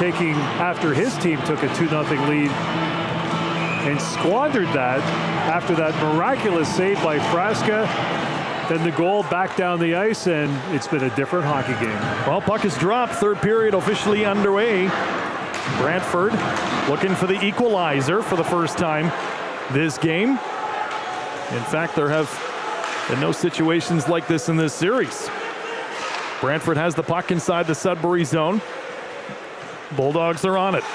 his team took a 2-0 lead and squandered that after that miraculous save by Frasca. Then the goal back down the ice, and it's been a different hockey game. Well, puck is dropped. Third period officially underway. Brantford looking for the equalizer for the first time this game. In fact, there have been no situations like this in this series. Brantford has the puck inside the Sudbury zone. Bulldogs are on it.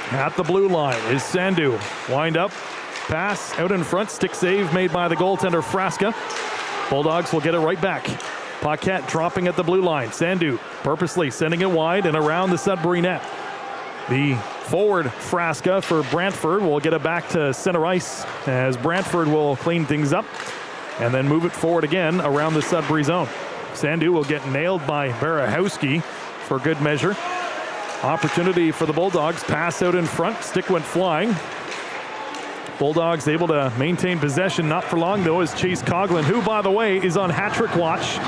At the blue line is Sandu. Wind up, pass out in front. Stick save made by the goaltender Frasca. Bulldogs will get it right back. Paquette dropping at the blue line. Sandu purposely sending it wide and around the Sudbury net. The forward Frasca for Brantford will get it back to center ice as Brantford will clean things up and then move it forward again around the Sudbury zone. Sandu will get nailed by Barahowski for good measure. Opportunity for the Bulldogs. Pass out in front. Stick went flying. Bulldogs able to maintain possession. Not for long, though, is Chase Coughlin, who, by the way, is on hat-trick watch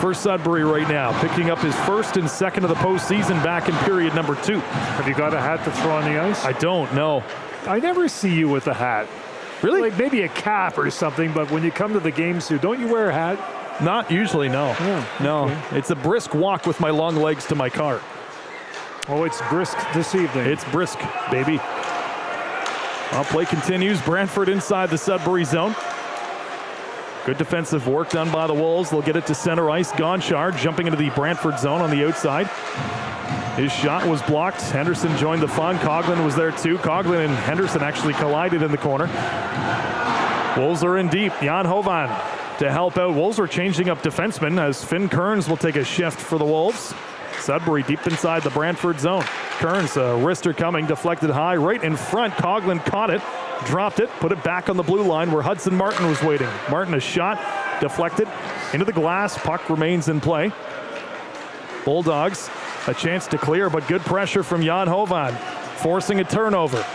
for Sudbury right now, picking up his first and second of the postseason back in period number 2. Have you got a hat to throw on the ice? I don't know. I never see you with a hat. Really? Like maybe a cap or something, but when you come to the games, don't you wear a hat? Not usually, no. Yeah, no. Okay. It's a brisk walk with my long legs to my car. Oh, it's brisk this evening. It's brisk, baby. Well, play continues. Brantford inside the Sudbury zone. Good defensive work done by the Wolves. They'll get it to center ice. Gonchar jumping into the Brantford zone on the outside. His shot was blocked. Henderson joined the fun. Coughlin was there too. Coughlin and Henderson actually collided in the corner. Wolves are in deep. Jan Hovan to help out. Wolves are changing up defensemen as Finn Kearns will take a shift for the Wolves. Sudbury deep inside the Brantford zone. Kearns, wrister coming, deflected high, right in front. Coughlin caught it, dropped it, put it back on the blue line where Hudson Martin was waiting. Martin a shot, deflected into the glass. Puck remains in play. Bulldogs a chance to clear, but good pressure from Jan Hovan, forcing a turnover.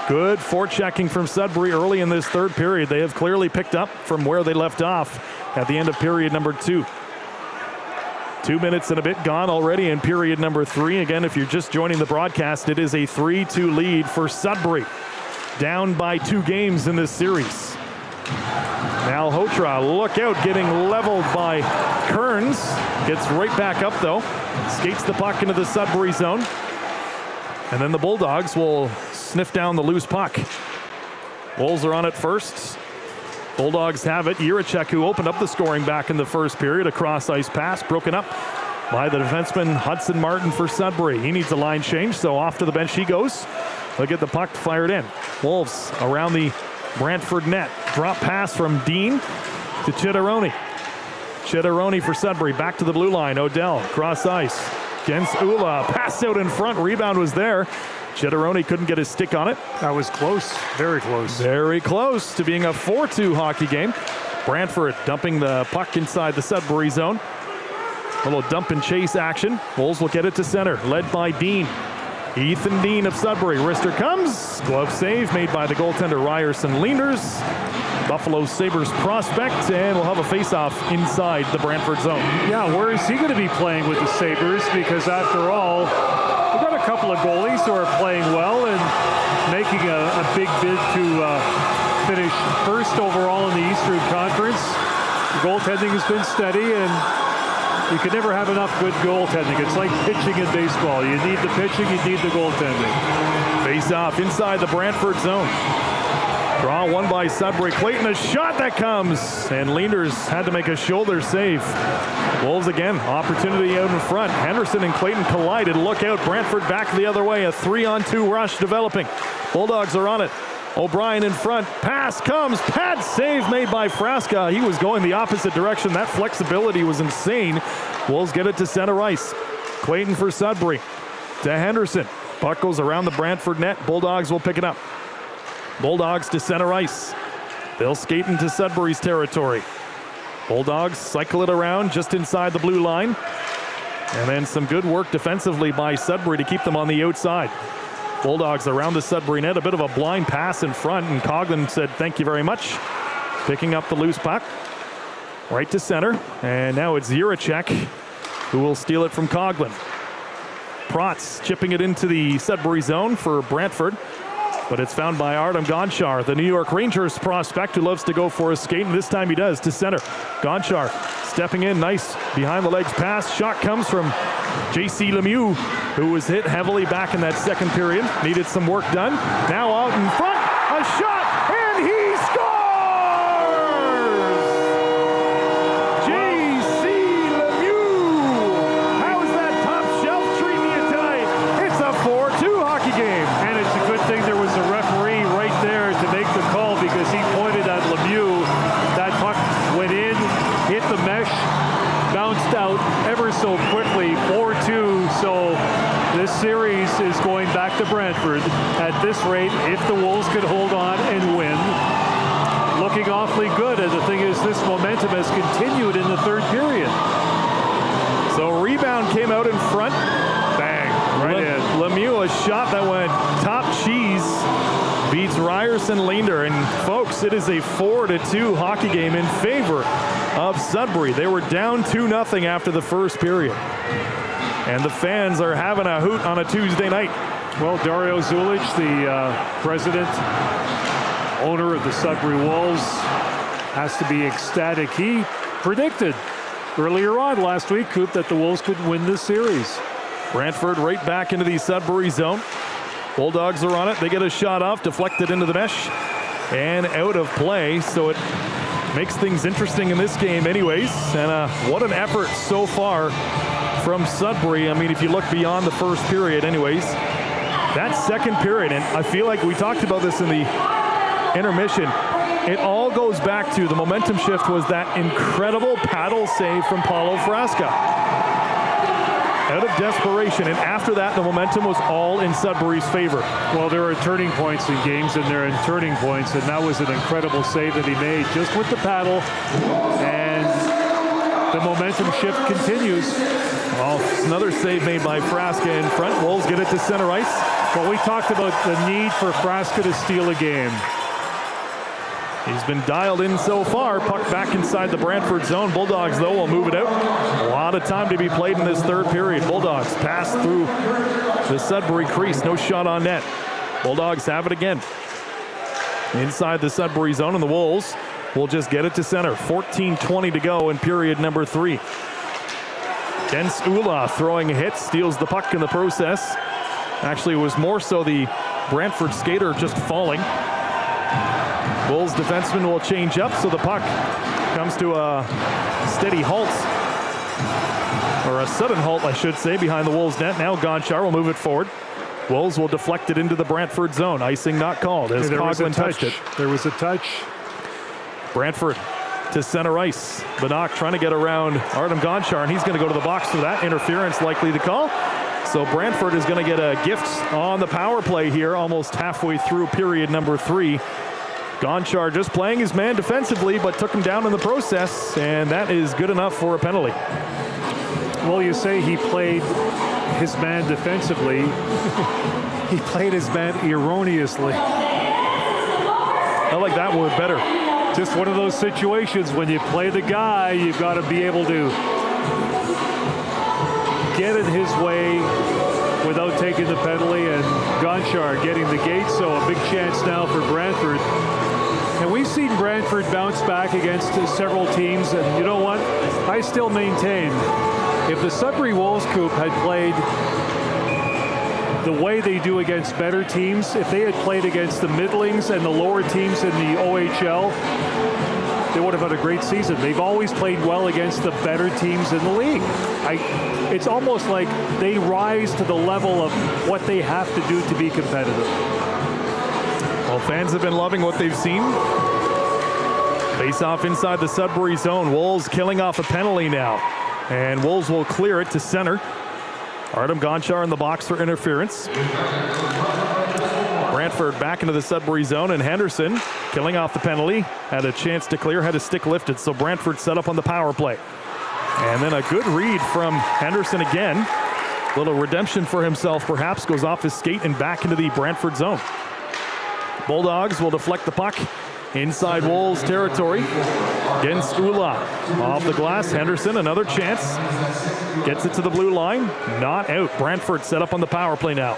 Good forechecking from Sudbury early in this third period. They have clearly picked up from where they left off at the end of period number 2. 2 minutes and a bit gone already in period number 3. Again, if you're just joining the broadcast, it is a 3-2 lead for Sudbury. Down by 2 games in this series. Malhotra, look out, getting leveled by Kearns. Gets right back up though. Skates the puck into the Sudbury zone. And then the Bulldogs will sniff down the loose puck. Wolves are on it first. Bulldogs have it. Jiricek, who opened up the scoring back in the first period. A cross-ice pass broken up by the defenseman Hudson Martin for Sudbury. He needs a line change, so off to the bench he goes. They'll get the puck fired in. Wolves around the Brantford net. Drop pass from Dean to Chitteroni. Chitteroni for Sudbury. Back to the blue line. Odell, cross ice. Jens Ula, pass out in front. Rebound was there. Chitteroni couldn't get his stick on it. That was close. Very close. Very close to being a 4-2 hockey game. Brantford dumping the puck inside the Sudbury zone. A little dump and chase action. Wolves will get it to center, led by Dean. Ethan Dean of Sudbury. Wrister comes. Glove save made by the goaltender Ryerson Leanders. Buffalo Sabres prospect, and we'll have a face-off inside the Brantford zone. Yeah, where is he going to be playing with the Sabres? Because after all, we've got a couple of goalies who are playing well and making a big bid to finish first overall in the Eastern Conference. The goaltending has been steady, and you can never have enough good goaltending. It's like pitching in baseball. You need the pitching, you need the goaltending. Face-off inside the Brantford zone. Draw one by Sudbury. Clayton, a shot that comes, and Leanders had to make a shoulder save. Wolves again, opportunity out in front. Henderson and Clayton collided. Look out, Brantford back the other way. A 3-on-2 rush developing. Bulldogs are on it. O'Brien in front. Pass comes. Pad save made by Frasca. He was going the opposite direction. That flexibility was insane. Wolves get it to center ice. Clayton for Sudbury. To Henderson. Puck goes around the Brantford net. Bulldogs will pick it up. Bulldogs to center ice. They'll skate into Sudbury's territory. Bulldogs cycle it around just inside the blue line. And then some good work defensively by Sudbury to keep them on the outside. Bulldogs around the Sudbury net. A bit of a blind pass in front, and Coughlin said thank you very much. Picking up the loose puck. Right to center. And now it's Jiricek who will steal it from Coughlin. Protz chipping it into the Sudbury zone for Brantford. But it's found by Artem Gonchar, the New York Rangers prospect who loves to go for a skate, and this time he does, to center. Gonchar stepping in, nice behind the legs pass. Shot comes from J.C. Lemieux, who was hit heavily back in that second period. Needed some work done. Now out in front, a shot, and he scores! J.C. Lemieux! How is that top shelf treating you tonight? It's a 4-2 hockey game. And it's a good thing there was a referee right there to make the call, because he pointed at Lemieux. That puck went in, hit the mesh, bounced out ever so quickly. 4-2, so this series is going back to Brantford. At this rate, if the Wolves could hold on and win, looking awfully good. And the thing is, this momentum has continued in the third period. So rebound came out in front. Bang. Right in. Lemieux, a shot that went top cheese. Beats Ryerson Leander. And folks, it is a 4-2 hockey game in favor of Sudbury. They were down 2-0 after the first period. And the fans are having a hoot on a Tuesday night. Well, Dario Zulic, the president, owner of the Sudbury Wolves, has to be ecstatic. He predicted earlier on last week, Coop, that the Wolves could win this series. Brantford right back into the Sudbury zone. Bulldogs are on it. They get a shot off, deflected into the mesh, and out of play. So it makes things interesting in this game anyways. And what an effort so far from Sudbury. I mean, if you look beyond the first period anyways, that second period, and I feel like we talked about this in the intermission, it all goes back to the momentum shift was that incredible paddle save from Paulo Frasca. Out of desperation, and after that, the momentum was all in Sudbury's favor. Well, there are turning points in games, and there are turning points, and that was an incredible save that he made just with the paddle, and the momentum shift continues. Well, another save made by Frasca in front. Wolves get it to center ice. Well, we talked about the need for Frasca to steal a game. He's been dialed in so far. Puck back inside the Brantford zone. Bulldogs, though, will move it out. A lot of time to be played in this third period. Bulldogs pass through the Sudbury crease. No shot on net. Bulldogs have it again. Inside the Sudbury zone, and the Wolves will just get it to center. 14:20 to go in period number 3. Dens Ula throwing a hit, steals the puck in the process. Actually, it was more so the Brantford skater just falling. Bulls defenseman will change up, so the puck comes to a steady halt, or a sudden halt, I should say, behind the Wolves net. Now Gonchar will move it forward. Wolves will deflect it into the Brantford zone. Icing not called as Coughlin touched it. There was a touch. Brantford to center ice. Banach trying to get around Artem Gonchar, and he's going to go to the box for that. Interference likely to call. So Brantford is going to get a gift on the power play here, almost halfway through period number 3. Gonchar just playing his man defensively, but took him down in the process, and that is good enough for a penalty. Well, you say he played his man defensively. He played his man erroneously. I like that word better. Just one of those situations when you play the guy, you've got to be able to get it his way without taking the penalty, and Gonchar getting the gate, so a big chance now for Brantford. And we've seen Brantford bounce back against several teams, and you know what? I still maintain, if the Sudbury Wolves Coop had played the way they do against better teams, if they had played against the middlings and the lower teams in the OHL, they would have had a great season. They've always played well against the better teams in the league. It's almost like they rise to the level of what they have to do to be competitive. Well, fans have been loving what they've seen. Face off inside the Sudbury zone. Wolves killing off a penalty now. And Wolves will clear it to center. Artem Gonchar in the box for interference. Brantford back into the Sudbury zone, and Henderson killing off the penalty. Had a chance to clear, had a stick lifted, so Brantford set up on the power play. And then a good read from Henderson again. Little redemption for himself perhaps, goes off his skate and back into the Brantford zone. Bulldogs will deflect the puck inside Wolves territory. Dens Ula off the glass. Henderson, another chance. Gets it to the blue line. Not out. Brantford set up on the power play now.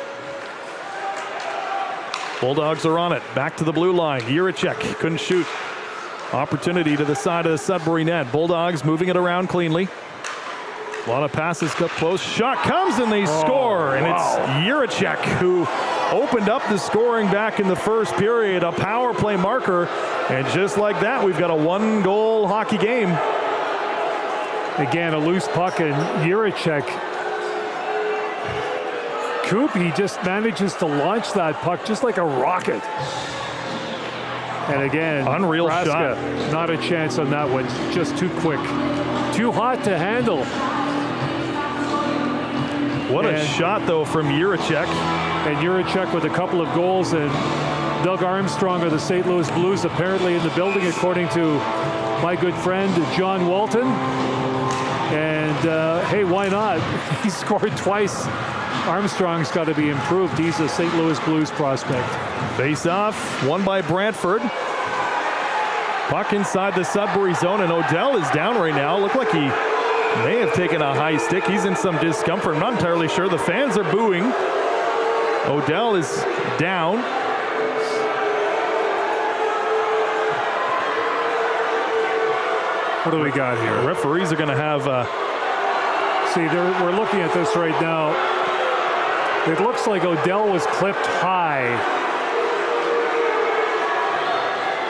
Bulldogs are on it. Back to the blue line. Jiricek couldn't shoot. Opportunity to the side of the Sudbury net. Bulldogs moving it around cleanly. A lot of passes up close. Shot comes and they score. And it's Jiricek who opened up the scoring back in the first period. A power play marker. And just like that, we've got a 1-goal hockey game. Again, a loose puck, and Jiricek, Coop, he just manages to launch that puck just like a rocket. And again, unreal Frasca, shot. not a chance on that one. Just too quick. Too hot to handle. What a shot, though, from Jiricek. And Jiricek with a couple of goals, and Doug Armstrong of the St. Louis Blues apparently in the building, according to my good friend John Walton. And hey, why not? He scored twice. Armstrong's got to be improved. He's a St. Louis Blues prospect. Face off, won by Brantford. Puck inside the Sudbury zone, and Odell is down right now. Looked like he may have taken a high stick. He's in some discomfort. I'm not entirely sure. The fans are booing. Odell is down. What do we got here? The referees are going to have... See, we're looking at this right now. It looks like Odell was clipped high.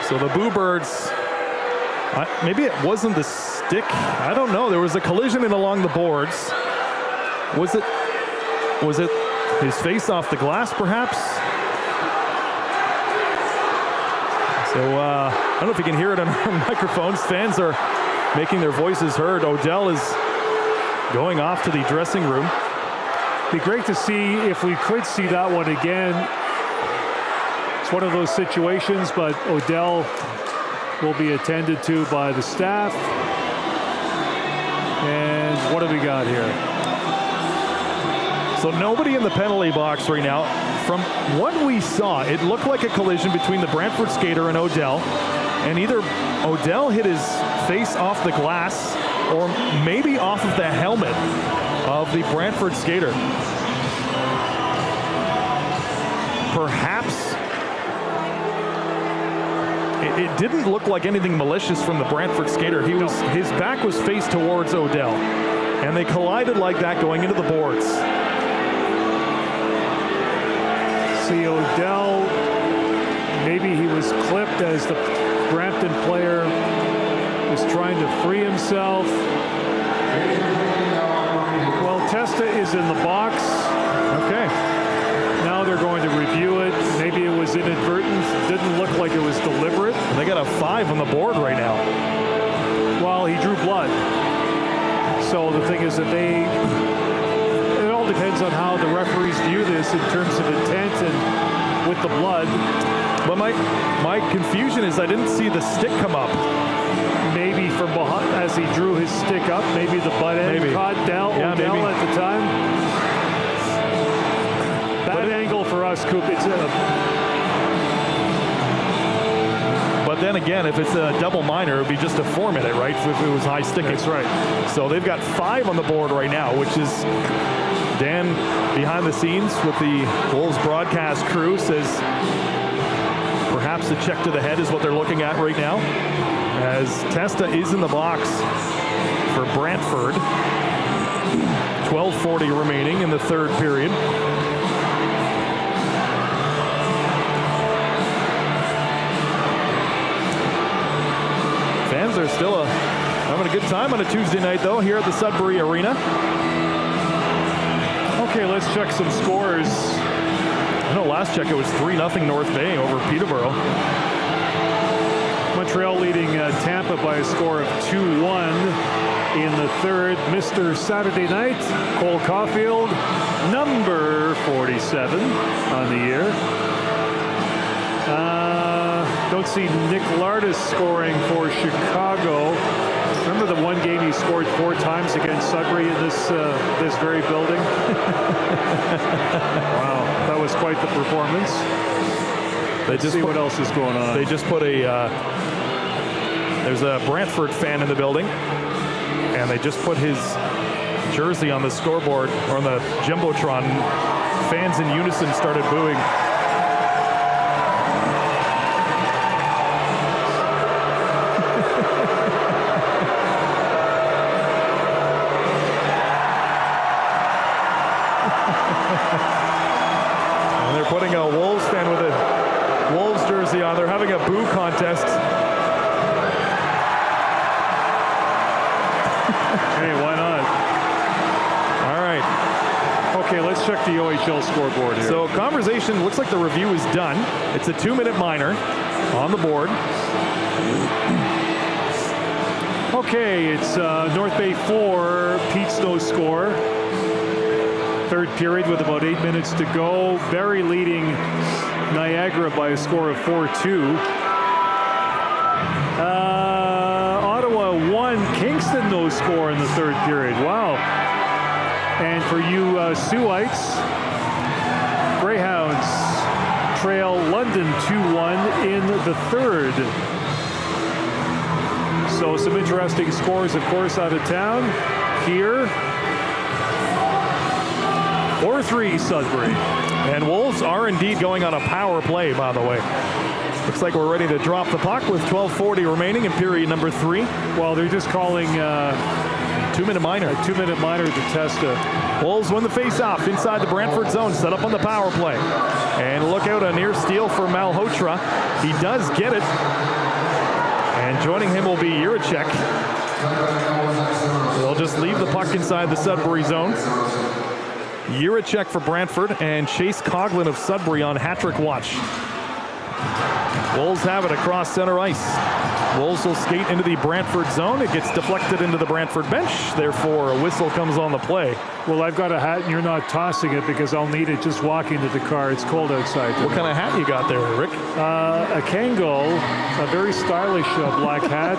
So the Boo Birds Maybe it wasn't the stick. I don't know. There was a collision in along the boards. Was it his face off the glass, perhaps? So I don't know if you can hear it on our microphones. Fans are making their voices heard. Odell is going off to the dressing room. Be great to see if we could see that one again. It's one of those situations, but Odell will be attended to by the staff. And what have we got here? So nobody in the penalty box right now. From what we saw, it looked like a collision between the Brantford skater and Odell. And either Odell hit his face off the glass or maybe off of the helmet of the Brantford skater. Perhaps it didn't look like anything malicious from the Brantford skater. His back was faced towards Odell, and they collided like that going into the boards. See, Odell, maybe he was clipped as the Brampton player was trying to free himself. Well, Testa is in the box. Okay. Now they're going to review it. Maybe it was inadvertent. Didn't look like it was deliberate. And they got a 5 on the board right now. Well, he drew blood. So the thing is that it all depends on how the referees view this in terms of intent and with the blood. But my confusion is I didn't see the stick come up. Maybe from behind as he drew his stick up, maybe the butt end caught down Odell at the time. Bad angle for us, Coop. But then again, if it's a double minor, it would be just a 4-minute, right? If it was high sticking. That's right. So they've got 5 on the board right now, which is Dan behind the scenes with the Wolves broadcast crew says perhaps the check to the head is what they're looking at right now. As Testa is in the box for Brantford. 12:40 remaining in the third period. Fans are still having a good time on a Tuesday night, though, here at the Sudbury Arena. Okay, let's check some scores. I know last check it was 3-0 North Bay over Peterborough. Montreal leading Tampa by a score of 2-1 in the third. Mr. Saturday Night, Cole Caulfield, number 47 on the year. Don't see Nick Lardis scoring for Chicago. Remember the one game he scored 4 times against Sudbury in this very building? Wow, that was quite the performance. Let's see what else is going on. They just put there's a Brantford fan in the building, and they just put his jersey on the scoreboard, or on the Jumbotron. Fans in unison started booing. And they're putting a Wolves fan with a Wolves jersey on. They're having a boo contest. Hey, why not? All right. Okay, let's check the OHL scoreboard here. So conversation looks like the review is done. It's a 2-minute minor on the board. Okay, it's North Bay 4, Pete's no score. Third period with about 8 minutes to go. Barrie leading Niagara by a score of 4-2. Ottawa 1, Kingston no score in the third period. Wow. And for you Sueites, Greyhounds trail London 2-1 in the third. So some interesting scores, of course, out of town. Here, 4-3 Sudbury. And Wolves are indeed going on a power play, by the way. Looks like we're ready to drop the puck with 12:40 remaining in period number 3. Well, they're just calling 2-minute minor. a 2-minute minor to Testa. Wolves win the face-off inside the Brantford zone, set up on the power play. And look out, a near steal for Malhotra. He does get it. And And joining him will be Jiricek. They'll just leave the puck inside the Sudbury zone. Jiricek for Brantford and Chase Coughlin of Sudbury on hat-trick watch. Wolves have it across center ice. Wolves will skate into the Brantford zone. It gets deflected into the Brantford bench. Therefore, a whistle comes on the play. Well, I've got a hat and you're not tossing it because I'll need it just walking to the car. It's cold outside. What kind of hat you got there, Rick? A Kangol, a very stylish black hat,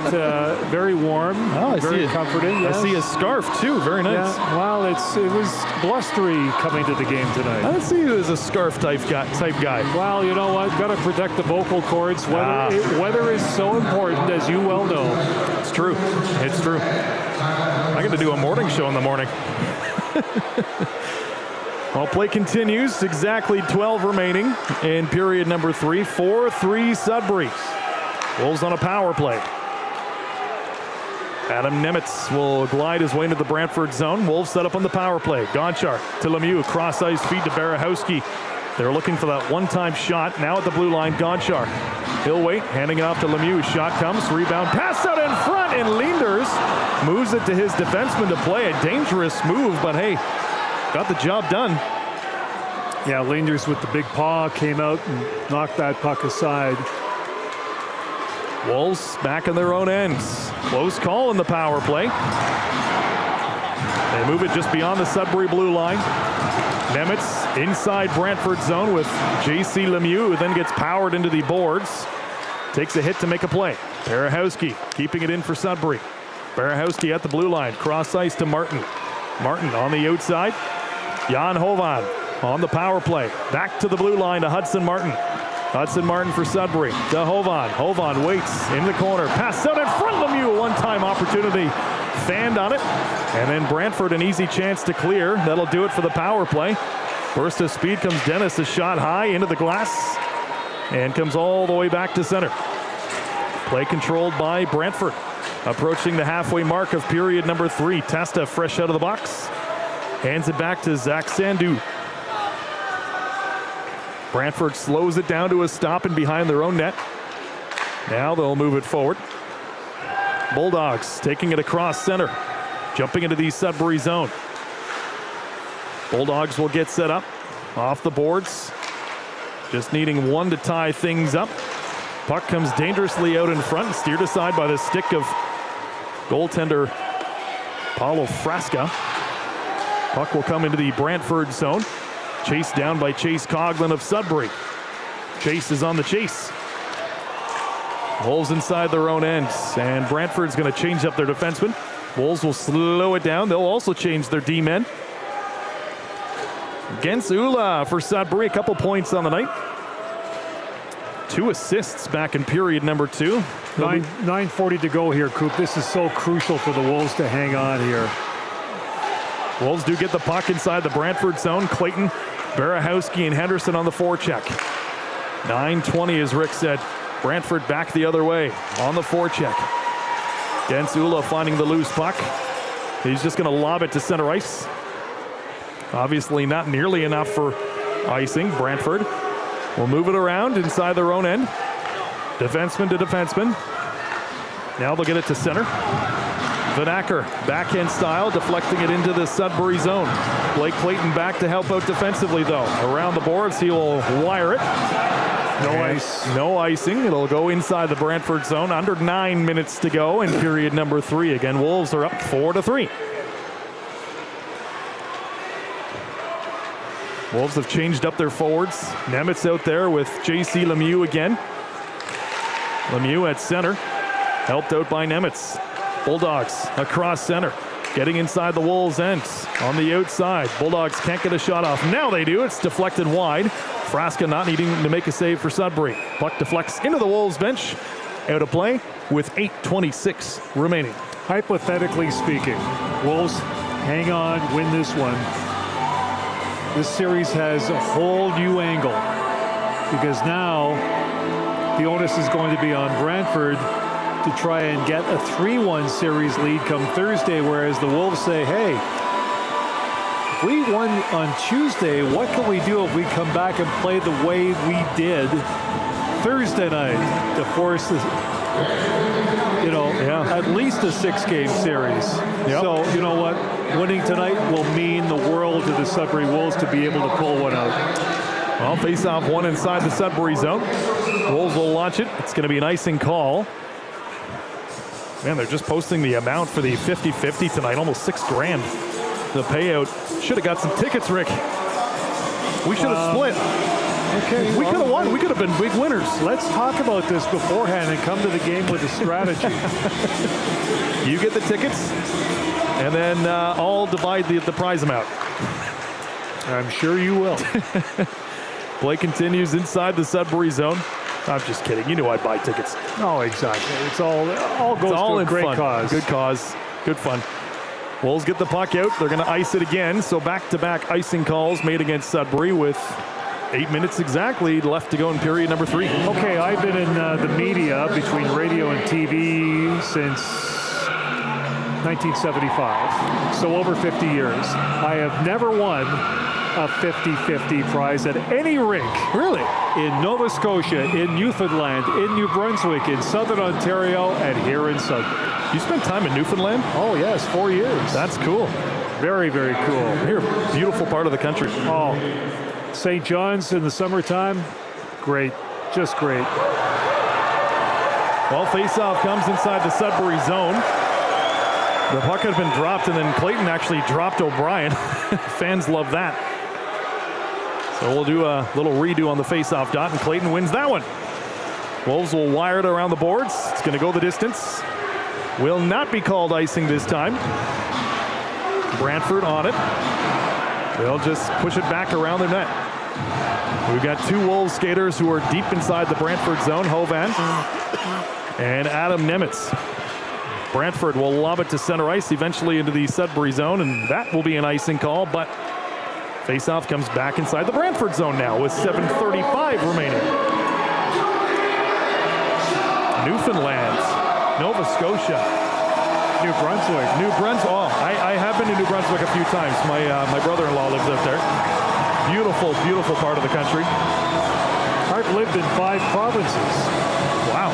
very warm, very comforting. Yes. I see a scarf too, very nice. Yeah, well, it was blustery coming to the game tonight. I don't see you as a scarf type guy. Well, you know what? Got to protect the vocal cords. Weather is so important, as you well know. It's true. It's true. I got to do a morning show in the morning. Well, play continues. Exactly 12 remaining in period number 3. 4-3 Sudbury. Wolves on a power play. Adam Nemitz will glide his way into the Brantford zone. Wolves set up on the power play. Gonchar to Lemieux. Cross ice feed to Barahowski. They're looking for that one-time shot. Now at the blue line, Gonchar. He'll wait, handing it off to Lemieux. Shot comes, rebound, pass out in front, and Leenders moves it to his defenseman to play. A dangerous move, but hey, got the job done. Yeah, Leenders with the big paw came out and knocked that puck aside. Wolves back in their own ends. Close call in the power play. They move it just beyond the Sudbury blue line. Nemitz inside Brantford zone with J.C. Lemieux, who then gets powered into the boards. Takes a hit to make a play. Barahowski keeping it in for Sudbury. Barahowski at the blue line. Cross ice to Martin. Martin on the outside. Jan Hovan on the power play. Back to the blue line to Hudson Martin. Hudson Martin for Sudbury to Hovan. Hovan waits in the corner. Pass out in front. Lemieux, one-time opportunity. Fanned on it. And then Brantford an easy chance to clear. That'll do it for the power play. Burst of speed comes Dennis. A shot high into the glass. And comes all the way back to center. Play controlled by Brantford. Approaching the halfway mark of period number 3. Testa fresh out of the box. Hands it back to Zach Sandu. Brantford slows it down to a stop and behind their own net. Now they'll move it forward. Bulldogs taking it across center. Jumping into the Sudbury zone. Bulldogs will get set up off the boards. Just needing one to tie things up. Puck comes dangerously out in front, steered aside by the stick of goaltender Paulo Frasca. Puck will come into the Brantford zone. Chased down by Chase Coughlin of Sudbury. Chase is on the chase. Wolves inside their own end, and Brantford's going to change up their defenseman. Wolves will slow it down. They'll also change their D-men. Gensula for Sudbury, a couple points on the night. 2 assists back in period number 2. 9:40 to go here, Coop. This is so crucial for the Wolves to hang on here. Wolves do get the puck inside the Brantford zone. Clayton, Barahowski, and Henderson on the forecheck. 9:20, as Rick said. Brantford back the other way on the forecheck. Gensula finding the loose puck. He's just going to lob it to center ice. Obviously not nearly enough for icing. Brantford will move it around inside their own end. Defenseman to defenseman. Now they'll get it to center. Vanacker, backhand style, deflecting it into the Sudbury zone. Blake Clayton back to help out defensively, though. Around the boards, he will wire it. No ice. No icing. It'll go inside the Brantford zone. Under 9 minutes to go in period number 3. Again, Wolves are up 4-3. Wolves have changed up their forwards. Nemitz out there with J.C. Lemieux again. Lemieux at center, helped out by Nemitz. Bulldogs across center, getting inside the Wolves' end. On the outside, Bulldogs can't get a shot off. Now they do. It's deflected wide. Frasca not needing to make a save for Sudbury. Puck deflects into the Wolves' bench. Out of play with 8:26 remaining. Hypothetically speaking, Wolves hang on, win this one. This series has a whole new angle because now the onus is going to be on Brantford to try and get a 3-1 series lead come Thursday, whereas the Wolves say, hey, if we won on Tuesday, what can we do if we come back and play the way we did Thursday night to force this? at least a 6-game series. Yep. So, you know what? Winning tonight will mean the world to the Sudbury Wolves to be able to pull one out. Well, face-off one inside the Sudbury zone. Wolves will launch it. It's going to be an icing call. Man, they're just posting the amount for the 50-50 tonight, almost $6,000. The payout. Should have got some tickets, Rick. We should have split. Okay, We could have won. We could have been big winners. Let's talk about this beforehand and come to the game with a strategy. You get the tickets, and then I'll divide the prize amount. I'm sure you will. Play continues inside the Sudbury zone. I'm just kidding. You knew I'd buy tickets. Oh, exactly. It's all goes It's all to a in great fun. cause. Good cause. Good fun. Wolves get the puck out. They're going to ice it again. So back-to-back icing calls made against Sudbury with 8 minutes exactly left to go in period number 3. Okay, I've been in the media between radio and TV since 1975, so over 50 years. I have never won a 50-50 prize at any rink. Really? In Nova Scotia, in Newfoundland, in New Brunswick, in Southern Ontario, and here in Sudbury. You spent time in Newfoundland? Oh, yes, 4 years. That's cool. Very, very cool. You're a beautiful part of the country. Oh, St. John's in the summertime, great, just great. Well, face-off comes inside the Sudbury zone. The puck had been dropped, and then Clayton actually dropped O'Brien. Fans love that. So we'll do a little redo on the face-off dot, and Clayton wins that one. Wolves will wire it around the boards. It's going to go the distance. Will not be called icing this time. Brantford on it. They'll just push it back around their net. We've got 2 Wolves skaters who are deep inside the Brantford zone, Hovan and Adam Nemitz. Brantford will lob it to center ice, eventually into the Sudbury zone, and that will be an icing call, but faceoff comes back inside the Brantford zone now with 7:35 remaining. Newfoundland, Nova Scotia, New Brunswick. New Brunswick. Oh, I have been to New Brunswick a few times. My brother-in-law lives up there. Beautiful, beautiful part of the country. I've lived in 5 provinces. Wow.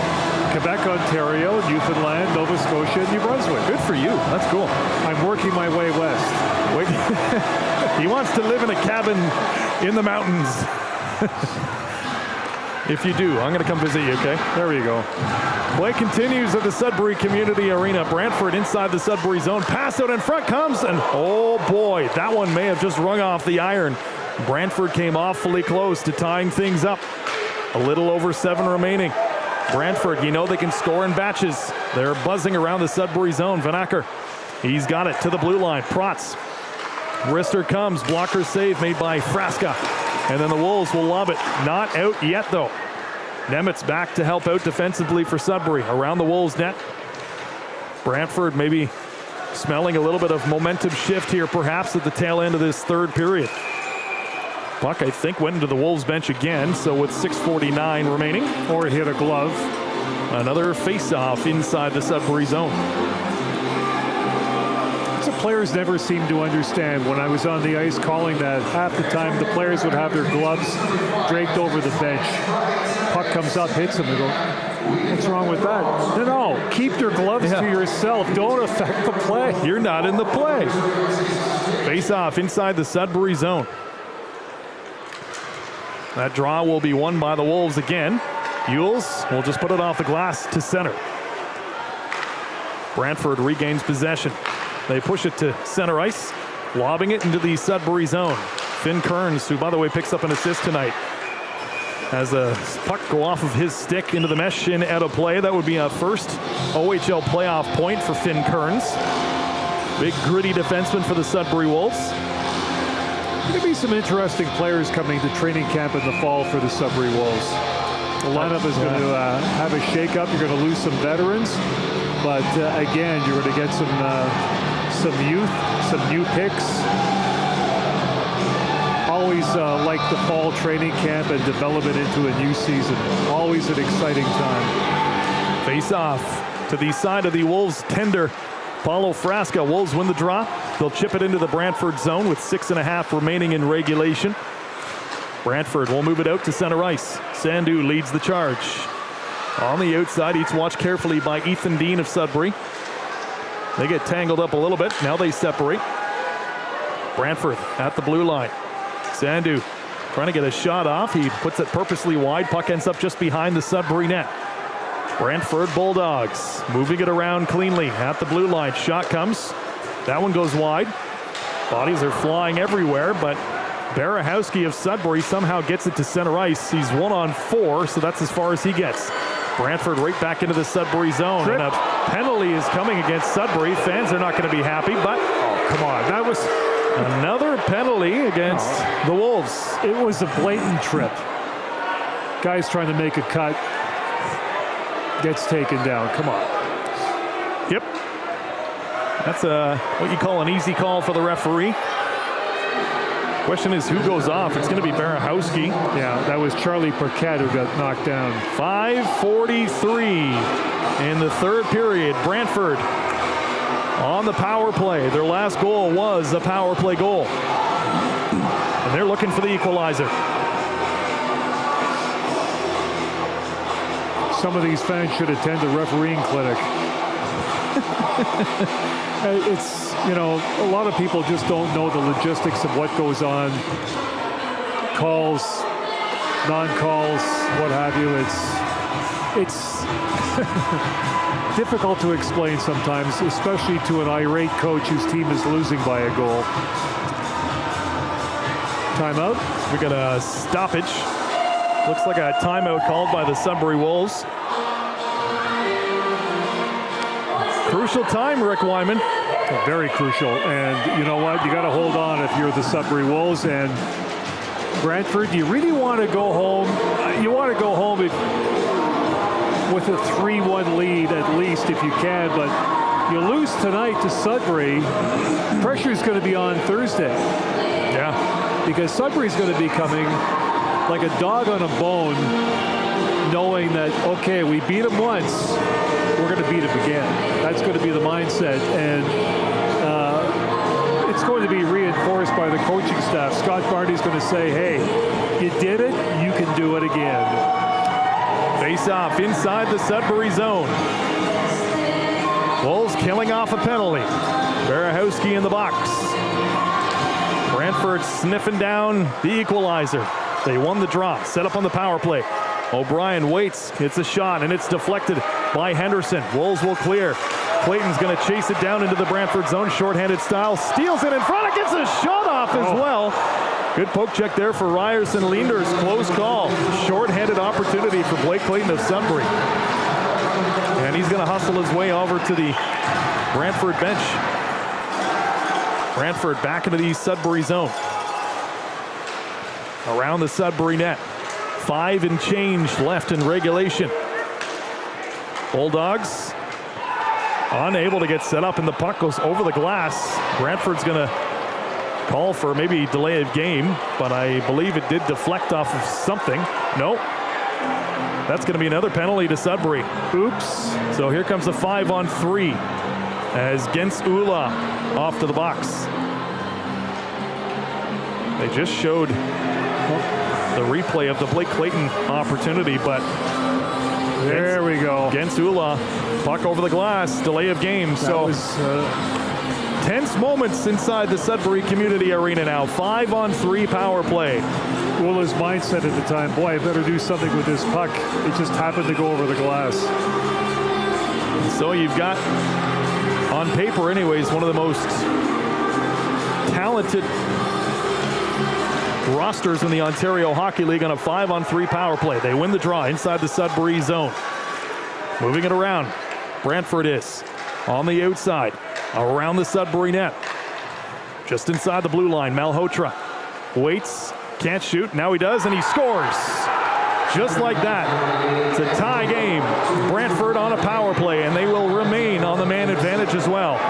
Quebec, Ontario, Newfoundland, Nova Scotia, and New Brunswick. Good for you. That's cool. I'm working my way west. Wait. He wants to live in a cabin in the mountains. If you do, I'm going to come visit you, okay? There you go. Play continues at the Sudbury Community Arena. Brantford inside the Sudbury zone. Pass out in front comes, and oh boy, that one may have just rung off the iron. Brantford came awfully close to tying things up. A little over 7 remaining. Brantford, you know they can score in batches. They're buzzing around the Sudbury zone. Van Acker, he's got it to the blue line. Protz. Wrister comes. Blocker save made by Frasca. And then the Wolves will lob it. Not out yet, though. Nemitz back to help out defensively for Sudbury. Around the Wolves net. Brantford maybe smelling a little bit of momentum shift here, perhaps at the tail end of this third period. Puck, I think, went into the Wolves bench again, so with 6:49 remaining. Or hit a glove. Another face-off inside the Sudbury zone. The players never seem to understand. When I was on the ice calling that, half the time the players would have their gloves draped over the bench. Puck comes up, hits them, they go, what's wrong with that? No, keep your gloves to yourself. Don't affect the play. You're not in the play. Face-off inside the Sudbury zone. That draw will be won by the Wolves again. Yules will just put it off the glass to center. Brantford regains possession. They push it to center ice, lobbing it into the Sudbury zone. Finn Kearns, who, by the way, picks up an assist tonight, has a puck go off of his stick into the mesh and out of play. That would be a first OHL playoff point for Finn Kearns. Big, gritty defenseman for the Sudbury Wolves. Going to be some interesting players coming to training camp in the fall for the Sudbury Wolves. The lineup is going to have a shake-up. You're going to lose some veterans, but again, you're going to get some youth, some new picks. Always like the fall training camp and development into a new season. Always an exciting time. Face off to the side of the Wolves tender. Paulo Frasca. Wolves win the draw. They'll chip it into the Brantford zone with 6.5 remaining in regulation. Brantford will move it out to center ice. Sandu leads the charge. On the outside, each watched carefully by Ethan Dean of Sudbury. They get tangled up a little bit. Now they separate. Brantford at the blue line. Sandu trying to get a shot off. He puts it purposely wide. Puck ends up just behind the Sudbury net. Brantford Bulldogs moving it around cleanly at the blue line. Shot comes. That one goes wide. Bodies are flying everywhere, but Barahowski of Sudbury somehow gets it to center ice. He's 1-on-4, so that's as far as he gets. Brantford right back into the Sudbury zone. Trip. And a penalty is coming against Sudbury. Fans are not going to be happy, but Oh, come on. That was another penalty against the Wolves. It was a blatant trip. Guy's trying to make a cut. Gets taken down. Come on. Yep. That's what you call an easy call for the referee. Question is who goes off. It's going to be Barahowski. Yeah, that was Charlie Paquette who got knocked down. 5:43 in the third period. Brantford on the power play. Their last goal was a power play goal. And they're looking for the equalizer. Some of these fans should attend a refereeing clinic. It's, you know, a lot of people just don't know the logistics of what goes on. Calls, non-calls, what have you. It's difficult to explain sometimes, especially to an irate coach whose team is losing by a goal. Timeout. We got a stoppage. Looks like a timeout called by the Sudbury Wolves. Crucial time, Rick Wyman. Very crucial. And you know what? You got to hold on if you're the Sudbury Wolves. And Brantford, you really want to go home. You want to go home with a 3-1 lead at least if you can. But you lose tonight to Sudbury, pressure is going to be on Thursday. Yeah. Because Sudbury's going to be coming like a dog on a bone, knowing that, okay, we beat them once, we're going to beat them again. That's going to be the mindset, and it's going to be reinforced by the coaching staff. Scott Barty's going to say, hey, you did it, you can do it again. Face off inside the Sudbury zone. Wolves killing off a penalty. Barahowski in the box. Brantford sniffing down the equalizer. They won the draw, set up on the power play. O'Brien waits, it's a shot, and it's deflected by Henderson. Wolves will clear. Clayton's going to chase it down into the Brantford zone, shorthanded style, steals it in front, it gets a shot off as well. Good poke check there for Ryerson Leenders, close call. Shorthanded opportunity for Blake Clayton of Sudbury. And he's going to hustle his way over to the Brantford bench. Brantford back into the Sudbury zone. Around the Sudbury net. 5 and change left in regulation. Bulldogs unable to get set up, and the puck goes over the glass. Brantford's going to call for maybe delay of game, but I believe it did deflect off of something. No. That's going to be another penalty to Sudbury. Oops. So here comes a 5-on-3 as Gens Ula off to the box. They just showed the replay of the Blake Clayton opportunity, but there we go. Gens Ula, puck over the glass, delay of game. So tense moments inside the Sudbury Community Arena now. 5-on-3 power play. Ula's mindset at the time, boy, I better do something with this puck. It just happened to go over the glass. So you've got, on paper anyways, one of the most talented rosters in the Ontario Hockey League on a 5-on-3 power play. They win the draw inside the Sudbury zone. Moving it around. Brantford is on the outside, around the Sudbury net. Just inside the blue line, Malhotra waits, can't shoot, now he does, and he scores. Just like that. It's a tie game. Brantford on a power play, and they will remain on the man advantage as well.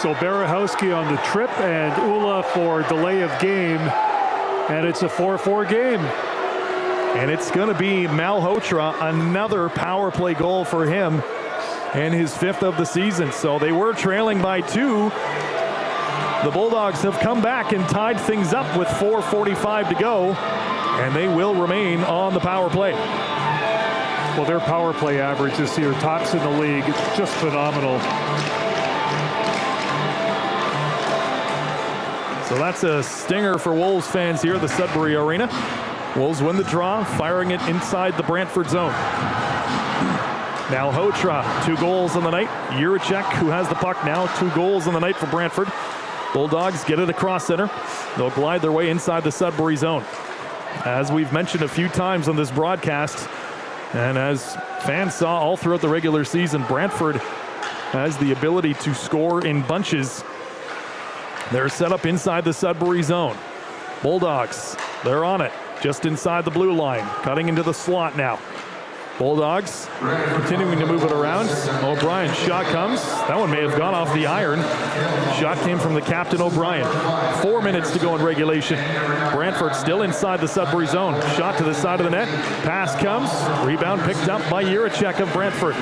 So Barahowski on the trip and Ula for delay of game. And it's a 4-4 game. And it's going to be Malhotra, another power play goal for him, and his 5th of the season. So they were trailing by 2. The Bulldogs have come back and tied things up with 4:45 to go, and they will remain on the power play. Well, their power play average this year tops in the league. It's just phenomenal. So that's a stinger for Wolves fans here at the Sudbury Arena. Wolves win the draw, firing it inside the Brantford zone. Now Hotra, 2 goals on the night. Juracek, who has the puck now, 2 goals on the night for Brantford. Bulldogs get it across center. They'll glide their way inside the Sudbury zone. As we've mentioned a few times on this broadcast, and as fans saw all throughout the regular season, Brantford has the ability to score in bunches. They're set up inside the Sudbury zone. Bulldogs, they're on it, just inside the blue line, cutting into the slot now. Bulldogs continuing to move it around. O'Brien, shot comes. That one may have gone off the iron. Shot came from the captain, O'Brien. 4 minutes to go in regulation. Brantford still inside the Sudbury zone. Shot to the side of the net. Pass comes. Rebound picked up by Juracek of Brantford.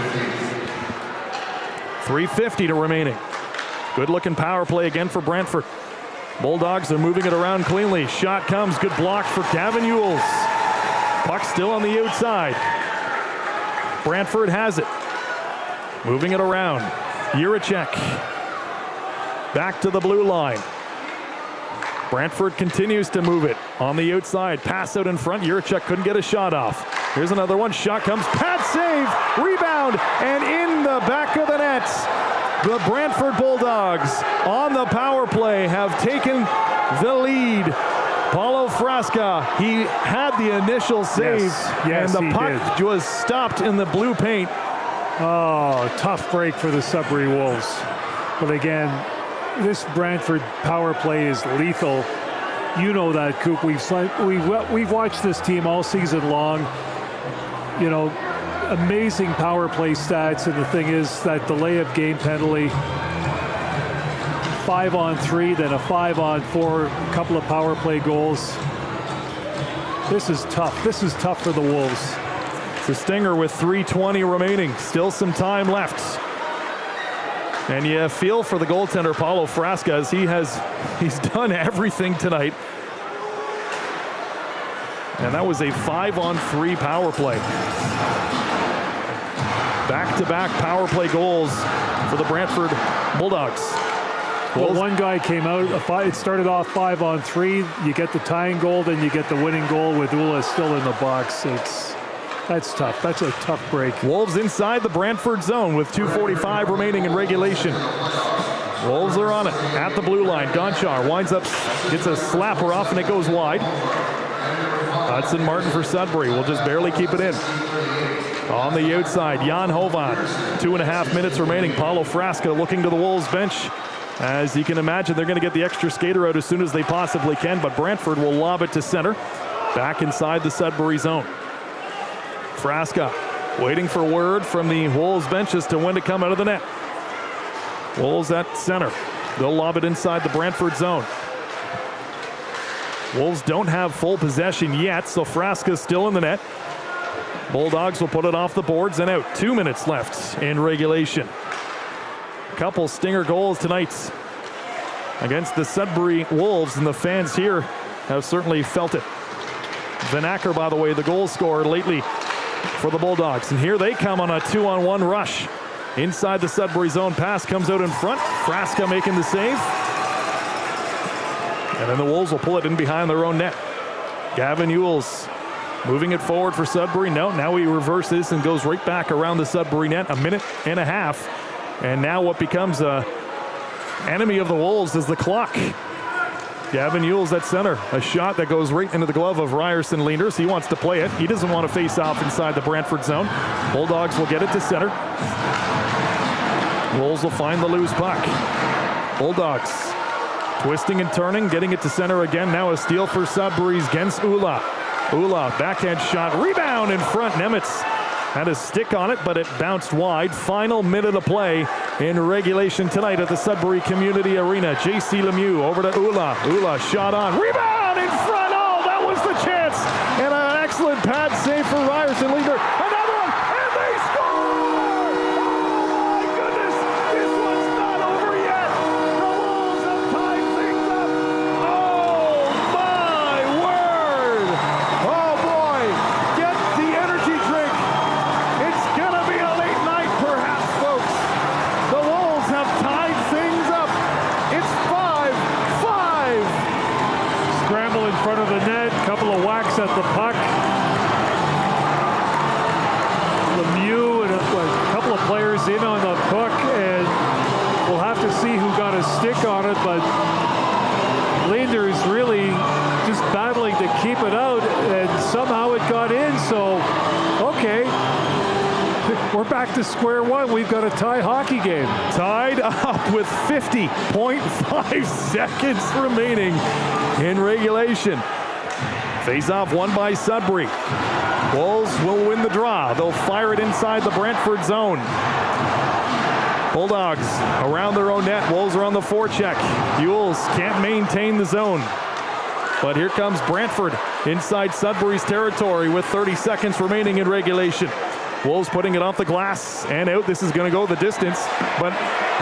3:50 to remaining. Good looking power play again for Brantford. Bulldogs are moving it around cleanly. Shot comes. Good block for Gavin Ewells. Puck still on the outside. Brantford has it. Moving it around. Juracek. Back to the blue line. Brantford continues to move it on the outside. Pass out in front. Juracek couldn't get a shot off. Here's another one. Shot comes. Pad save. Rebound. And in the back of the net. The Brantford Bulldogs on the power play have taken the lead. Paulo Frasca, he had the initial save, yes, and the puck was stopped in the blue paint. Oh, tough break for the Sudbury Wolves. But again, this Brantford power play is lethal. You know that, Coop. We've watched this team all season long. You know, amazing power play stats, and the thing is that delay of game penalty, 5-on-3, then a 5-on-4, a couple of power play goals. This is tough. This is tough for the Wolves. It's a stinger with 3:20 remaining. Still some time left. And you feel for the goaltender, Paulo Frasca, as he's done everything tonight. And that was a 5-on-3 power play. Back-to-back power play goals for the Brantford Bulldogs. Well, one guy came out, it started off 5-on-3. You get the tying goal, then you get the winning goal with Ula still in the box. That's tough. That's a tough break. Wolves inside the Brantford zone with 2:45 remaining in regulation. Wolves are on it at the blue line. Gonchar winds up, gets a slapper off, and it goes wide. Hudson Martin for Sudbury will just barely keep it in. On the outside, Jan Hovan. 2.5 minutes remaining. Paulo Frasca looking to the Wolves bench. As you can imagine, they're going to get the extra skater out as soon as they possibly can, but Brantford will lob it to center. Back inside the Sudbury zone. Frasca waiting for word from the Wolves bench as to when to come out of the net. Wolves at center. They'll lob it inside the Brantford zone. Wolves don't have full possession yet, so Frasca's still in the net. Bulldogs will put it off the boards and out. 2 minutes left in regulation. Couple stinger goals tonight against the Sudbury Wolves, and the fans here have certainly felt it. Van Acker, by the way, the goal scorer lately for the Bulldogs. And here they come on a 2-on-1 rush. Inside the Sudbury zone, pass comes out in front. Frasca making the save. And then the Wolves will pull it in behind their own net. Gavin Ewells moving it forward for Sudbury. No, now he reverses and goes right back around the Sudbury net. 1.5 minutes. And now what becomes a enemy of the Wolves is the clock. Gavin Ewells at center. A shot that goes right into the glove of Ryerson Leenders. He wants to play it. He doesn't want to face off inside the Brantford zone. Bulldogs will get it to center. Wolves will find the loose puck. Bulldogs twisting and turning, getting it to center again. Now a steal for Sudbury's Gens Ula. Ula, backhand shot, rebound in front. Nemitz had a stick on it, but it bounced wide. Final minute of play in regulation tonight at the Sudbury Community Arena. J.C. Lemieux over to Ula. Ula shot on. Rebound in front. Oh, that was the chance. And an excellent pad save for Ryerson Leader. Another one, and they score! Oh, my goodness. This one's not over yet. The Wolves have tied things up. Oh, my word. Oh, boy. Get the energy drink. front of the net, couple of whacks at the puck. Lemieux and a couple of players in on the puck, and we'll have to see who got a stick on it, but Linders really just battling to keep it out, and somehow it got in, so okay. We're back to square one. We've got a tie hockey game. Tied up with 50.5 seconds remaining in regulation. Face-off won by Sudbury. Wolves will win the draw. They'll fire it inside the Brantford zone. Bulldogs around their own net. Wolves are on the forecheck. Mules can't maintain the zone. But here comes Brantford inside Sudbury's territory with 30 seconds remaining in regulation. Wolves putting it off the glass and out. This is going to go the distance, but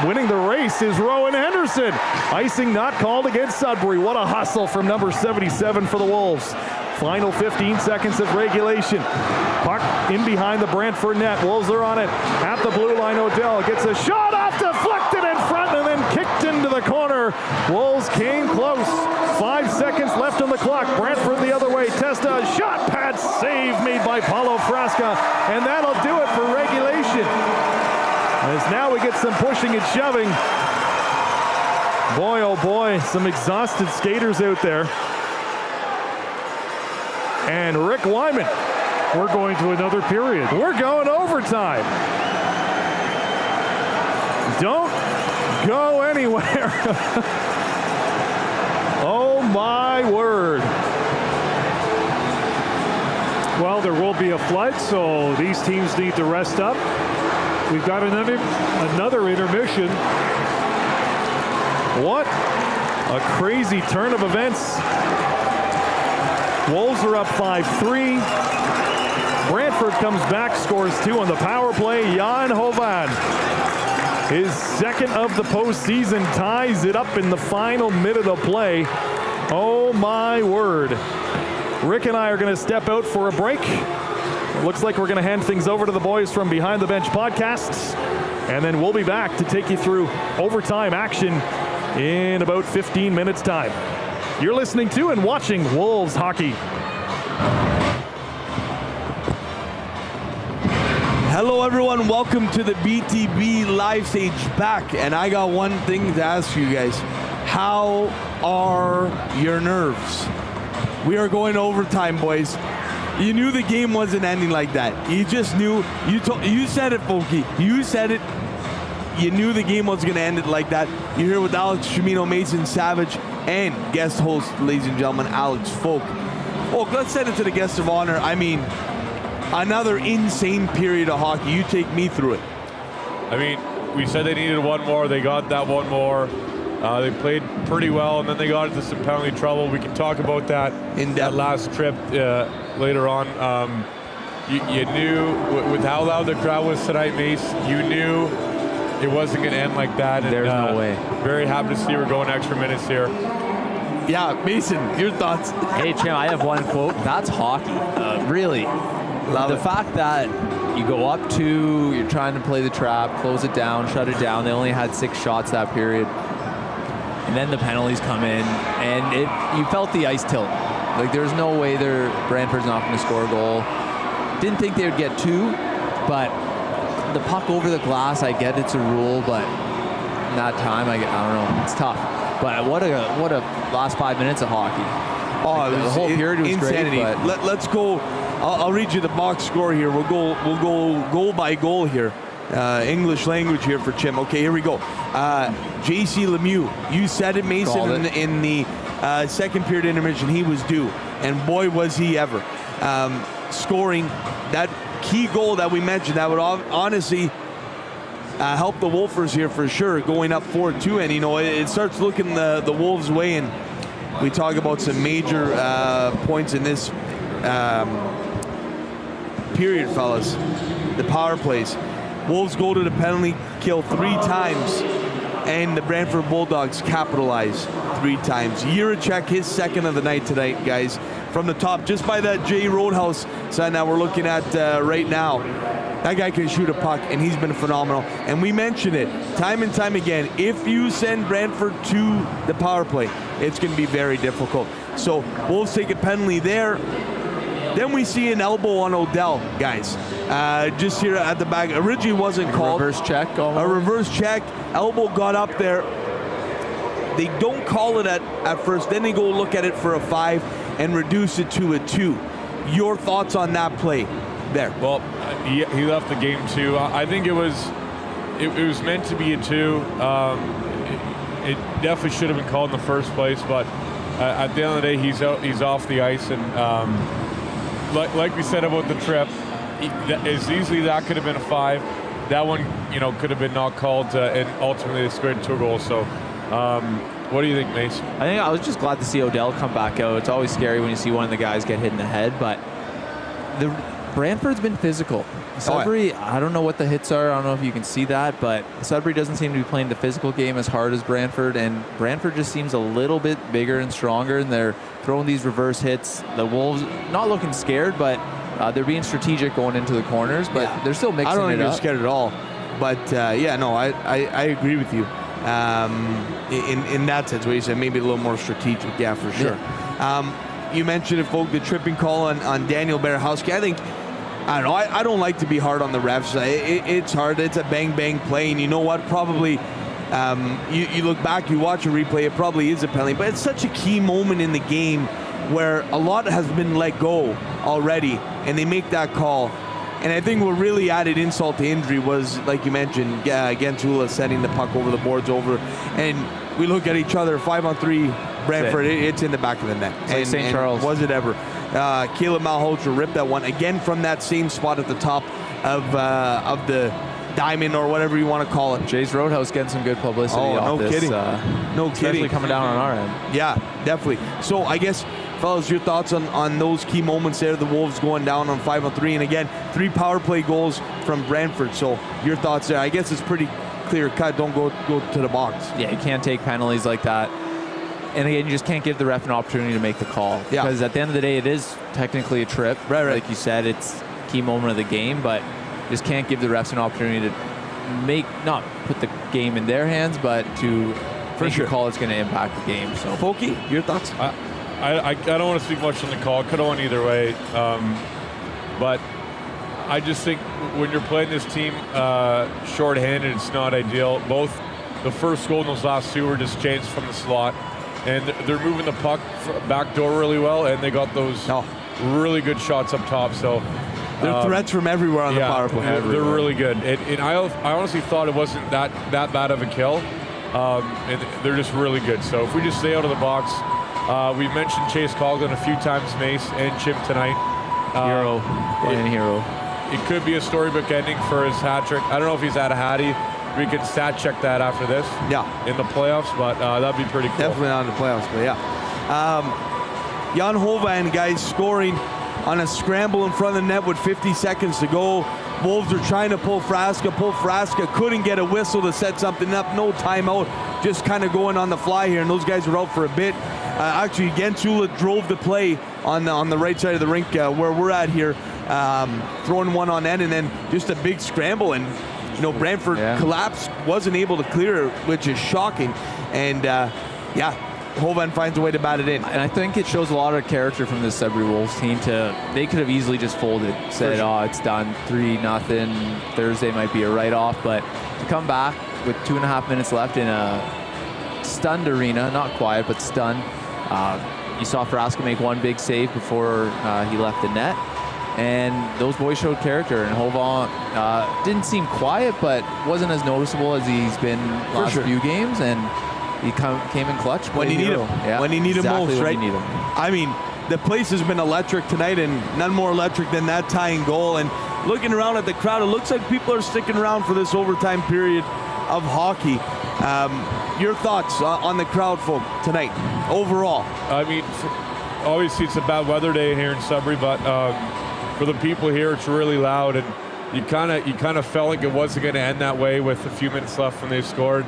winning the race is Rowan Henderson. Icing not called against Sudbury. What a hustle from number 77 for the Wolves. Final 15 seconds of regulation. Puck in behind the Brantford net. Wolves are on it at the blue line. Odell gets a shot off, deflected in front, and then kicked into the corner. Wolves came close. 5 seconds left on the clock. Brantford the other way. Testa, shot pad save made by Paulo Frasca, and that'll do it for regulation. As now we get some pushing and shoving. Boy, oh boy, some exhausted skaters out there. And Rick Wyman. We're going to another period. We're going overtime. Don't go anywhere. Oh my word. Well, there will be a flood, so these teams need to rest up. We've got another intermission. What a crazy turn of events. Wolves are up 5-3. Brantford comes back, scores 2 on the power play. Jan Hovan, his second of the postseason, ties it up in the final minute of play. Oh my word. Rick and I are going to step out for a break. It looks like we're going to hand things over to the boys from Behind the Bench podcasts, and then we'll be back to take you through overtime action in about 15 minutes time. You're listening to and watching Wolves hockey. Hello everyone, welcome to the BTB live stage back, and I got one thing to ask you guys. How are your nerves? We are going overtime, boys. You knew the game wasn't ending like that. You just knew. You said it, Folky. You said it. You knew the game was going to end it like that. You're here with Alex Chimino, Mason Savage, and guest host, ladies and gentlemen, Alex Folk. Folk, let's send it to the guest of honor. I mean, another insane period of hockey. You take me through it. I mean, we said they needed one more. They got that one more. They played pretty well, and then they got into some penalty trouble. We can talk about that in that last trip later on. You knew with how loud the crowd was tonight, Mace, you knew it wasn't going to end like that. And, there's no way. Very happy to see we're going extra minutes here. Yeah, Mason, your thoughts? Hey, Jim, I have one quote. That's hockey. Really. The fact that you go up 2, you're trying to play the trap, close it down, shut it down. They only had 6 shots that period. And then the penalties come in, and you felt the ice tilt. Like, there's no way Brantford's not going to score a goal. Didn't think they would get 2, but the puck over the glass, I get it's a rule, but in that time, I don't know. It's tough. But what a last 5 minutes of hockey. Oh, like, the whole period was insanity. great. But Let's go. I'll read you the box score here. We'll go goal by goal here. English language here for Chim. Okay, here we go. J.C. Lemieux, you said it, Mason, in the second period intermission. He was due, and boy was he ever. Scoring that key goal that we mentioned, that would honestly help the Wolfers here for sure, going up 4-2, and it starts looking the Wolves' way, and we talk about some major points in this period, fellas. The power plays. Wolves go to the penalty kill 3 times, and the Brantford Bulldogs capitalize 3 times. Jiricek, his second of the night tonight, guys. From the top, just by that J Roadhouse sign that we're looking at right now. That guy can shoot a puck, and he's been phenomenal. And we mention it time and time again. If you send Brantford to the power play, it's going to be very difficult. So Wolves take a penalty there. Then we see an elbow on Odell, guys. Just here at the back. Originally wasn't called. Reverse check. A reverse check. Elbow got up there. They don't call it at first. Then they go look at it for a 5 and reduce it to a 2. Your thoughts on that play there? Well, he left the game too. I think it was meant to be a 2. It definitely should have been called in the first place, but at the end of the day, he's off the ice, and like we said about the trip, as easily that could have been a 5. That one, could have been not called, and ultimately they scored 2 goals. So, what do you think, Mace? I was just glad to see Odell come back out. It's always scary when you see one of the guys get hit in the head, but Brantford's been physical. Sudbury, I don't know what the hits are. I don't know if you can see that, but Sudbury doesn't seem to be playing the physical game as hard as Brantford, and Brantford just seems a little bit bigger and stronger, and they're throwing these reverse hits. The Wolves not looking scared, but they're being strategic going into the corners, but they're still mixing it up. I don't think they're scared at all. But, I agree with you in that sense, where you said maybe a little more strategic. Yeah, for sure. Yeah. You mentioned it, folk, the tripping call on Daniel Berehowski. I don't know. I don't like to be hard on the refs. It's hard. It's a bang-bang play, and you know what? Probably you look back, you watch a replay, it probably is a penalty, but it's such a key moment in the game where a lot has been let go already, and they make that call. And I think what really added insult to injury was, like you mentioned, Gentula setting the puck over the boards over, and we look at each other, 5-on-3, Brantford, it's in the back of the net. It's like St. Charles. Was it ever? Caleb Malhotra ripped that one again from that same spot at the top of the diamond, or whatever you want to call it. Jay's Roadhouse getting some good publicity off no this. Kidding. No especially kidding. Coming down on our end. Yeah, definitely. So I guess, fellas, your thoughts on those key moments there, the Wolves going down on 5-on-3, and again, 3 power play goals from Brantford. So your thoughts there? I guess it's pretty clear cut. Don't go to the box. Yeah, you can't take penalties like that. And again, you just can't give the ref an opportunity to make the call. Yeah. Because at the end of the day, it is technically a trip. Right. Like you said, it's a key moment of the game, but you just can't give the refs an opportunity to not put the game in their hands, but to make a call that's going to impact the game. So, Folky, your thoughts? I don't want to speak much on the call. Could have went either way. But I just think when you're playing this team shorthanded, it's not ideal. Both the first goal and those last 2 were just changed from the slot. And they're moving the puck back door really well, and they got those really good shots up top. So they're threats from everywhere on the power play. They're really good. And I honestly thought it wasn't that bad of a kill. And they're just really good. So if we just stay out of the box, we've mentioned Chase Colgan a few times, Mace and Chim tonight. Hero. It could be a storybook ending for his hat trick. I don't know if he's had a hattie. We could stat check that after this. Yeah. In the playoffs, but that'd be pretty cool. Definitely not in the playoffs, but yeah. Jan Hovan, guys, scoring on a scramble in front of the net with 50 seconds to go. Wolves are trying to pull Frasca. Couldn't get a whistle to set something up. No timeout. Just kind of going on the fly here, and those guys were out for a bit. Actually, Gentula drove the play on the right side of the rink where we're at here, throwing one on end, and then just a big scramble, and Brantford collapsed, wasn't able to clear it, which is shocking. And Hovan finds a way to bat it in. And I think it shows a lot of character from this Sudbury Wolves team. They could have easily just folded, said, it's done, 3-0, Thursday might be a write-off, but to come back with 2.5 minutes left in a stunned arena, not quiet, but stunned. You saw Frasca make one big save before he left the net. And those boys showed character, and Hovan didn't seem quiet, but wasn't as noticeable as he's been last few games, and he came in clutch when you need him. Yeah, when you need him most, right? You need him. I mean, the place has been electric tonight, and none more electric than that tying goal. And looking around at the crowd, it looks like people are sticking around for this overtime period of hockey. Your thoughts on the crowd, folk, tonight, overall? I mean, obviously it's a bad weather day here in Sudbury, but for the people here, it's really loud, and you kind of felt like it wasn't going to end that way with a few minutes left when they scored.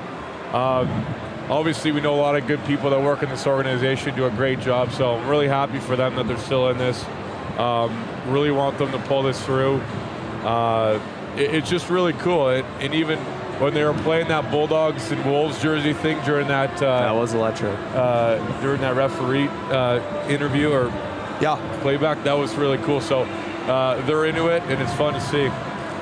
Obviously, we know a lot of good people that work in this organization, do a great job, so I'm really happy for them that they're still in this. Really want them to pull this through. It's just really cool, and even when they were playing that Bulldogs and Wolves jersey thing during that was electric. During that referee interview or playback. That was really cool. So they're into it, and it's fun to see.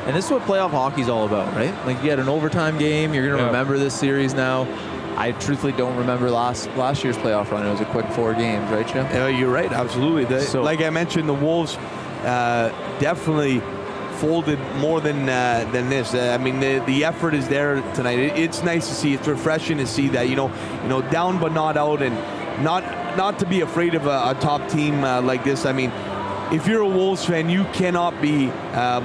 And this is what playoff hockey's all about, right? Like, you had an overtime game. You're going to remember this series now. I truthfully don't remember last year's playoff run. It was a quick 4 games, right, Jim? You're right, absolutely. Like I mentioned, the Wolves definitely folded more than this. I mean, the effort is there tonight. It's nice to see. It's refreshing to see that, you know, down but not out, and not to be afraid of a top team like this. I mean, if you're a Wolves fan, you cannot be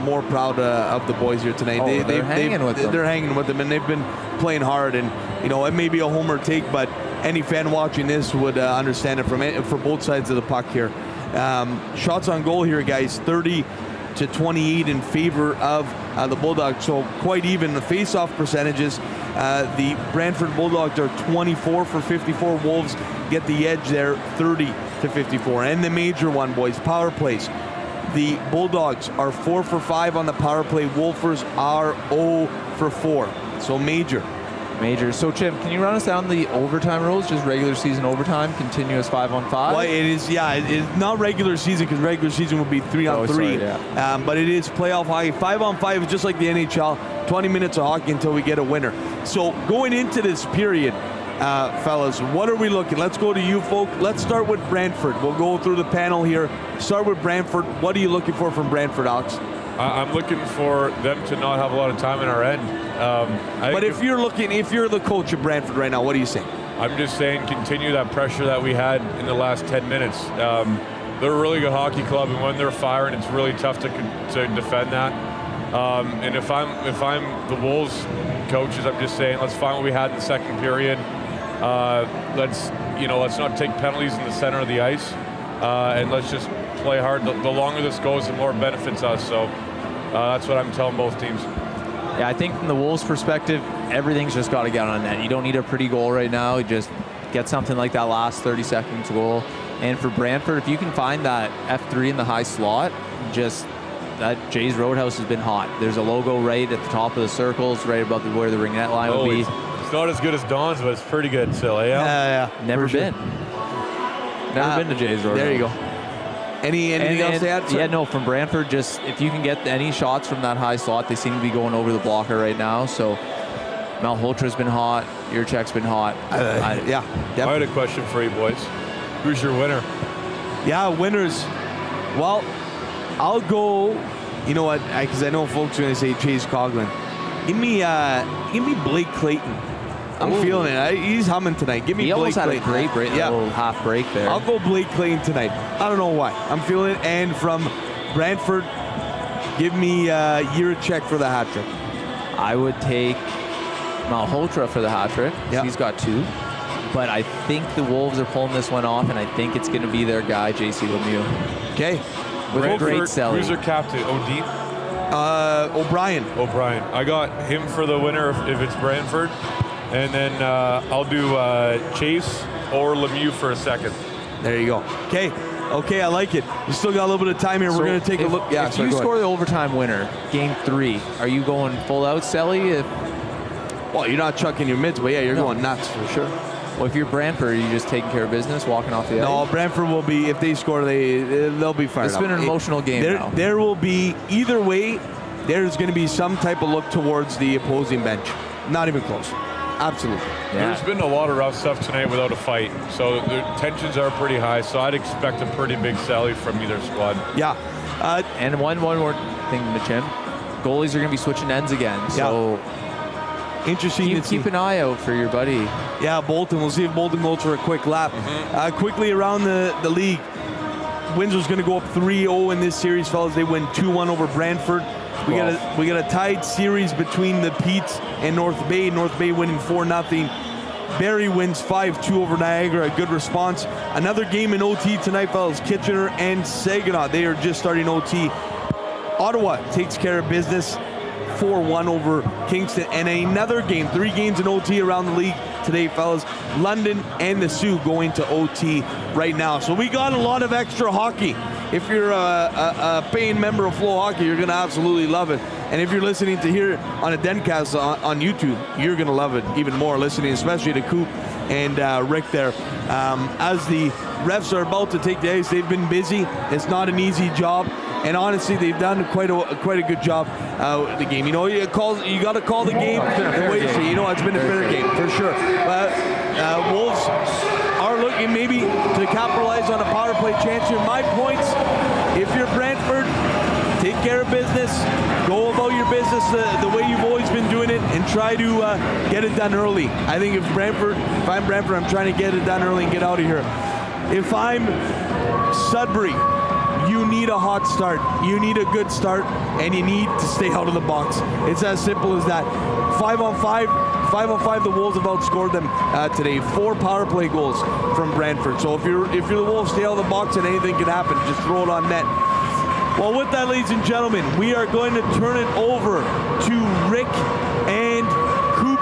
more proud of the boys here tonight. They're hanging with them. They're hanging with them, and they've been playing hard. And, you know, it may be a homer take, but any fan watching this would understand it for both sides of the puck here. Shots on goal here, guys, 30-28 in favor of the Bulldogs. So quite even. The face-off percentages, the Brantford Bulldogs are 24 for 54. Wolves get the edge there, 30-54. And the major one, boys, power plays. The Bulldogs are 4 for 5 on the power play. Wolfers are 0 for 4. So major. So, Chim, can you run us down the overtime rules? Just regular season overtime, continuous 5-on-5? Well, it is, it's not regular season, because regular season would be 3-on-3. But it is playoff hockey. 5-on-5 is just like the NHL, 20 minutes of hockey until we get a winner. So going into this period, fellas, what are we looking? Let's go to you folk. Let's start with Brantford. We'll go through the panel here. Start with Brantford. What are you looking for from Brantford, Alex? I'm looking for them to not have a lot of time in our end. But if you're the coach of Brantford right now, what are you saying? I'm just saying continue that pressure that we had in the last 10 minutes. They're a really good hockey club, and when they're firing, it's really tough to defend that. And if I'm the Wolves coaches, I'm just saying let's find what we had in the second period. Let's not take penalties in the center of the ice, and let's just play hard. The longer this goes, the more it benefits us. So that's what I'm telling both teams. Yeah, I think from the Wolves' perspective, everything's just got to get on net. You don't need a pretty goal right now. You just get something like that last 30 seconds goal. And for Brantford, if you can find that F3 in the high slot, just that Jay's Roadhouse has been hot. There's a logo right at the top of the circles, right above where the ringnet line would be. It's not as good as Don's, but it's pretty good still. Yeah. Never been. Never been to Jay's Roadhouse. There you go. Anything else to add? Yeah, no, from Brantford, just if you can get any shots from that high slot, they seem to be going over the blocker right now. So Malholtra's been hot. Yurchek's been hot. Definitely. I had a question for you boys. Who's your winner? Yeah, winners. Well, I'll go, you know what, because I know folks are going to say Chase Coughlin. Give me Blake Clayton. I'm feeling it. He's humming tonight. Give me Blake Clayton. He almost had a great little half break there. I'll go Blake Clayton tonight. I don't know why. I'm feeling it. And from Brantford, give me Yurchek for the hat trick. I would take Malhotra for the hat trick. Yep. He's got 2. But I think the Wolves are pulling this one off, and I think it's going to be their guy, JC Lemieux. Okay. With a great selling. Who's their captain? O'Dean? O'Brien. I got him for the winner if it's Brantford. And then I'll do Chase or Lemieux for a second. There you go. Okay, I like it. You still got a little bit of time here. We're going to take a look. Yeah, if you score the overtime winner, game 3, are you going full out Selly? Well, you're not chucking your mids, but yeah, you're going nuts for sure. Well, if you're Brantford, are you just taking care of business, walking off the ice? No, Brantford will be, if they score, they'll be fired up. It's been an emotional game now. There will be, either way, there's going to be some type of look towards the opposing bench. Not even close. Absolutely. Yeah. There's been a lot of rough stuff tonight without a fight, so the tensions are pretty high, so I'd expect a pretty big sally from either squad. Yeah. And one more thing, Mitchim. Goalies are going to be switching ends again, so interesting. Keep an eye out for your buddy. Yeah, Bolton. We'll see if Bolton goes for a quick lap. Quickly around the league, Windsor's going to go up 3-0 in this series, fellas. They win 2-1 over Brantford. We got a tied series between the Petes and North Bay. North Bay winning 4-0. Barrie wins 5-2 over Niagara. A good response. Another game in OT tonight, fellas. Kitchener and Saginaw. They are just starting OT. Ottawa takes care of business. 4-1 over Kingston. And another game, 3 games in OT around the league today, fellas. London and the Sioux going to OT right now. So we got a lot of extra hockey. If you're a paying member of Flow Hockey, you're going to absolutely love it. And if you're listening to hear it on a DenCast on YouTube, you're going to love it even more, listening especially to Coop and Rick there. As the refs are about to take the ice, they've been busy. It's not an easy job. And honestly, they've done quite a good job with the game. You know, you got to call the game the way you see. You know, it's been a fair game for sure. But Wolves are looking maybe to capitalize on a power play chance here. My points: if you're Brantford, take care of business. Go about your business the way you've always been doing it, and try to get it done early. I think if I'm Brantford, I'm trying to get it done early and get out of here. If I'm Sudbury, you need a hot start. You need a good start, and you need to stay out of the box. It's as simple as that. 5 on 5, the Wolves have outscored them today. 4 power play goals from Brantford. So if you're the Wolves, stay out of the box, and anything can happen. Just throw it on net. Well, with that, ladies and gentlemen, we are going to turn it over to Rick and Coop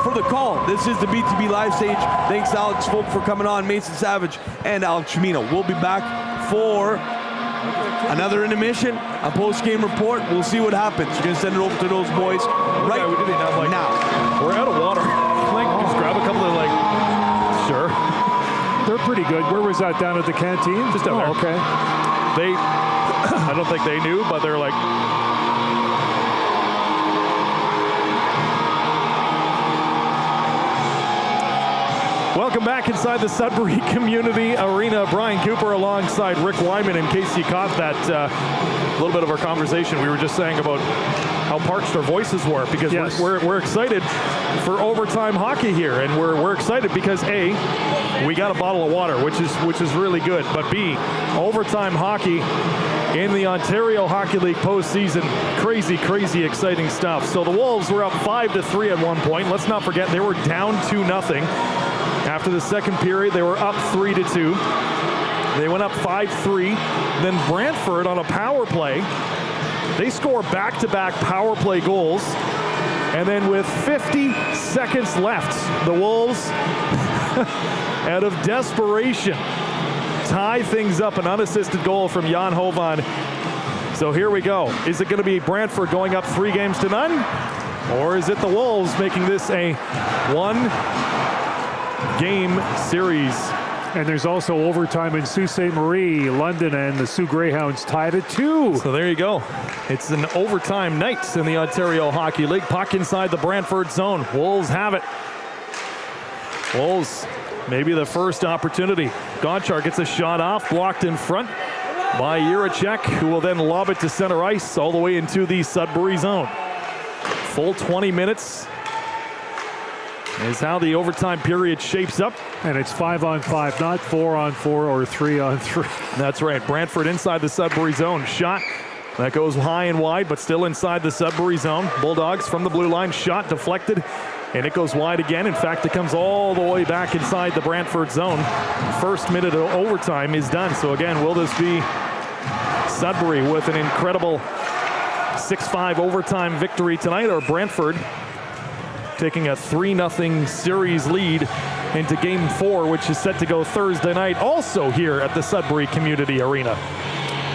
for the call. This is the BTB live stage. Thanks to Alex Folk for coming on, Mason Savage, and Alex Chimino. We'll be back for another intermission, a post-game report. We'll see what happens. We're going to send it over to those boys right now. We're out of water. Just grab a couple of, sure. They're pretty good. Where was that, down at the canteen? Just down there. Okay. I don't think they knew, but they're like, welcome back inside the Sudbury Community Arena. Brian Cooper alongside Rick Wyman. In case you caught that little bit of our conversation, we were just saying about how parched our voices were, because yes, we're excited for overtime hockey here, and we're excited because A, we got a bottle of water, which is really good, but B, overtime hockey in the Ontario Hockey League postseason. Crazy exciting stuff. So the Wolves were up 5-3 at one point. Let's not forget they were down 2-0. After the second period, they were up 3-2. They went up 5-3. Then Brantford on a power play, they score back-to-back power play goals. And then with 50 seconds left, the Wolves, out of desperation, tie things up. An unassisted goal from Jan Hovan. So here we go. Is it going to be Brantford going up 3-0? Or is it the Wolves making this a 1-game series? And there's also overtime in Sault Ste. Marie. London and the Sioux Greyhounds tied at 2. So there you go. It's an overtime night in the Ontario Hockey League. Puck inside the Brantford zone. Wolves have it. Wolves, maybe the first opportunity. Gonchar gets a shot off, blocked in front by Jiricek, who will then lob it to center ice all the way into the Sudbury zone. Full 20 minutes is how the overtime period shapes up. And it's 5-on-5, not 4-on-4 or 3-on-3. That's right. Brantford inside the Sudbury zone. Shot that goes high and wide, but still inside the Sudbury zone. Bulldogs from the blue line. Shot deflected, and it goes wide again. In fact, it comes all the way back inside the Brantford zone. First minute of overtime is done. So again, will this be Sudbury with an incredible 6-5 overtime victory tonight, or Brantford taking a 3-0 series lead into Game 4, which is set to go Thursday night, also here at the Sudbury Community Arena?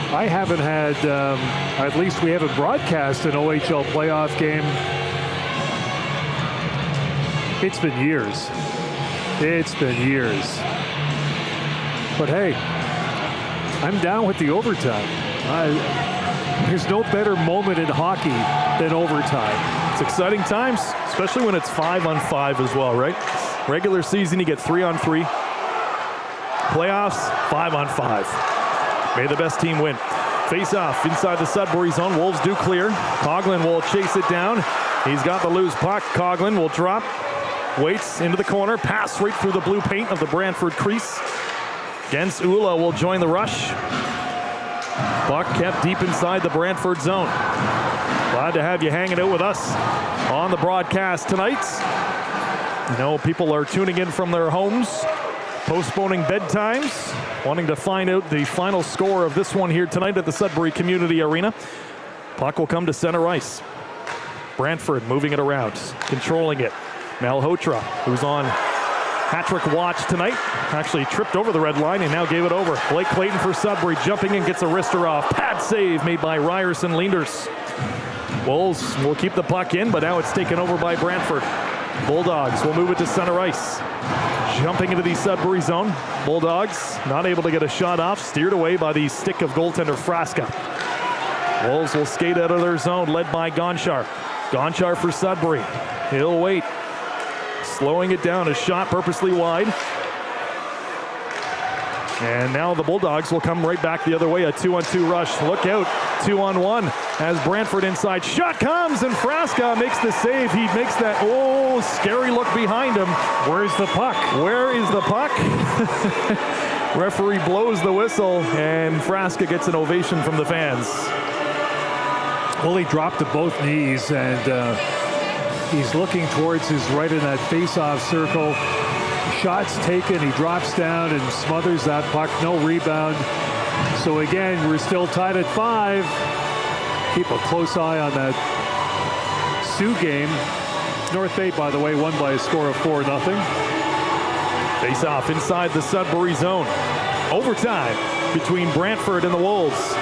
I haven't had, at least we haven't broadcast an OHL playoff game. It's been years. It's been years. But hey, I'm down with the overtime. There's no better moment in hockey than overtime. It's exciting times, especially when it's 5-on-5 as well, right? Regular season, you get 3-on-3. Playoffs, 5-on-5. May the best team win. Face off inside the Sudbury zone. Wolves do clear. Coughlin will chase it down. He's got the loose puck. Coughlin will drop. Waits into the corner. Pass right through the blue paint of the Brantford crease. Gens Ula will join the rush. Puck kept deep inside the Brantford zone. Glad to have you hanging out with us on the broadcast tonight. You know, people are tuning in from their homes, postponing bedtimes, wanting to find out the final score of this one here tonight at the Sudbury Community Arena. Puck will come to center ice. Brantford moving it around, controlling it. Malhotra, who's on hat-trick watch tonight, actually tripped over the red line and now gave it over. Blake Clayton for Sudbury, jumping in, gets a wrister off. Pad save made by Ryerson Leenders. Wolves will keep the puck in, but now it's taken over by Brantford. Bulldogs will move it to center ice. Jumping into the Sudbury zone. Bulldogs not able to get a shot off, steered away by the stick of goaltender Frasca. Wolves will skate out of their zone, led by Gonchar. Gonchar for Sudbury. He'll wait. Slowing it down, a shot purposely wide. And now the Bulldogs will come right back the other way, a 2-on-2 rush. Look out, 2-on-1 as Brantford inside. Shot comes and Frasca makes the save. He makes that, scary look behind him. Where's the puck? Where is the puck? Referee blows the whistle and Frasca gets an ovation from the fans. Well, he dropped to both knees and he's looking towards his right in that face-off circle. Shots taken, he drops down and smothers that puck, no rebound. So again, we're still tied at 5. Keep a close eye on that Sioux game. North Bay, by the way, won by a score of 4-0. Face off inside the Sudbury zone. Overtime between Brantford and the Wolves.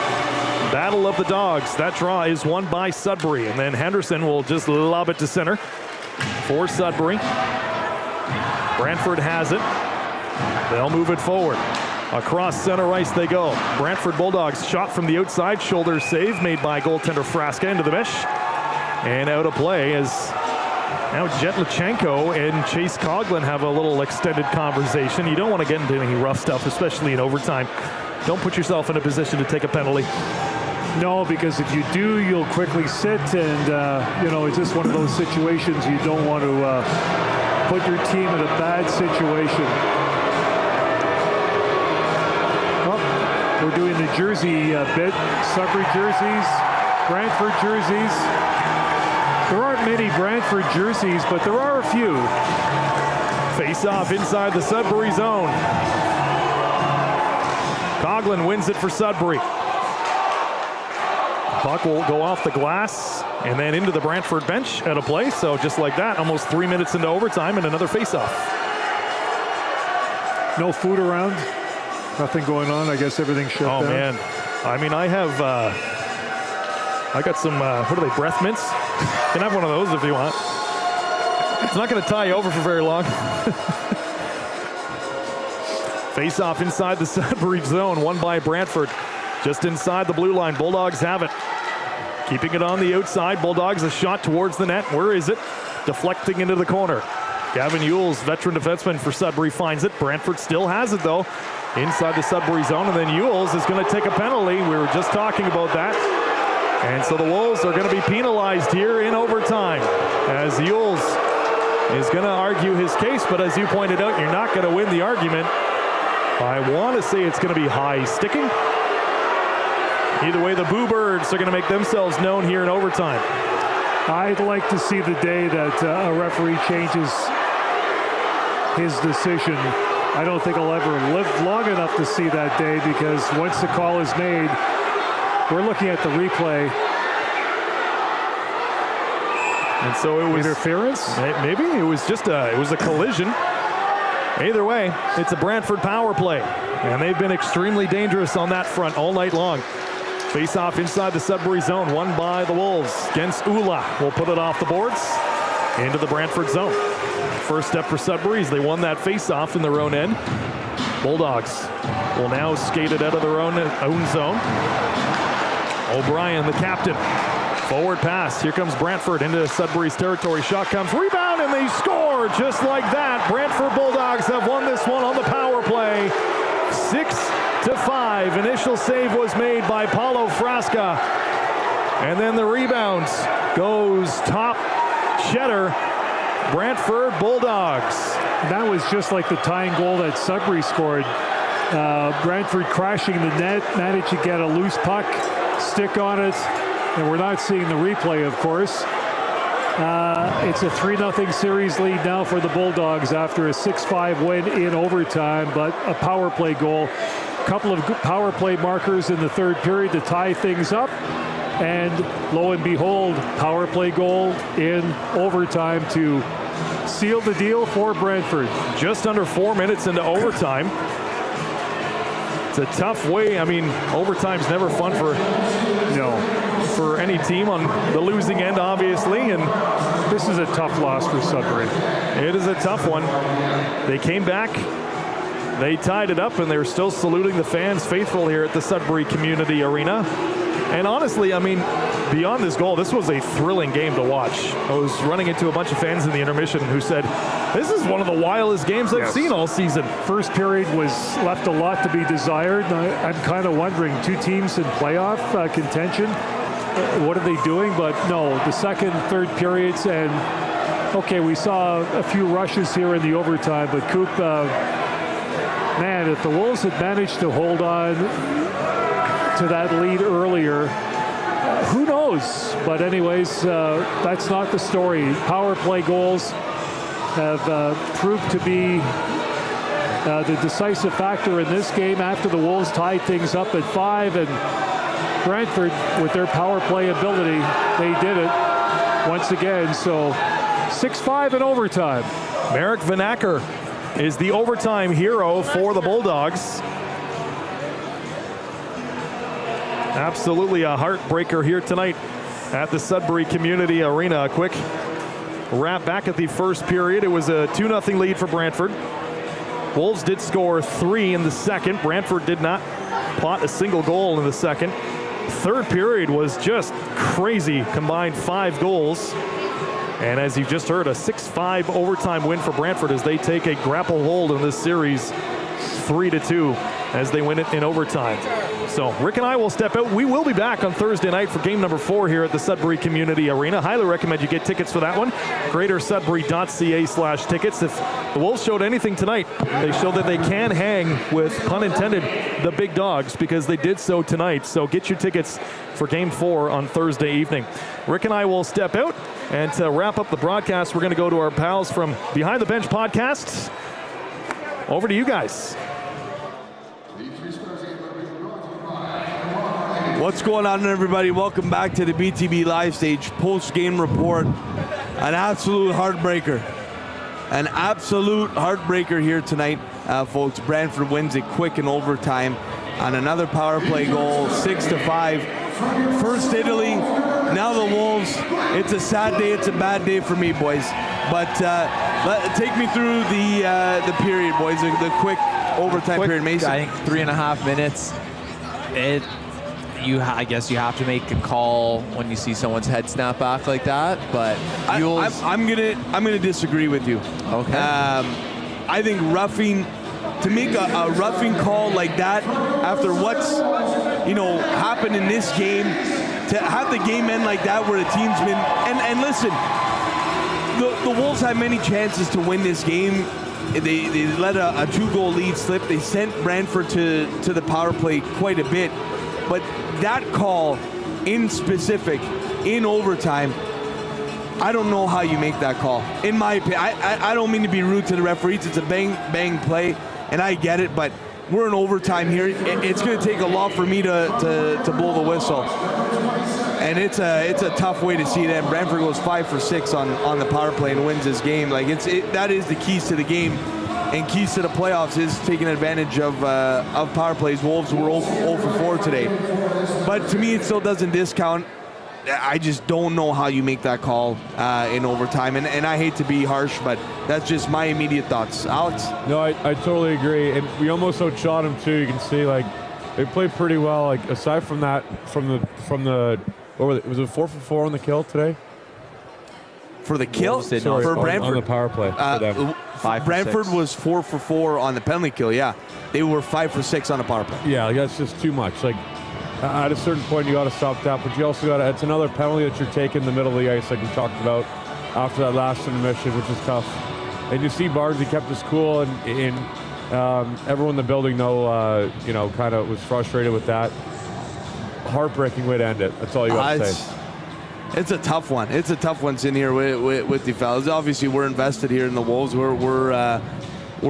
Battle of the Dogs. That draw is won by Sudbury. And then Henderson will just lob it to center for Sudbury. Brantford has it. They'll move it forward. Across center ice they go. Brantford Bulldogs shot from the outside. Shoulder save made by goaltender Frasca into the mesh. And out of play as now Jetlachenko and Chase Coughlin have a little extended conversation. You don't want to get into any rough stuff, especially in overtime. Don't put yourself in a position to take a penalty. No, because if you do, you'll quickly sit and, it's just one of those situations you don't want to put your team in a bad situation. We're doing the jersey bit. Sudbury jerseys, Brantford jerseys. There aren't many Brantford jerseys, but there are a few. Face off inside the Sudbury zone. Coughlin wins it for Sudbury. Puck will go off the glass and then into the Brantford bench out of play. So just like that, almost 3 minutes into overtime and another face-off. No food around. Nothing going on. I guess everything's shut down. Oh, man. I mean, I got some, what are they, breath mints? Can have one of those if you want. It's not going to tie you over for very long. Face off inside the Sudbury zone, won by Brantford. Just inside the blue line, Bulldogs have it. Keeping it on the outside, Bulldogs a shot towards the net. Where is it? Deflecting into the corner. Gavin Ewells, veteran defenseman for Sudbury, finds it. Brantford still has it though, inside the Sudbury zone, and then Ewells is going to take a penalty. We were just talking about that. And so the Wolves are going to be penalized here in overtime as Ewells is going to argue his case, but as you pointed out, you're not going to win the argument. I want to say it's going to be high sticking. Either way, the Boo Birds are going to make themselves known here in overtime. I'd like to see the day that a referee changes his decision. I don't think I'll ever live long enough to see that day, because once the call is made, we're looking at the replay. And so it was interference. Maybe it was just a collision. Either way, it's a Brantford power play, and they've been extremely dangerous on that front all night long. Face off inside the Sudbury zone, won by the Wolves. Against Ula will put it off the boards into the Brantford zone. First step for Sudbury as they won that face off in their own end. Bulldogs will now skate it out of their own zone. O'Brien, the captain. Forward pass. Here comes Brantford into Sudbury's territory. Shot comes, rebound, and they score just like that. Brantford Bulldogs have won this one on the power play. 6-5. Initial save was made by Paulo Frasca. And then the rebound goes top Cheddar. Brantford Bulldogs. That was just like the tying goal that Sudbury scored. Brantford crashing the net, managed to get a loose puck, stick on it, and we're not seeing the replay, of course. It's a 3-0 series lead now for the Bulldogs after a 6-5 win in overtime, but a power play goal. A couple of good power play markers in the third period to tie things up. And lo and behold, power play goal in overtime to seal the deal for Brantford. Just under 4 minutes into overtime. It's a tough way. I mean, overtime's never fun for any team on the losing end, obviously. And this is a tough loss for Sudbury. It is a tough one. They came back. They tied it up, and they're still saluting the fans faithful here at the Sudbury Community Arena. And honestly, I mean, beyond this goal, this was a thrilling game to watch. I was running into a bunch of fans in the intermission who said, this is one of the wildest games I've seen all season. First period was left a lot to be desired. I'm kind of wondering, two teams in playoff contention, what are they doing? But no, the second, third periods, and okay, we saw a few rushes here in the overtime, but Coop, man, if the Wolves had managed to hold on to that lead earlier, who knows? But anyways, that's not the story. Power play goals have proved to be the decisive factor in this game after the Wolves tied things up at 5, and Brantford, with their power play ability, they did it once again. So 6-5 in overtime. Marek Vanacker is the overtime hero for the Bulldogs. Absolutely a heartbreaker here tonight at the Sudbury Community Arena. A quick wrap back at the first period. It was a 2-0 lead for Brantford. Wolves did score 3 in the second. Brantford did not plot a single goal in the second. Third period was just crazy. Combined 5 goals. And as you just heard, a 6-5 overtime win for Brantford as they take a grapple hold in this series 3-2 as they win it in overtime. So Rick and I will step out. We will be back on Thursday night for game number 4 here at the Sudbury Community Arena. Highly recommend you get tickets for that one. GreaterSudbury.ca/tickets. If the Wolves showed anything tonight, they showed that they can hang with, pun intended, the big dogs, because they did so tonight. So get your tickets for game 4 on Thursday evening. Rick and I will step out, and to wrap up the broadcast, we're going to go to our pals from Behind the Bench podcast. Over to you guys. What's going on, everybody? Welcome back to the BTB Live Stage post-game report. An absolute heartbreaker. An absolute heartbreaker here tonight, folks. Brantford wins it quick in overtime on another power play goal, 6-5. First Italy, now the Wolves. It's a sad day. It's a bad day for me, boys. But take me through the period, boys. The quick overtime period, Mason. I think 3.5 minutes. I guess you have to make a call when you see someone's head snap back like that, but I'm gonna disagree with you. Okay. I think to make a roughing call like that after what's happened in this game, to have the game end like that where the team's been and listen, the Wolves had many chances to win this game. They let a 2-goal lead slip. They sent Brantford to the power play quite a bit. But that call in specific, in overtime, I don't know how you make that call. In my opinion, I don't mean to be rude to the referees. It's a bang play, and I get it, but we're in overtime here. It's going to take a lot for me to blow the whistle. And it's a tough way to see that. Brantford goes 5 for 6 on the power play and wins this game. Like that is the keys to the game. And keys to the playoffs is taking advantage of power plays. Wolves were 0 for 4 today. But to me, it still doesn't discount. I just don't know how you make that call in overtime. And I hate to be harsh, but that's just my immediate thoughts. Alex? No, I totally agree. And we almost outshot them, too. You can see, like, they played pretty well. Like, aside from that, from the was it 4 for 4 on the kill today? For the kill? Sorry, for Brantford? On the power play. Brantford was 4 for 4 on the penalty kill, yeah. They were 5 for 6 on the power play. Yeah, like, that's just too much. Like, at a certain point, you got to stop that, but you also got to, it's another penalty that you're taking in the middle of the ice, like we talked about after that last intermission, which is tough. And you see Bardsey kept his cool, and everyone in the building, though, kind of was frustrated with that. Heartbreaking way to end it. That's all you got to say. It's a tough one. It's a tough one sitting here with the fellas. Obviously, we're invested here in the Wolves. We're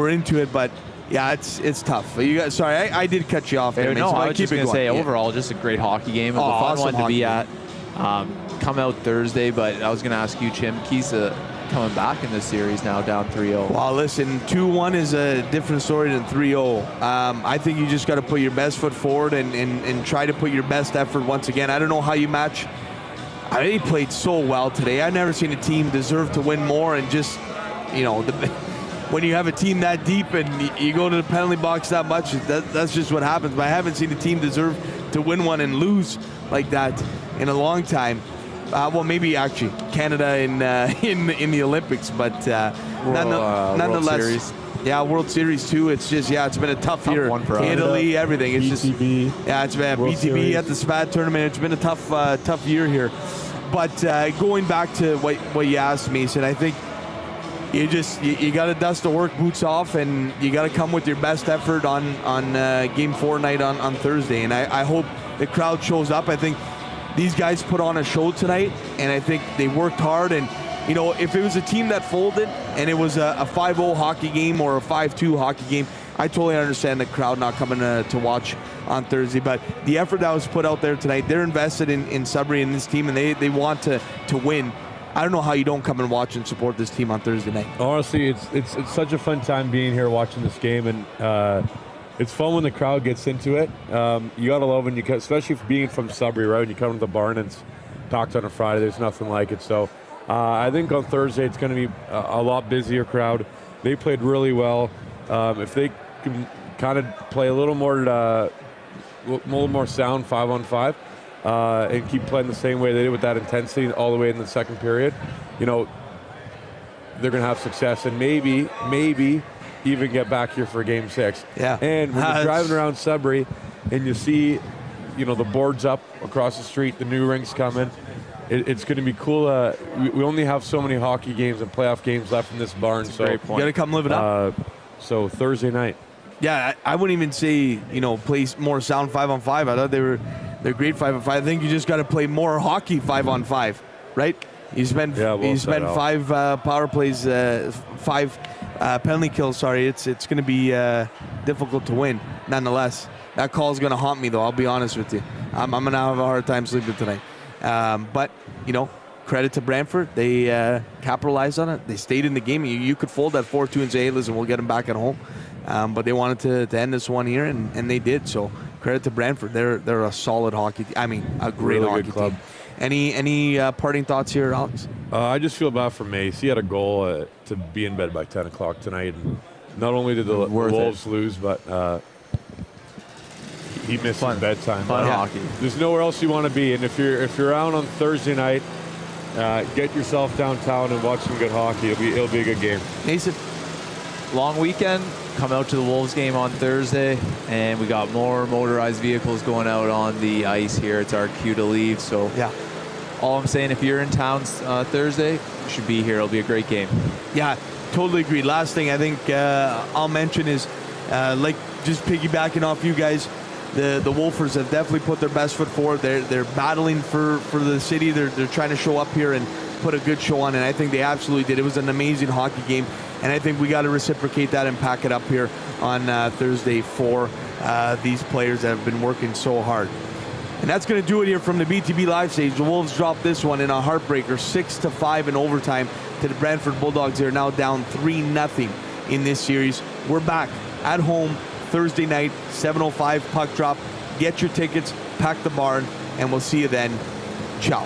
into it, but yeah, it's tough. You guys, sorry, I did cut you off. I was just going to say, overall, just a great hockey game. It was a fun one to be at. Come out Thursday, but I was going to ask you, Chim, keys to coming back in this series now, down 3-0. Well, listen, 2-1 is a different story than 3-0. I think you just got to put your best foot forward and try to put your best effort once again. I don't know how you match. I mean, he played so well today. I've never seen a team deserve to win more, and just, when you have a team that deep and you go to the penalty box that much, that's just what happens. But I haven't seen a team deserve to win one and lose like that in a long time. Well, maybe actually Canada in the Olympics, but nonetheless, World Series. Yeah, World Series too. It's just it's been a tough year. One for Italy, everything. It's BTB, it's been World BTB Series. at the SPAD tournament. It's been a tough year here. But going back to what you asked, Mason, I think you got to dust the work boots off, and you got to come with your best effort on Game 4 night on Thursday. And I hope the crowd shows up. I think these guys put on a show tonight, and I think they worked hard. And if it was a team that folded and it was a 5-0 hockey game or a 5-2 hockey game, I totally understand the crowd not coming to watch on Thursday. But the effort that was put out there tonight, they're invested in Sudbury and this team, and they want to win. I don't know how you don't come and watch and support this team on Thursday night. Honestly, it's such a fun time being here watching this game, and it's fun when the crowd gets into it. You gotta love when especially being from Sudbury, right? When you come to the barn and it's packed on a Friday, there's nothing like it. So I think on Thursday it's going to be a lot busier crowd. They played really well. If they can kind of play a little more sound 5-on-5 and keep playing the same way they did with that intensity all the way in the second period, they're going to have success and maybe even get back here for Game 6. Yeah. And when you're driving around Sudbury and you see, the boards up across the street, the new rinks coming, it's going to be cool. We only have so many hockey games and playoff games left in this barn. So You got to come live it up. So Thursday night. Yeah, I wouldn't even say, play more sound 5-on-5. I thought they're great 5-on-5. I think you just got to play more hockey 5-on-5, right? You spend five power plays, 5 penalty kills. Sorry, it's going to be difficult to win. Nonetheless, that call is going to haunt me, though. I'll be honest with you. I'm going to have a hard time sleeping tonight. But credit to Brantford. They capitalized on it. They stayed in the game. You could fold that 4-2 and say, "Hey, listen, we'll get them back at home." But they wanted to end this one here, and they did. So credit to Brantford. They're a solid hockey team. I mean, a great Really hockey good club. team. Any parting thoughts here, Alex? I just feel bad for Mace. He had a goal to be in bed by 10 o'clock tonight. And not only did the Wolves lose, but he missed his bedtime. Fun hockey. There's nowhere else you want to be. And if you're out on Thursday night, get yourself downtown and watch some good hockey. It'll be a good game. Mason? Long weekend. Come out to the Wolves game on Thursday, and we got more motorized vehicles going out on the ice here. It's our cue to leave. So Yeah. all I'm saying, if you're in town Thursday, you should be here. It'll be a great game. Yeah, totally agree. Last thing I think I'll mention is, just piggybacking off you guys, the Wolfers have definitely put their best foot forward. They're battling for the city. They're trying to show up here and put a good show on, and I think they absolutely did. It was an amazing hockey game, and I think we got to reciprocate that and pack it up here on Thursday for these players that have been working so hard. And that's going to do it here from the BTB live stage. The Wolves dropped this one in a heartbreaker, 6-5 in overtime to the Brantford Bulldogs. They're now down 3-0 in this series. We're back at home Thursday night, 7:05 puck drop. Get your tickets, pack the barn, and we'll see you then. Ciao.